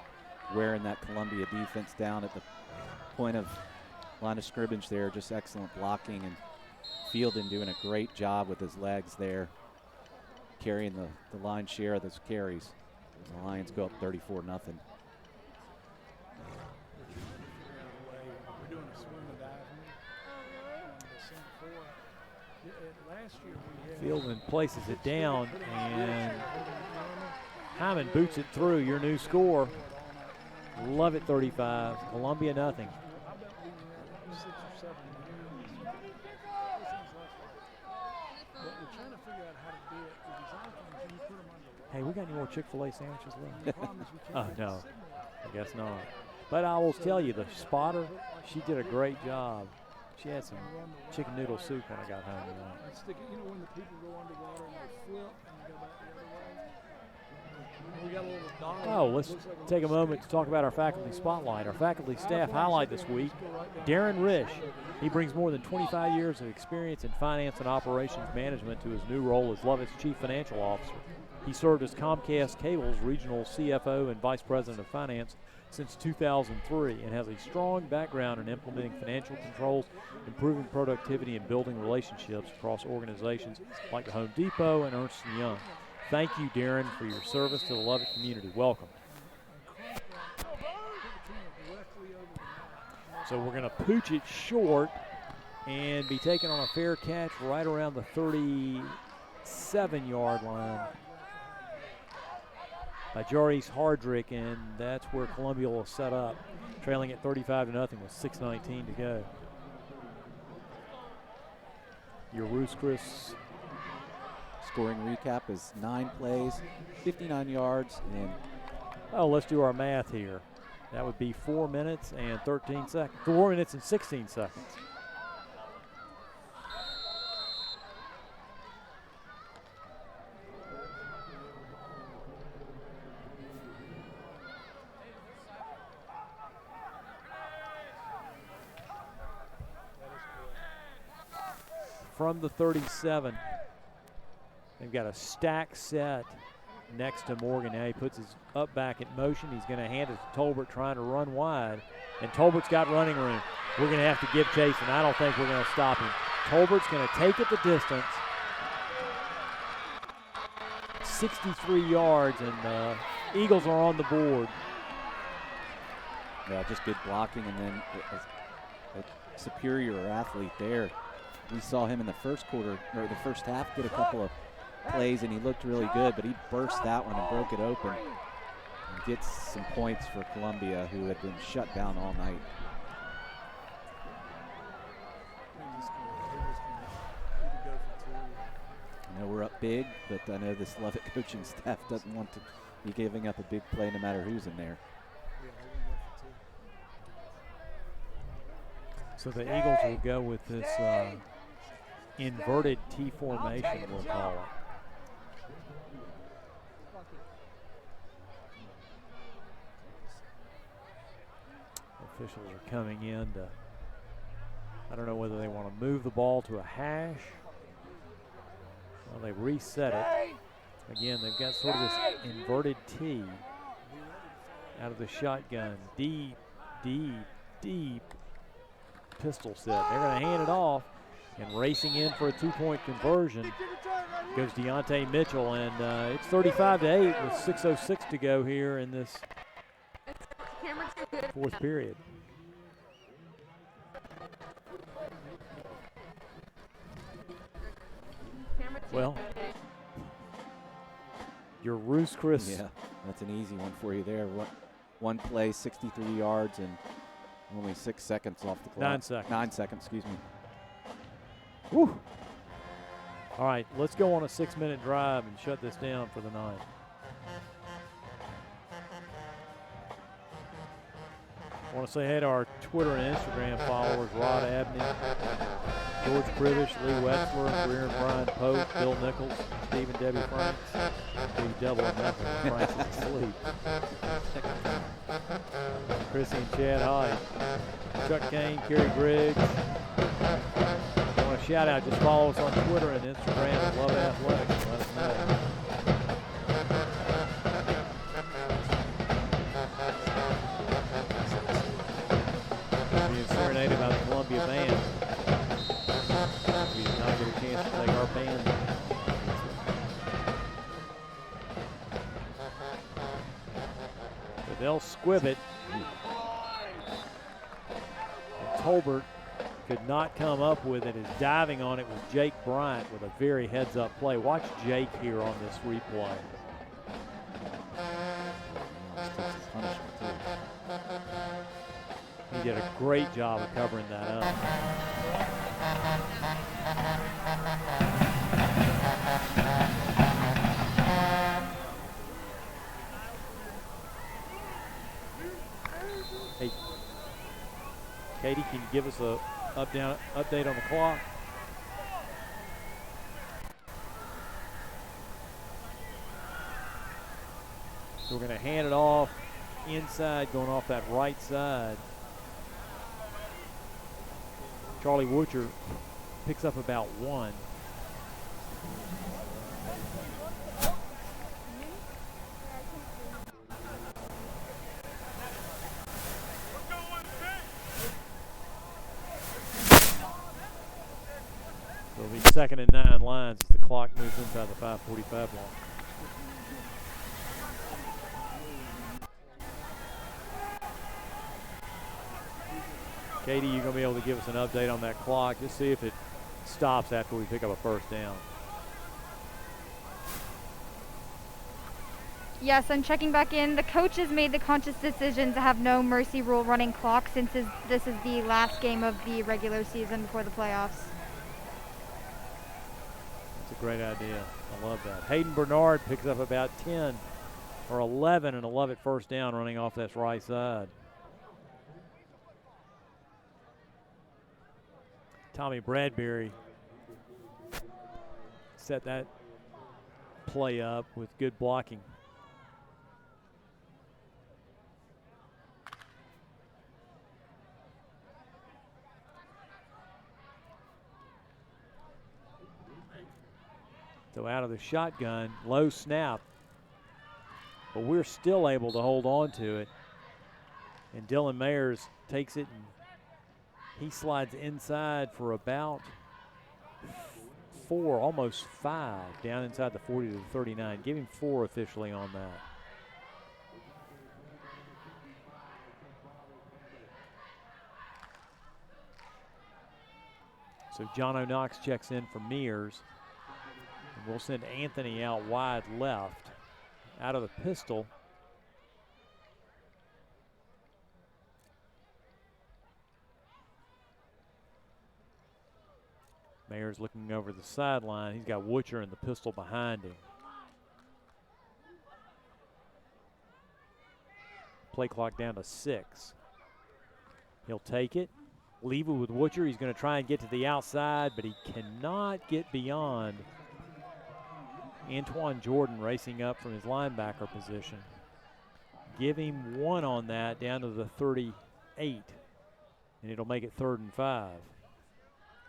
wearing that Columbia defense down at the point of line of scrimmage there. Just excellent blocking, and Fielden doing a great job with his legs there, carrying the lion's share of those carries. The Lions go up 34-0. Fielden places it down, and Hyman boots it through. Your new score. Love it, 35. Columbia nothing. I bet we win 6 or 7 games. But we're trying to figure out how to do it with these icons. Can you put them under? Hey, we got any more Chick-fil-A sandwiches left? The problem is we Oh, can't no. signal. I guess not. But I will tell you, the spotter, she did a great job. She had some chicken noodle soup when I got home. You know. And stick it, you know, when the people go underwater and they flip and they go back the other way. We got a little dollar. Oh, let's take a moment to talk about our faculty spotlight. Our faculty staff highlight this week, Darren Risch. He brings more than 25 years of experience in finance and operations management to his new role as Lovett's Chief Financial Officer. He served as Comcast Cable's regional CFO and Vice President of Finance since 2003 and has a strong background in implementing financial controls, improving productivity, and building relationships across organizations like the Home Depot and Ernst & Young. Thank you, Darren, for your service to the Lovett community. Welcome. So we're going to pooch it short and be taken on a fair catch right around the 37-yard line by Jaris Hardrick, and that's where Columbia will set up, trailing at 35-0 with 6:19 to go. Your Roos Chris Scoring recap is 9 plays, 59 yards, and oh, let's do our math here. That would be 4 minutes and 13 seconds. 4 minutes and 16 seconds. From the 37, they've got a stack set next to Morgan. Now he puts his up back in motion. He's going to hand it to Tolbert trying to run wide. And Tolbert's got running room. We're going to have to give chase, and I don't think we're going to stop him. Tolbert's going to take it the distance. 63 yards, and the Eagles are on the board. yeah, just good blocking, and then a superior athlete there. We saw him in the first quarter, or the first half, get a couple of plays, and he looked really good, but he burst that one and broke it open and gets some points for Columbia, who had been shut down all night. I know we're up big, but I know this Lovett coaching staff doesn't want to be giving up a big play no matter who's in there. So the Eagles will go with this inverted T formation, we'll call it. Officials are coming in to, I don't know whether they want to move the ball to a hash. Well, they reset it. Again, they've got sort of this inverted T out of the shotgun. Deep, deep, deep pistol set. They're going to hand it off, and racing in for a two-point conversion goes Deontay Mitchell, and it's 35-8 with 6:06 to go here in this fourth period. Well, your Roos Chris. Yeah, that's an easy one for you there. One play, 63 yards, and only 6 seconds off the clock. 9 seconds. 9 seconds, excuse me. Whew. All right, let's go on a 6-minute drive and shut this down for the night. I want to say hey to our Twitter and Instagram followers, Rod Abney, George Privish, Lee Wetzler, Greer and Brian Pope, Bill Nichols, Steve and Debbie Franks. Big double on that one. Franks is asleep. Chrissy and Chad Hyde, Chuck Kane, Kerry Griggs. If you want a shout out, just follow us on Twitter and Instagram at Love Athletics and let us know. Being serenaded by the Columbia band. We did not get a chance to take our band. But they'll squib it. And Tolbert could not come up with it. His diving on it was Jake Bryant with a very heads-up play. Watch Jake here on this replay. did a great job of covering that up. Hey, Katie, can you give us a update on the clock? So we're going to hand it off inside, going off that right side. Charlie Wutcher picks up about 1. It'll be 2nd and 9 lines as the clock moves inside the 5:45 mark. Katie, you're going to be able to give us an update on that clock. Just see if it stops after we pick up a first down. Yes, I'm checking back in. The coaches made the conscious decision to have no mercy rule running clock since this is the last game of the regular season before the playoffs. That's a great idea. I love that. Hayden Bernard picks up about 10 or 11 and a Lovett first down running off that right side. Tommy Bradbury set that play up with good blocking. So out of the shotgun, low snap, but we're still able to hold on to it. And Dylan Mayers takes it and he slides inside for about 4, almost 5, down inside the 40 to the 39. Give him 4 officially on that. So John O'Knox checks in for Mears. And we'll send Anthony out wide left. Out of the pistol. Mayer's looking over the sideline. He's got Wutcher and the pistol behind him. Play clock down to 6. He'll take it, leave it with Wutcher. He's going to try and get to the outside, but he cannot get beyond Antoine Jordan racing up from his linebacker position. Give him 1 on that down to the 38, and it'll make it 3rd and 5.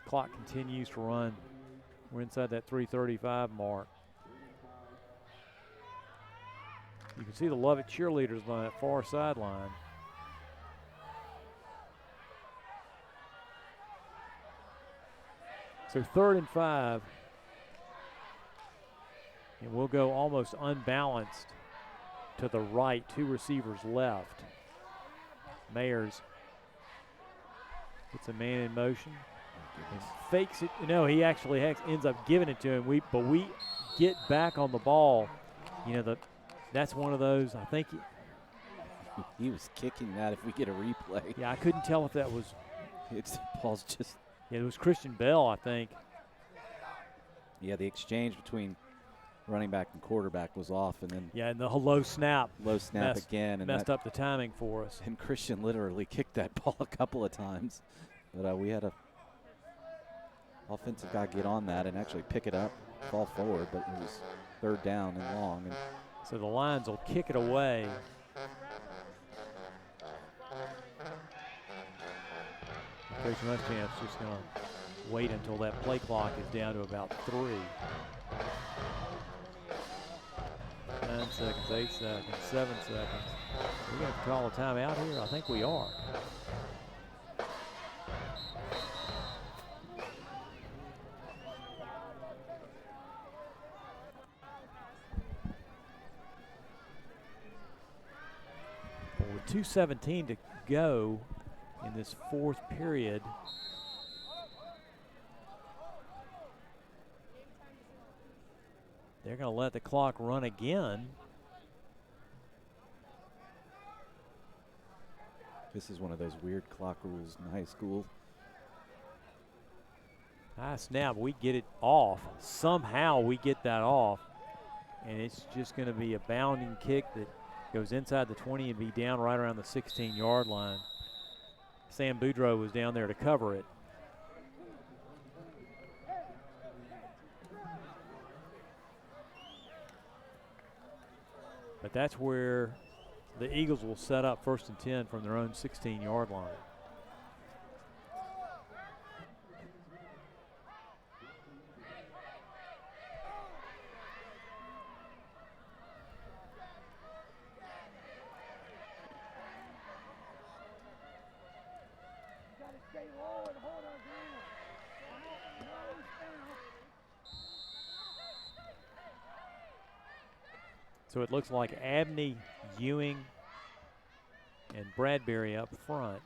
Clock continues to run. We're inside that 3:35 mark. You can see the Lovett cheerleaders on that far sideline. So 3rd and 5. And we'll go almost unbalanced to the right, 2 receivers left. Mayers gets a man in motion. And fakes it. No, he actually ends up giving it to him. But we get back on the ball. You know, that's one of those, I think. He was kicking that if we get a replay. Yeah, I couldn't tell if that was. Paul's just. Yeah, it was Christian Bell, I think. Yeah, the exchange between running back and quarterback was off. And then. Yeah, and the low snap. Low snap again. And messed up the timing for us. And Christian literally kicked that ball a couple of times. But we had a offensive guy get on that and actually pick it up, fall forward, but it was 3rd down and long. And so the Lions will kick it away. Coach Muschamp's just going to wait until that play clock is down to about 3. 9 seconds, 8 seconds, 7 seconds. We're going to call a timeout here? I think we are. With 2:17 to go in this 4th period. They're going to let the clock run again. This is one of those weird clock rules in high school. High snap, we get it off. Somehow we get that off. And it's just going to be a bounding kick that goes inside the 20 and be down right around the 16-yard line. Sam Boudreaux was down there to cover it. But that's where the Eagles will set up 1st and 10 from their own 16-yard line. So it looks like Abney, Ewing, and Bradbury up front.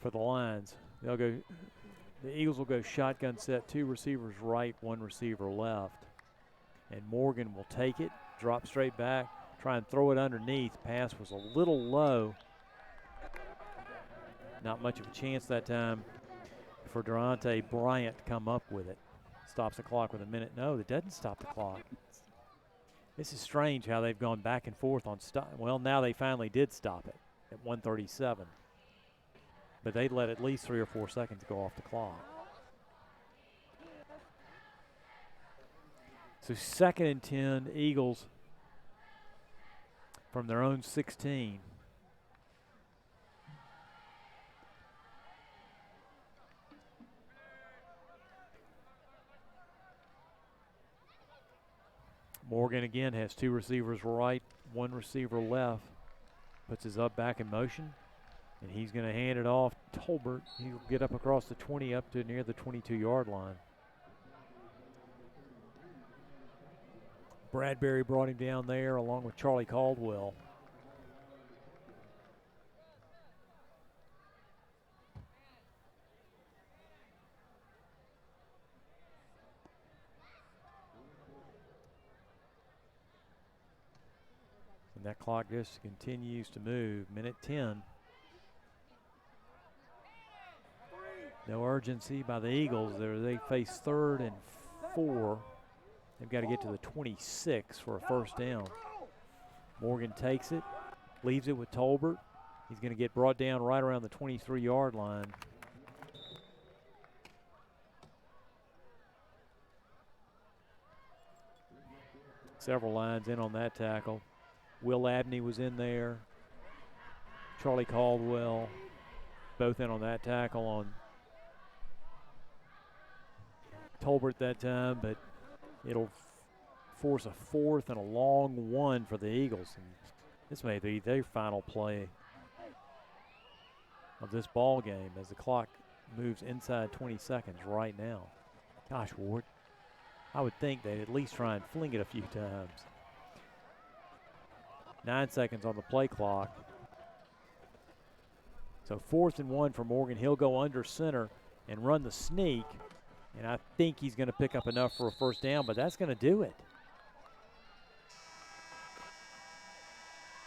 For the Lions. They'll go, the Eagles will go shotgun set, 2 receivers right, 1 receiver left. And Morgan will take it, drop straight back, try and throw it underneath. Pass was a little low. Not much of a chance that time for Durante Bryant to come up with it. Stops the clock with a minute. No, it doesn't stop the clock. This is strange how they've gone back and forth on stop. Well, now they finally did stop it at 1:37. But they let at least 3 or 4 seconds go off the clock. So 2nd and 10, Eagles from their own 16. Morgan again has 2 receivers right, 1 receiver left. Puts his up back in motion, and he's going to hand it off to Tolbert. He'll get up across the 20 up to near the 22-yard line. Bradbury brought him down there along with Charlie Caldwell. And that clock just continues to move. Minute 10. No urgency by the Eagles there. They face 3rd and 4. They've got to get to the 26 for a 1st down. Morgan takes it, leaves it with Tolbert. He's going to get brought down right around the 23-yard line. Several lines in on that tackle. Will Abney was in there. Charlie Caldwell, both in on that tackle on Tolbert that time, but it'll force a 4th and a long one for the Eagles. And this may be their final play of this ball game as the clock moves inside 20 seconds right now. Gosh, Ward, I would think they'd at least try and fling it a few times. 9 seconds on the play clock. So 4th and 1 for Morgan. He'll go under center and run the sneak. And I think he's going to pick up enough for a 1st down, but that's going to do it.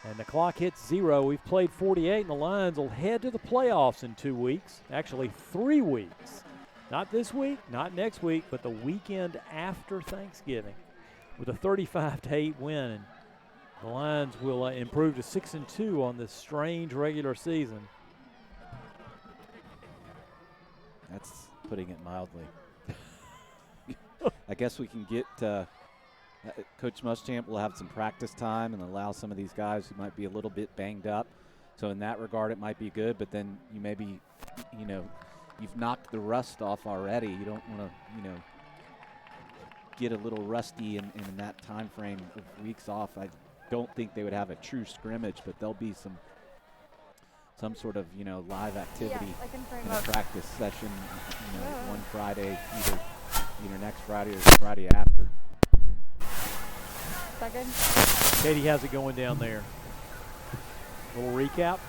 And the clock hits 0. We've played 48, and the Lions will head to the playoffs in 2 weeks. Actually, 3 weeks. Not this week, not next week, but the weekend after Thanksgiving with a 35-8 win. And the Lions will improve to 6-2 on this strange regular season. That's putting it mildly. I guess we can get Coach Muschamp will have some practice time and allow some of these guys who might be a little bit banged up. So in that regard, it might be good. But then you maybe, you've knocked the rust off already. You don't want to, get a little rusty in that time frame of weeks off. I don't think they would have a true scrimmage, but there'll be some sort of live activity in a practice session. One Friday, either next Friday or the Friday after. Second. Katie has it going down there. Little recap.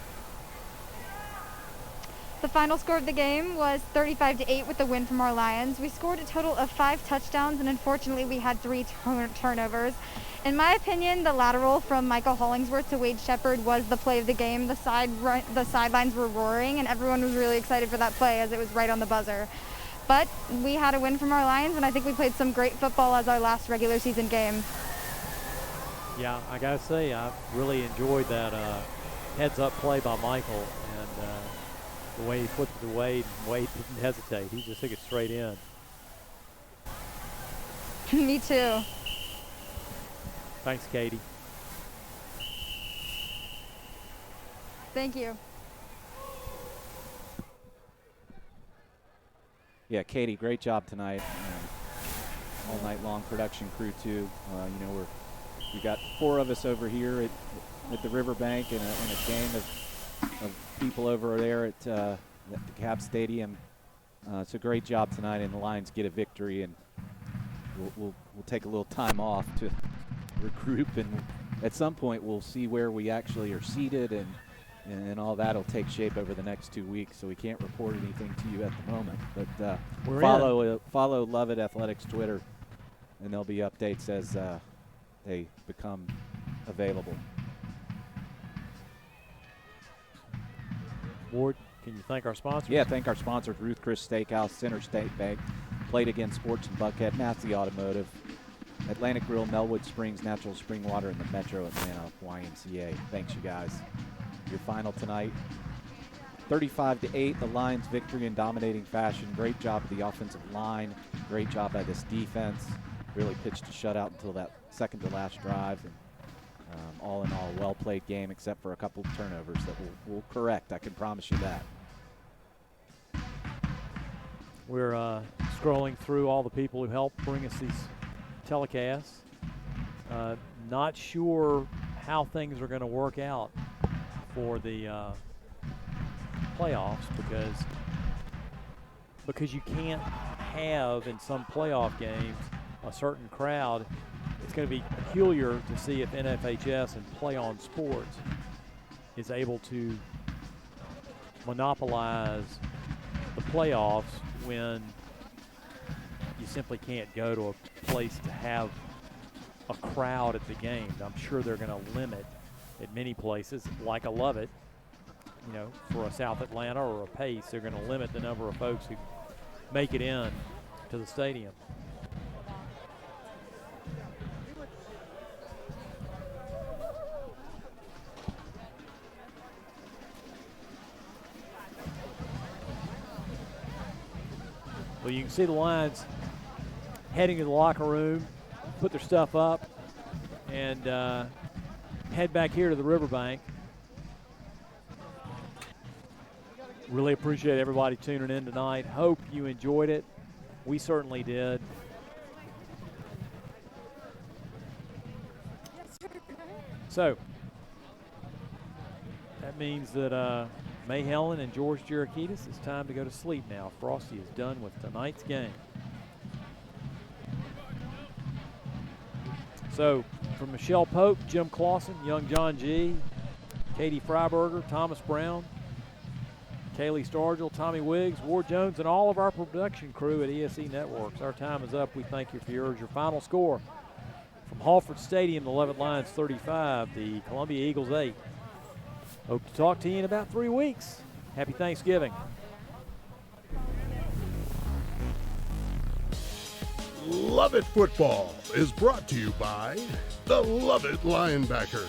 The final score of the game was 35-8 with the win from our Lions. We scored a total of 5 touchdowns, and unfortunately we had 3 turnovers. In my opinion, the lateral from Michael Hollingsworth to Wade Shepard was the play of the game. The sidelines were roaring, and everyone was really excited for that play as it was right on the buzzer. But we had a win from our Lions, and I think we played some great football as our last regular season game. Yeah, I got to say, I really enjoyed that heads-up play by Michael, and the way he flipped it to Wade, and Wade didn't hesitate. He just took it straight in. Me too. Thanks, Katie. Thank you. Yeah, Katie, great job tonight. All night long production crew too. You know, we got 4 of us over here at the Riverbank and a gang of people over there at the Cap Stadium. It's a great job tonight, and the Lions get a victory. And we'll take a little time off to regroup, and at some point we'll see where we actually are seated, and all that will take shape over the next 2 weeks. So we can't report anything to you at the moment. But follow Love It Athletics Twitter, and there'll be updates as they become available. Ward, can you thank our sponsors? Yeah, thank our sponsors, Ruth Chris Steakhouse, Center State Bank, Play It Again Sports in Buckhead, Massey Automotive, Atlantic Grill, Melwood Springs, Natural Spring Water, and the Metro Atlanta YMCA. Thanks, you guys. Your final tonight, 35-8, the Lions' victory in dominating fashion. Great job of the offensive line. Great job by this defense. Really pitched a shutout until that second to last drive. And all in all, well-played game except for a couple of turnovers that we'll correct. I can promise you that. We're scrolling through all the people who helped bring us these telecasts. Not sure how things are going to work out for the playoffs because you can't have in some playoff games a certain crowd. It's going to be peculiar to see if NFHS and Play On Sports is able to monopolize the playoffs when you simply can't go to a place to have a crowd at the game. I'm sure they're going to limit at many places, like I Love It, you know, for a South Atlanta or a Pace, they're going to limit the number of folks who make it in to the stadium. Well, you can see the Lions heading to the locker room, put their stuff up, and head back here to the Riverbank. Really appreciate everybody tuning in tonight. Hope you enjoyed it. We certainly did. So that means that May Helen and George Jarakitis, it's time to go to sleep now. Frosty is done with tonight's game. So from Michelle Pope, Jim Clausen, Young John G., Katie Freiberger, Thomas Brown, Kaylee Stargell, Tommy Wiggs, Ward Jones, and all of our production crew at ESE Networks. Our time is up. We thank you for yours. Your final score from Halford Stadium, the Leavitt Lions 35, the Columbia Eagles 8. Hope to talk to you in about 3 weeks. Happy Thanksgiving. Love It Football is brought to you by the Love It Linebackers,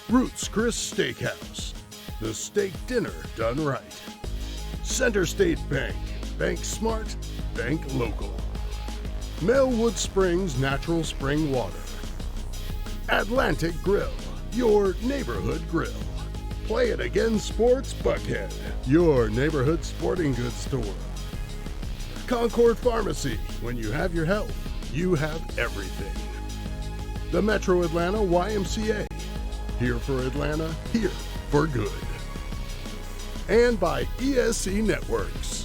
Ruth's Chris Steakhouse, the steak dinner done right, Center State Bank, bank smart, bank local, Melwood Springs Natural Spring Water, Atlantic Grill, your neighborhood grill, Play It Again Sports Buckhead, your neighborhood sporting goods store, Concord Pharmacy, when you have your health, you have everything, the Metro Atlanta YMCA, here for Atlanta, here for good, and by ESE Networks.